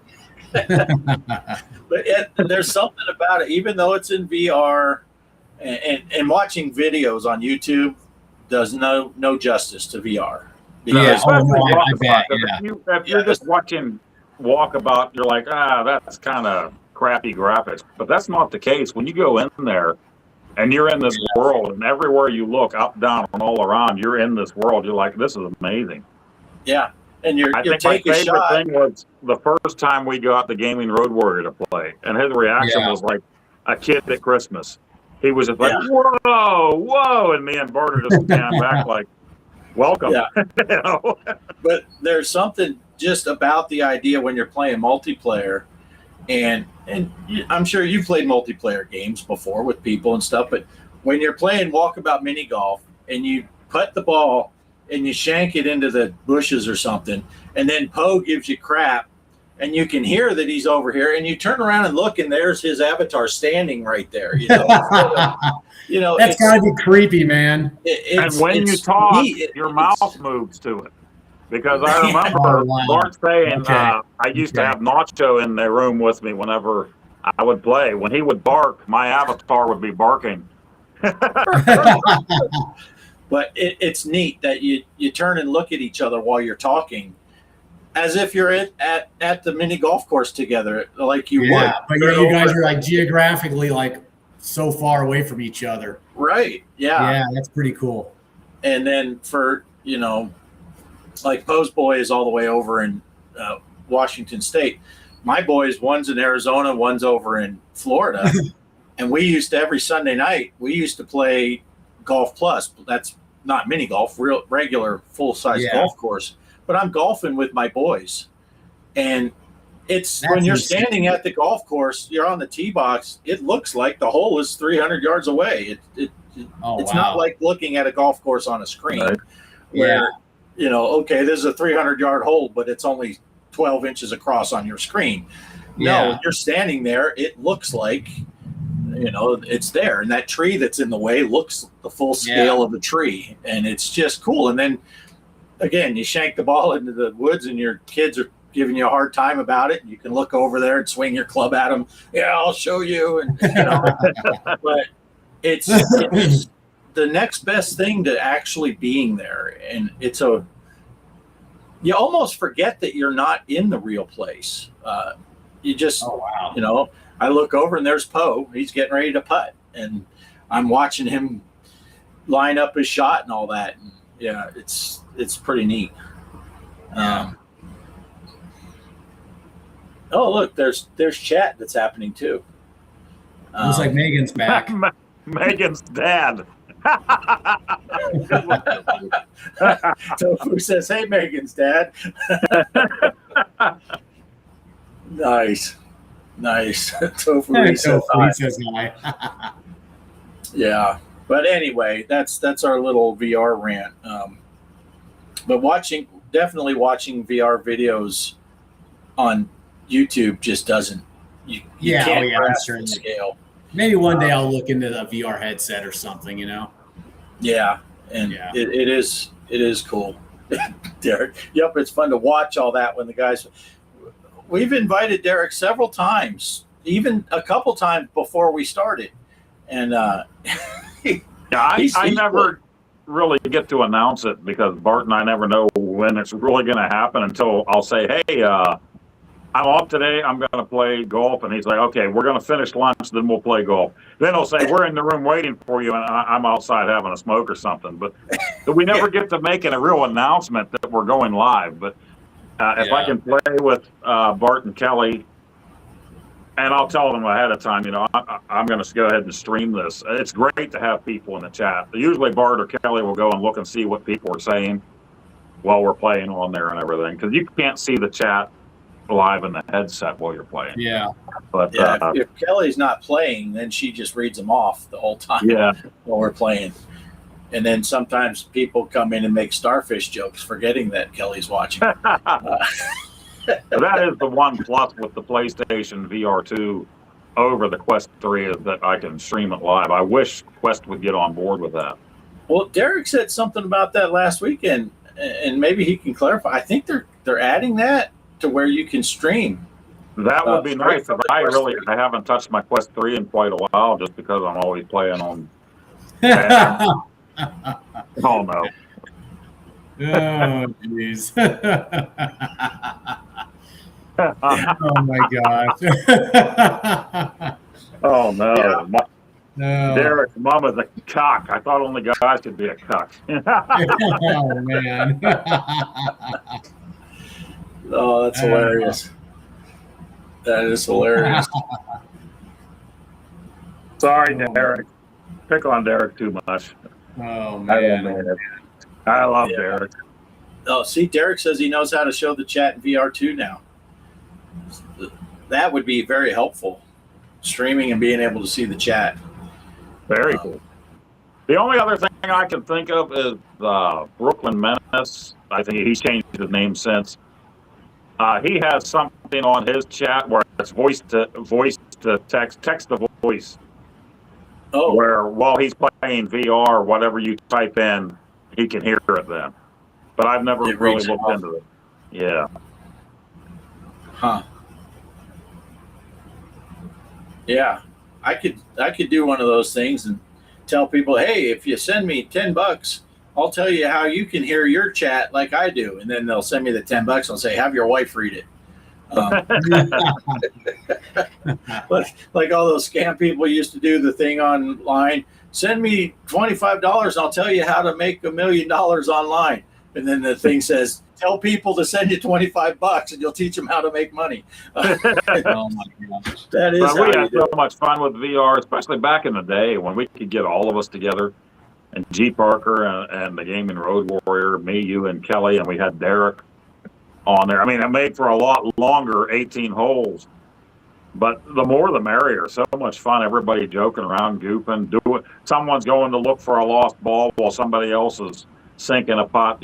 But there's something about it, even though it's in VR, and watching videos on YouTube does no justice to VR. Yeah. Especially Oh, no, I Walkabout. bet, If you're just watching Walkabout, you're like, that's kind of crappy graphics. But that's not the case. When you go in there and you're in this world, and everywhere you look, up, down, and all around, you're in this world. You're like, this is amazing. Yeah, and you I think take my a favorite shot. thing was the first time we got the Gaming Road Warrior to play, and his reaction was like a kid at Christmas. He was just like, whoa, and me and Bart are just stand back like, welcome. Yeah. But there's something just about the idea when you're playing multiplayer, and I'm sure you played multiplayer games before with people and stuff, but when you're playing Walkabout mini golf and you put the ball and you shank it into the bushes or something, and then Poe gives you crap, and you can hear that he's over here, and you turn around and look, and there's his avatar standing right there. That's gotta be creepy, man. And when you talk, your mouth moves to it. Because I remember Bart saying, I used to have Nacho in the room with me whenever I would play. When he would bark, my avatar would be barking. But it's neat that you turn and look at each other while you're talking, as if you're at the mini golf course together, like you would. But you guys are like geographically like so far away from each other. Right. Yeah. Yeah, that's pretty cool. And then for, like Poe's boy is all the way over in Washington State. My boys, one's in Arizona, one's over in Florida. And we used to, every Sunday night, we used to play Golf Plus. That's not mini golf, regular full-size golf course. But I'm golfing with my boys. And when you're standing at the golf course, you're on the tee box, it looks like the hole is 300 yards away. Oh, It's wow. not like looking at a golf course on a screen Right. where, okay, this is a 300-yard hole, but it's only 12 inches across on your screen. No, when you're standing there, it looks like, it's there. And that tree that's in the way looks the full scale of the tree. And it's just cool. And then, again, you shank the ball into the woods and your kids are giving you a hard time about it. You can look over there and swing your club at them. Yeah, I'll show you. And, but it's the next best thing to actually being there. And you almost forget that you're not in the real place. You just, I look over and there's Poe. He's getting ready to putt. And I'm watching him line up his shot and all that. And yeah, it's pretty neat. Look, there's chat that's happening too. Looks like Megan's back. Megan's dad. Tofu says, "Hey, Megan's dad." Nice. Tofu says hi. Yeah, but anyway, that's our little VR rant. But definitely watching VR videos on YouTube just doesn't. You can't grasp the scale. Maybe one day I'll look into the VR headset or something. Yeah, and it is cool. Derek, yep, it's fun to watch all that when the guys. We've invited Derek several times, even a couple times before we started, and I never really get to announce it because Bart and I never know when it's really going to happen until I'll say, "Hey, I'm off today. I'm going to play golf," and he's like, "Okay, we're going to finish lunch, then we'll play golf." Then he'll say, "We're in the room waiting for you," and I'm outside having a smoke or something. But we never get to make a real announcement that we're going live. But if I can play with Bart and Kelly, and I'll tell them ahead of time, I'm going to go ahead and stream this. It's great to have people in the chat. Usually Bart or Kelly will go and look and see what people are saying while we're playing on there and everything, because you can't see the chat live in the headset while you're playing. Yeah. But if Kelly's not playing, then she just reads them off the whole time. Yeah. While we're playing. And then sometimes people come in and make starfish jokes, forgetting that Kelly's watching. That is the one plus with the PlayStation VR 2 over the Quest 3 is that I can stream it live. I wish Quest would get on board with that. Well, Derek said something about that last weekend, and maybe he can clarify. I think they're adding that to where you can stream. That would be nice. But I haven't touched my Quest 3 in quite a while just because I'm always playing on. Oh no. Oh jeez. Oh my gosh. Oh no. Yeah. No. Derek's mom is a cock. I thought only guys could be a cock. Oh man. Oh, that's hilarious. That is hilarious. Sorry, Derek. Pick on Derek too much. Oh man. I love Derek. Oh, see, Derek says he knows how to show the chat in VR2 now. That would be very helpful. Streaming and being able to see the chat. Very cool. The only other thing I can think of is Brooklyn Menace. I think he's changed his name since. He has something on his chat where it's voice to text to voice. Oh, Where while he's playing VR, whatever you type in, he can hear it then. But I've never It really reads it looked off. into it. Yeah. huh. Yeah, I could do one of those things and tell people, hey, if you send me $10, I'll tell you how you can hear your chat like I do, and then they'll send me the $10. I'll say, have your wife read it. Like all those scam people used to do the thing online. Send me $25 and I'll tell you how to make $1 million online. And then the thing says, tell people to send you $25 and you'll teach them how to make money. Oh my gosh. That is But how we you had do so it. much fun with VR, especially back in the day when we could get all of us together. And G. Parker and the Gaming Road Warrior, me, you, and Kelly, and we had Derek on there. I mean, it made for a lot longer 18 holes. But the more the merrier. So much fun. Everybody joking around, goofing, doing. Someone's going to look for a lost ball while somebody else is sinking a pot.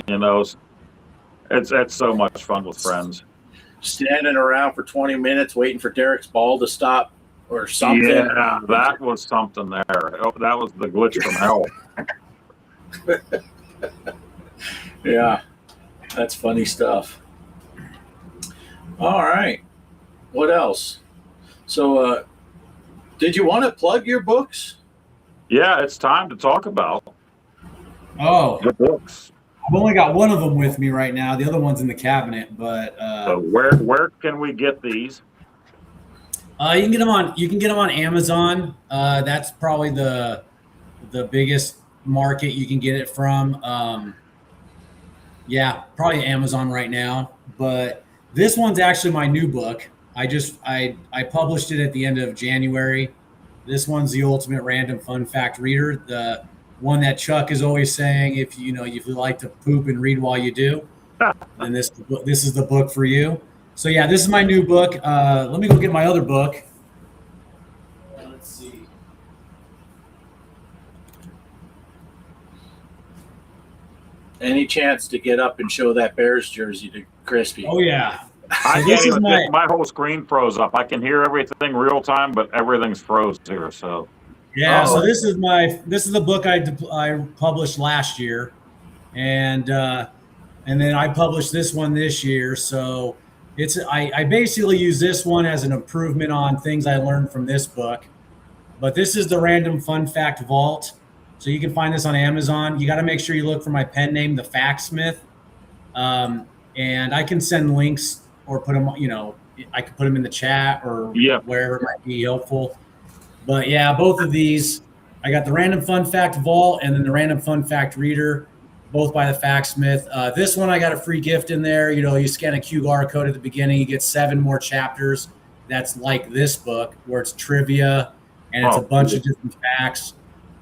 It's so much fun with friends. Standing around for 20 minutes waiting for Derek's ball to stop or something. Yeah, that was something there. Oh, that was the glitch from hell. Yeah, that's funny stuff. All right. What else? So, did you want to plug your books? Yeah, it's time to talk about Oh, the books. I've only got one of them with me right now. The other one's in the cabinet, but So where can we get these? you can get them on Amazon. That's probably the biggest market you can get it from. Yeah, probably Amazon right now. But this one's actually my new book. I published it at the end of January. This one's the ultimate random fun fact reader. The one that Chuck is always saying, if you like to poop and read while you do, then this is the book for you. So yeah, this is my new book. Let me go get my other book. Let's see. Any chance to get up and show that Bears jersey to Crispy? Oh yeah. I can't even think. My whole screen froze up. I can hear everything real time, but everything's froze here. So yeah. So this is the book I published last year, and then I published this one this year. So I basically use this one as an improvement on things I learned from this book. But this is the Random Fun Fact Vault. So you can find this on Amazon. You got to make sure you look for my pen name, The Factsmith. And I can send links or put them, I can put them in the chat or wherever it might be helpful. But yeah, both of these, I got the Random Fun Fact Vault and then the Random Fun Fact Reader, both by The Factsmith. This one, I got a free gift in there. You scan a QR code at the beginning, you get 7 more chapters. That's like this book where it's trivia and it's a bunch of different facts.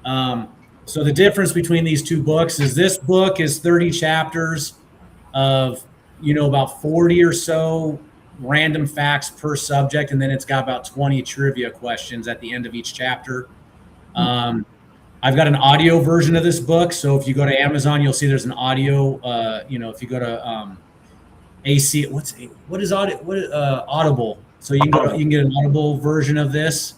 So the difference between these two books is this book is 30 chapters of, about 40 or so random facts per subject. And then it's got about 20 trivia questions at the end of each chapter. I've got an audio version of this book. So if you go to Amazon, you'll see there's an audio, if you go to AC, what is Audible? So you can get an Audible version of this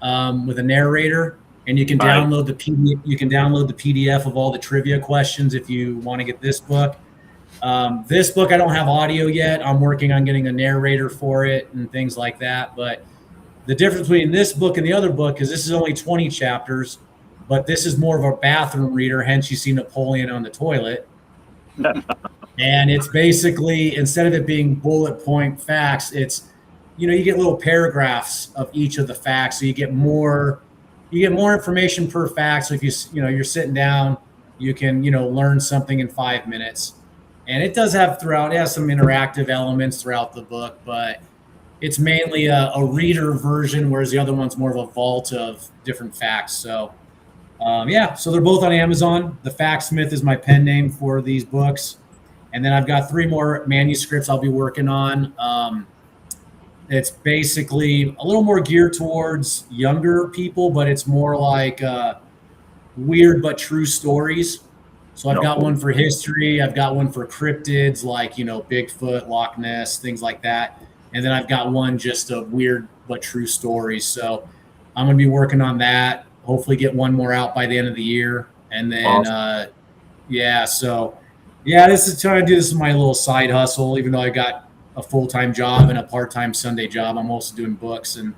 with a narrator. And you can download the PDF. You can download the PDF of all the trivia questions if you want to get this book. This book I don't have audio yet. I'm working on getting a narrator for it and things like that. But the difference between this book and the other book is this is only 20 chapters, but this is more of a bathroom reader. Hence, you see Napoleon on the toilet. And it's basically, instead of it being bullet point facts, it's you get little paragraphs of each of the facts, so you get more information per fact. So if you're sitting down, you can, learn something in 5 minutes. And it does have it has some interactive elements throughout the book, but it's mainly a reader version, whereas the other one's more of a vault of different facts. So, so they're both on Amazon. The Factsmith is my pen name for these books. And then I've got 3 more manuscripts I'll be working on. It's basically a little more geared towards younger people, but it's more like weird but true stories. So I've got one for history. I've got one for cryptids like, Bigfoot, Loch Ness, things like that. And then I've got one just of weird but true stories. So I'm going to be working on that. Hopefully get one more out by the end of the year. And then, awesome. This is trying to do this as my little side hustle, even though I got a full-time job and a part-time Sunday job. I'm also doing books, and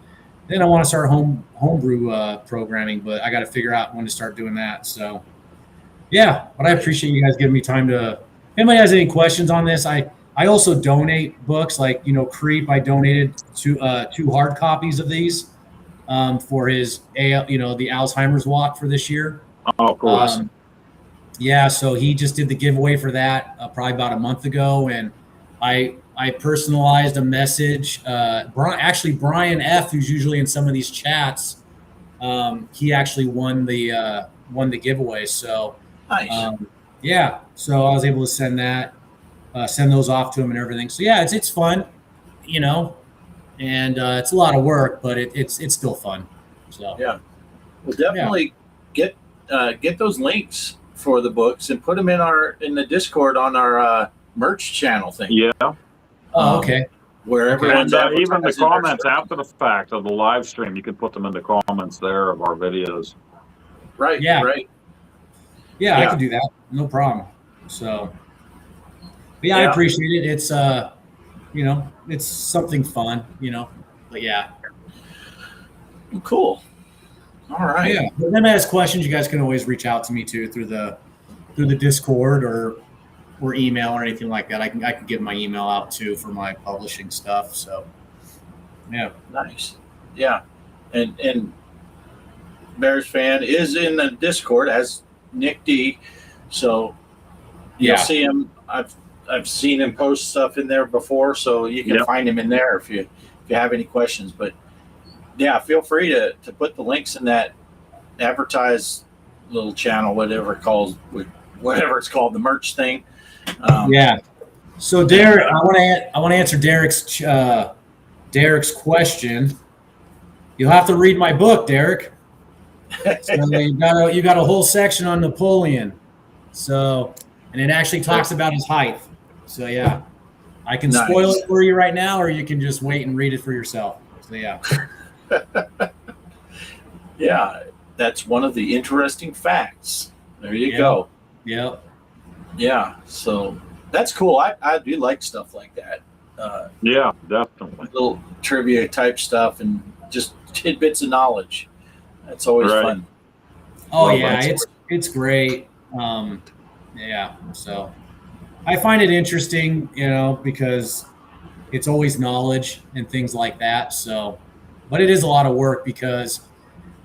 then I want to start homebrew programming, but I got to figure out when to start doing that. So but I appreciate you guys giving me time to, if anybody has any questions on this, I also donate books like, Creep. I donated 2 hard copies of these for his, the Alzheimer's walk for this year. Oh, cool. So he just did the giveaway for that probably about a month ago. And I personalized a message. Brian F., who's usually in some of these chats, he actually won the giveaway. So nice. So I was able to send those off to him and everything. So yeah, it's fun, and and it's a lot of work, but it's still fun. So Yeah. Well, definitely get those links for the books and put them in the Discord on our merch channel thing. Yeah. Oh, okay. Where everyone's And even the advertising their comments stuff. after the fact of the live stream, you can put them in the comments there of our videos. Right. Yeah. Right. Yeah, I Yeah. can do that. No problem. So, but yeah, I Yeah. appreciate it. It's it's something fun, But yeah. Cool. All right. Yeah. If anyone has questions, you guys can always reach out to me too through the Discord or email or anything like that. I can give my email out too for my publishing stuff. So yeah. Nice. Yeah. And Bears fan is in the Discord as Nick D. So you'll see him. I've seen him post stuff in there before, so you can find him in there if you have any questions. But yeah, feel free to put the links in that advertise little channel, whatever it's called, the merch thing. Yeah. So Derek, I want to answer Derek's question. You'll have to read my book, Derek. So you got a whole section on Napoleon. So, and it actually talks about his height. So yeah, I can spoil it for you right now, or you can just wait and read it for yourself. So yeah. Yeah, that's one of the interesting facts. There you go. Yep. Yeah, so that's cool. I do like stuff like that. Yeah, definitely. Little trivia type stuff and just tidbits of knowledge. That's always fun. Oh yeah, it's great. Yeah, so I find it interesting, because it's always knowledge and things like that. So, but it is a lot of work because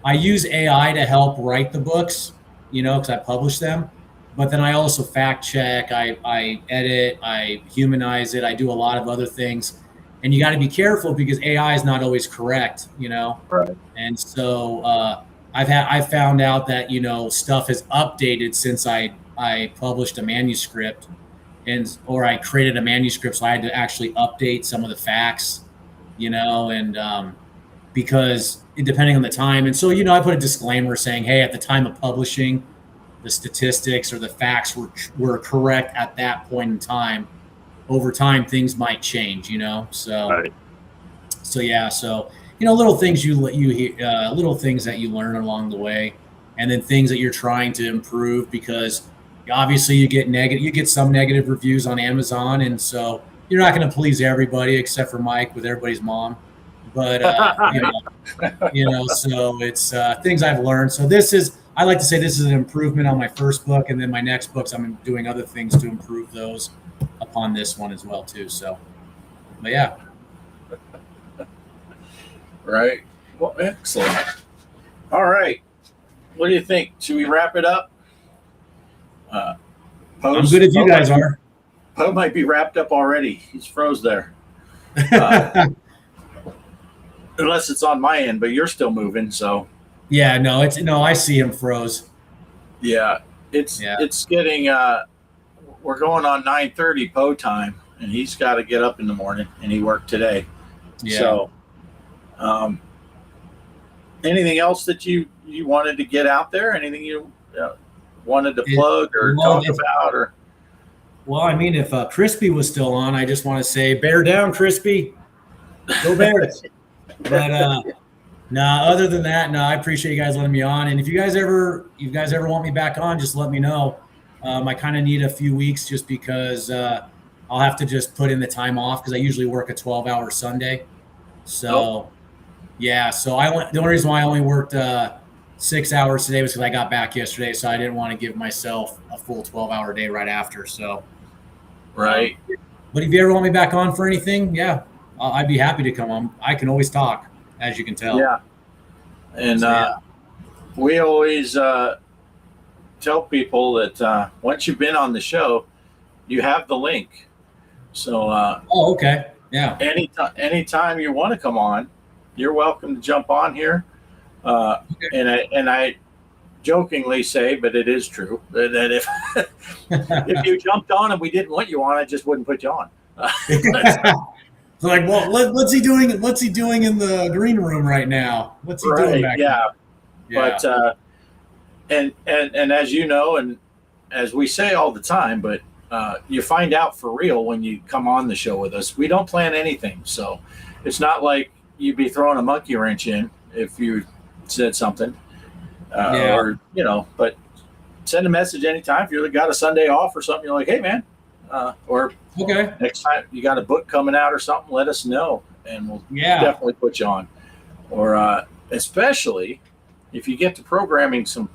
I use AI to help write the books, because I publish them. But then I also fact check, I edit, I humanize it, I do a lot of other things. And you got to be careful because AI is not always correct, Right. And so I've found out that, stuff has updated since I published a manuscript or I created a manuscript. So I had to actually update some of the facts, and because depending on the time. And so, I put a disclaimer saying, hey, at the time of publishing, the statistics or the facts were correct at that point in time. Over time, things might change, So, Right. so yeah, so little things little things that you learn along the way, and then things that you're trying to improve because obviously you get some negative reviews on Amazon, and so you're not going to please everybody except for Mike with everybody's mom. But so it's things I've learned. So I like to say this is an improvement on my first book, and then my next books I'm doing other things to improve those upon this one as well too. So, but yeah. Right. Well, excellent. All right. What do you think? Should we wrap it up? I'm good if you guys are. Poe might be wrapped up already. He's froze there. Unless it's on my end, but you're still moving, so. Yeah, no, I see him froze. Yeah, it's getting. We're going on 9:30 Poe time, and he's got to get up in the morning, and he worked today. Yeah. So, anything else that you wanted to get out there? Anything you wanted to plug or talk about? Or well, I mean, if Crispy was still on, I just want to say, bear down, Crispy. Go Bears. But no, other than that, no, I appreciate you guys letting me on. And if you guys ever want me back on, just let me know. I kind of need a few weeks just because I'll have to just put in the time off because I usually work a 12-hour Sunday. So, yeah. So the only reason why I only worked 6 hours today was because I got back yesterday. So I didn't want to give myself a full 12-hour day right after. So, right. But if you ever want me back on for anything, yeah, I'd be happy to come on. I can always talk, as you can tell. Yeah. And we always tell people that once you've been on the show, you have the link. So oh, okay. Yeah. Anytime you want to come on, you're welcome to jump on here. Okay. And I jokingly say, but it is true, that if you jumped on and we didn't want you on, I just wouldn't put you on. So like, well, what's he doing? What's he doing in the green room right now? What's he doing back yeah. there? But and as you know, and as we say all the time, but you find out for real when you come on the show with us. We don't plan anything, so it's not like you'd be throwing a monkey wrench in if you said something, or But send a message anytime if you got a Sunday off or something. You're like, hey man, or Okay. next time you got a book coming out or something, let us know, and we'll definitely put you on. Or especially if you get to programming some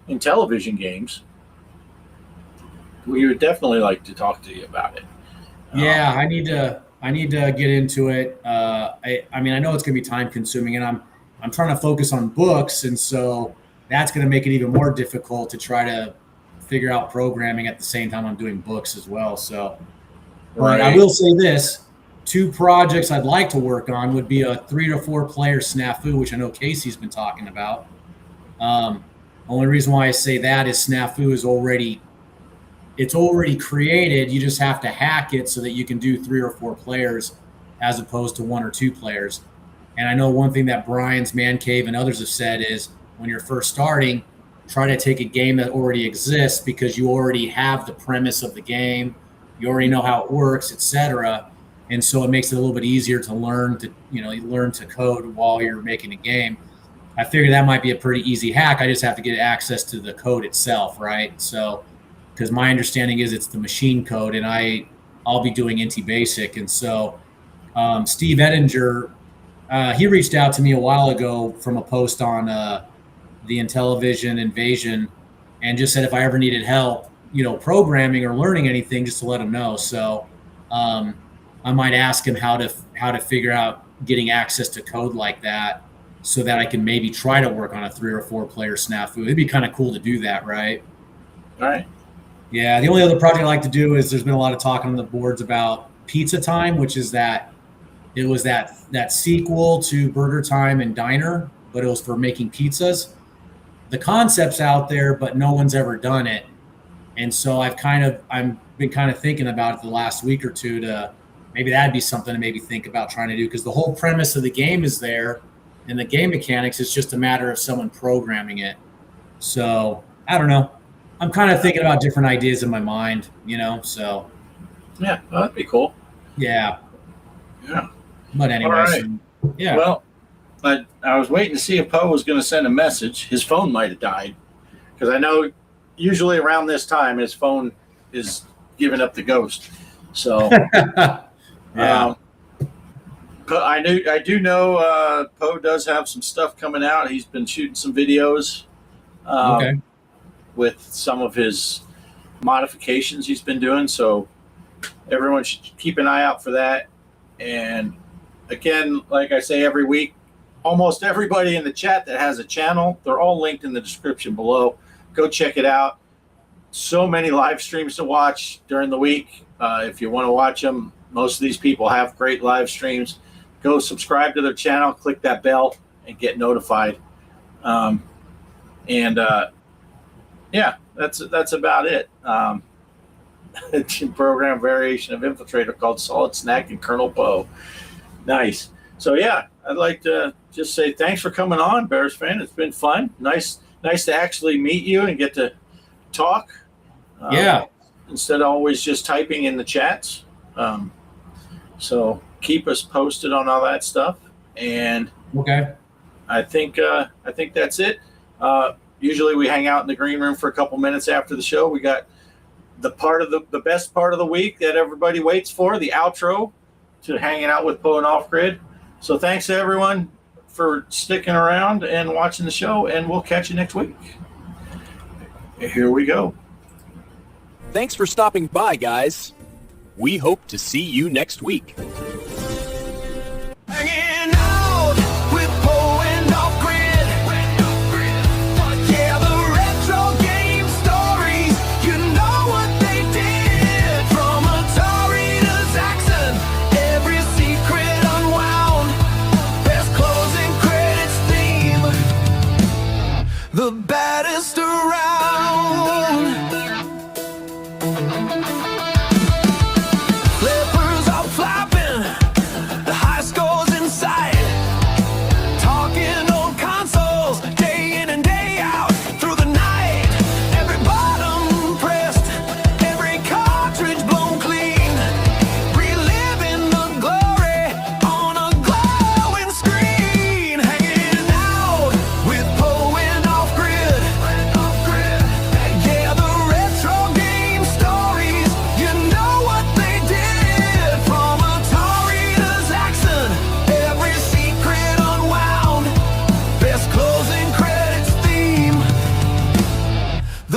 Intellivision games, we would definitely like to talk to you about it. Yeah, I need to get into it. I mean, I know it's going to be time consuming, and I'm trying to focus on books, and so that's going to make it even more difficult to try to figure out programming at the same time I'm doing books as well. So, but I will say this: 2 projects I'd like to work on would be a 3 to 4 player snafu, which I know Casey's been talking about. Only reason why I say that is snafu is already created. You just have to hack it so that you can do 3 or 4 players as opposed to 1 or 2 players. And I know one thing that Brian's Man Cave and others have said is when you're first starting, try to take a game that already exists because you already have the premise of the game. You already know how it works, etc. And so it makes it a little bit easier to learn to code while you're making a game. I figured that might be a pretty easy hack. I just have to get access to the code itself, right? So, because my understanding is it's the machine code, and I'll be doing Inti Basic. And so Steve Ettinger, he reached out to me a while ago from a post on the Intellivision Invasion, and just said if I ever needed help, programming or learning anything, just to let him know. So I might ask him how to figure out getting access to code like that, so that I can maybe try to work on a 3 or 4 player snafu. It'd be kind of cool to do that, right? All right. Yeah, the only other project I like to do is there's been a lot of talk on the boards about Pizza Time, which is that it was that sequel to Burger Time and Diner, but it was for making pizzas. The concept's out there, but no one's ever done it. And so I've been kind of thinking about it the last week or two to maybe that'd be something to maybe think about trying to do, because the whole premise of the game is there and the game mechanics is just a matter of someone programming it. So I don't know. I'm kind of thinking about different ideas in my mind, so. Yeah, well, that'd be cool. Yeah. Yeah. But anyway, all right. Yeah. Well, I was waiting to see if Poe was going to send a message. His phone might have died, because I know usually around this time his phone is giving up the ghost. So, yeah. I do know Poe does have some stuff coming out. He's been shooting some videos. Okay. With some of his modifications he's been doing. So everyone should keep an eye out for that. And again, like I say every week, almost everybody in the chat that has a channel, they're all linked in the description below. Go check it out. So many live streams to watch during the week. If you want to watch them, most of these people have great live streams. Go subscribe to their channel, click that bell, and get notified. Yeah, that's about it. It's a program variation of Infiltrator called Solid Snack and Colonel Poe. Nice. So yeah, I'd like to just say thanks for coming on, Bears fan. It's been fun. Nice to actually meet you and get to talk. Yeah. Instead of always just typing in the chats. So keep us posted on all that stuff. And okay. I think that's it. Usually we hang out in the green room for a couple minutes after the show. We got the best part of the week that everybody waits for, the outro to Hanging Out with Poe and Offgrid. So thanks to everyone for sticking around and watching the show, and we'll catch you next week. Here we go. Thanks for stopping by, guys. We hope to see you next week. Hanging out with Poe and Offgrid. Yeah, the retro game stories. You know what they did. From Atari to Zaxxon, every secret unwound. Best closing credits theme. The baddest around. Flippers are flopping.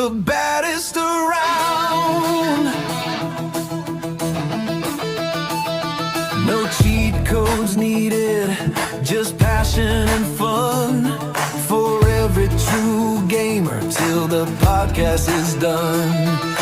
the baddest around. No cheat codes needed, just passion and fun for every true gamer till the podcast is done.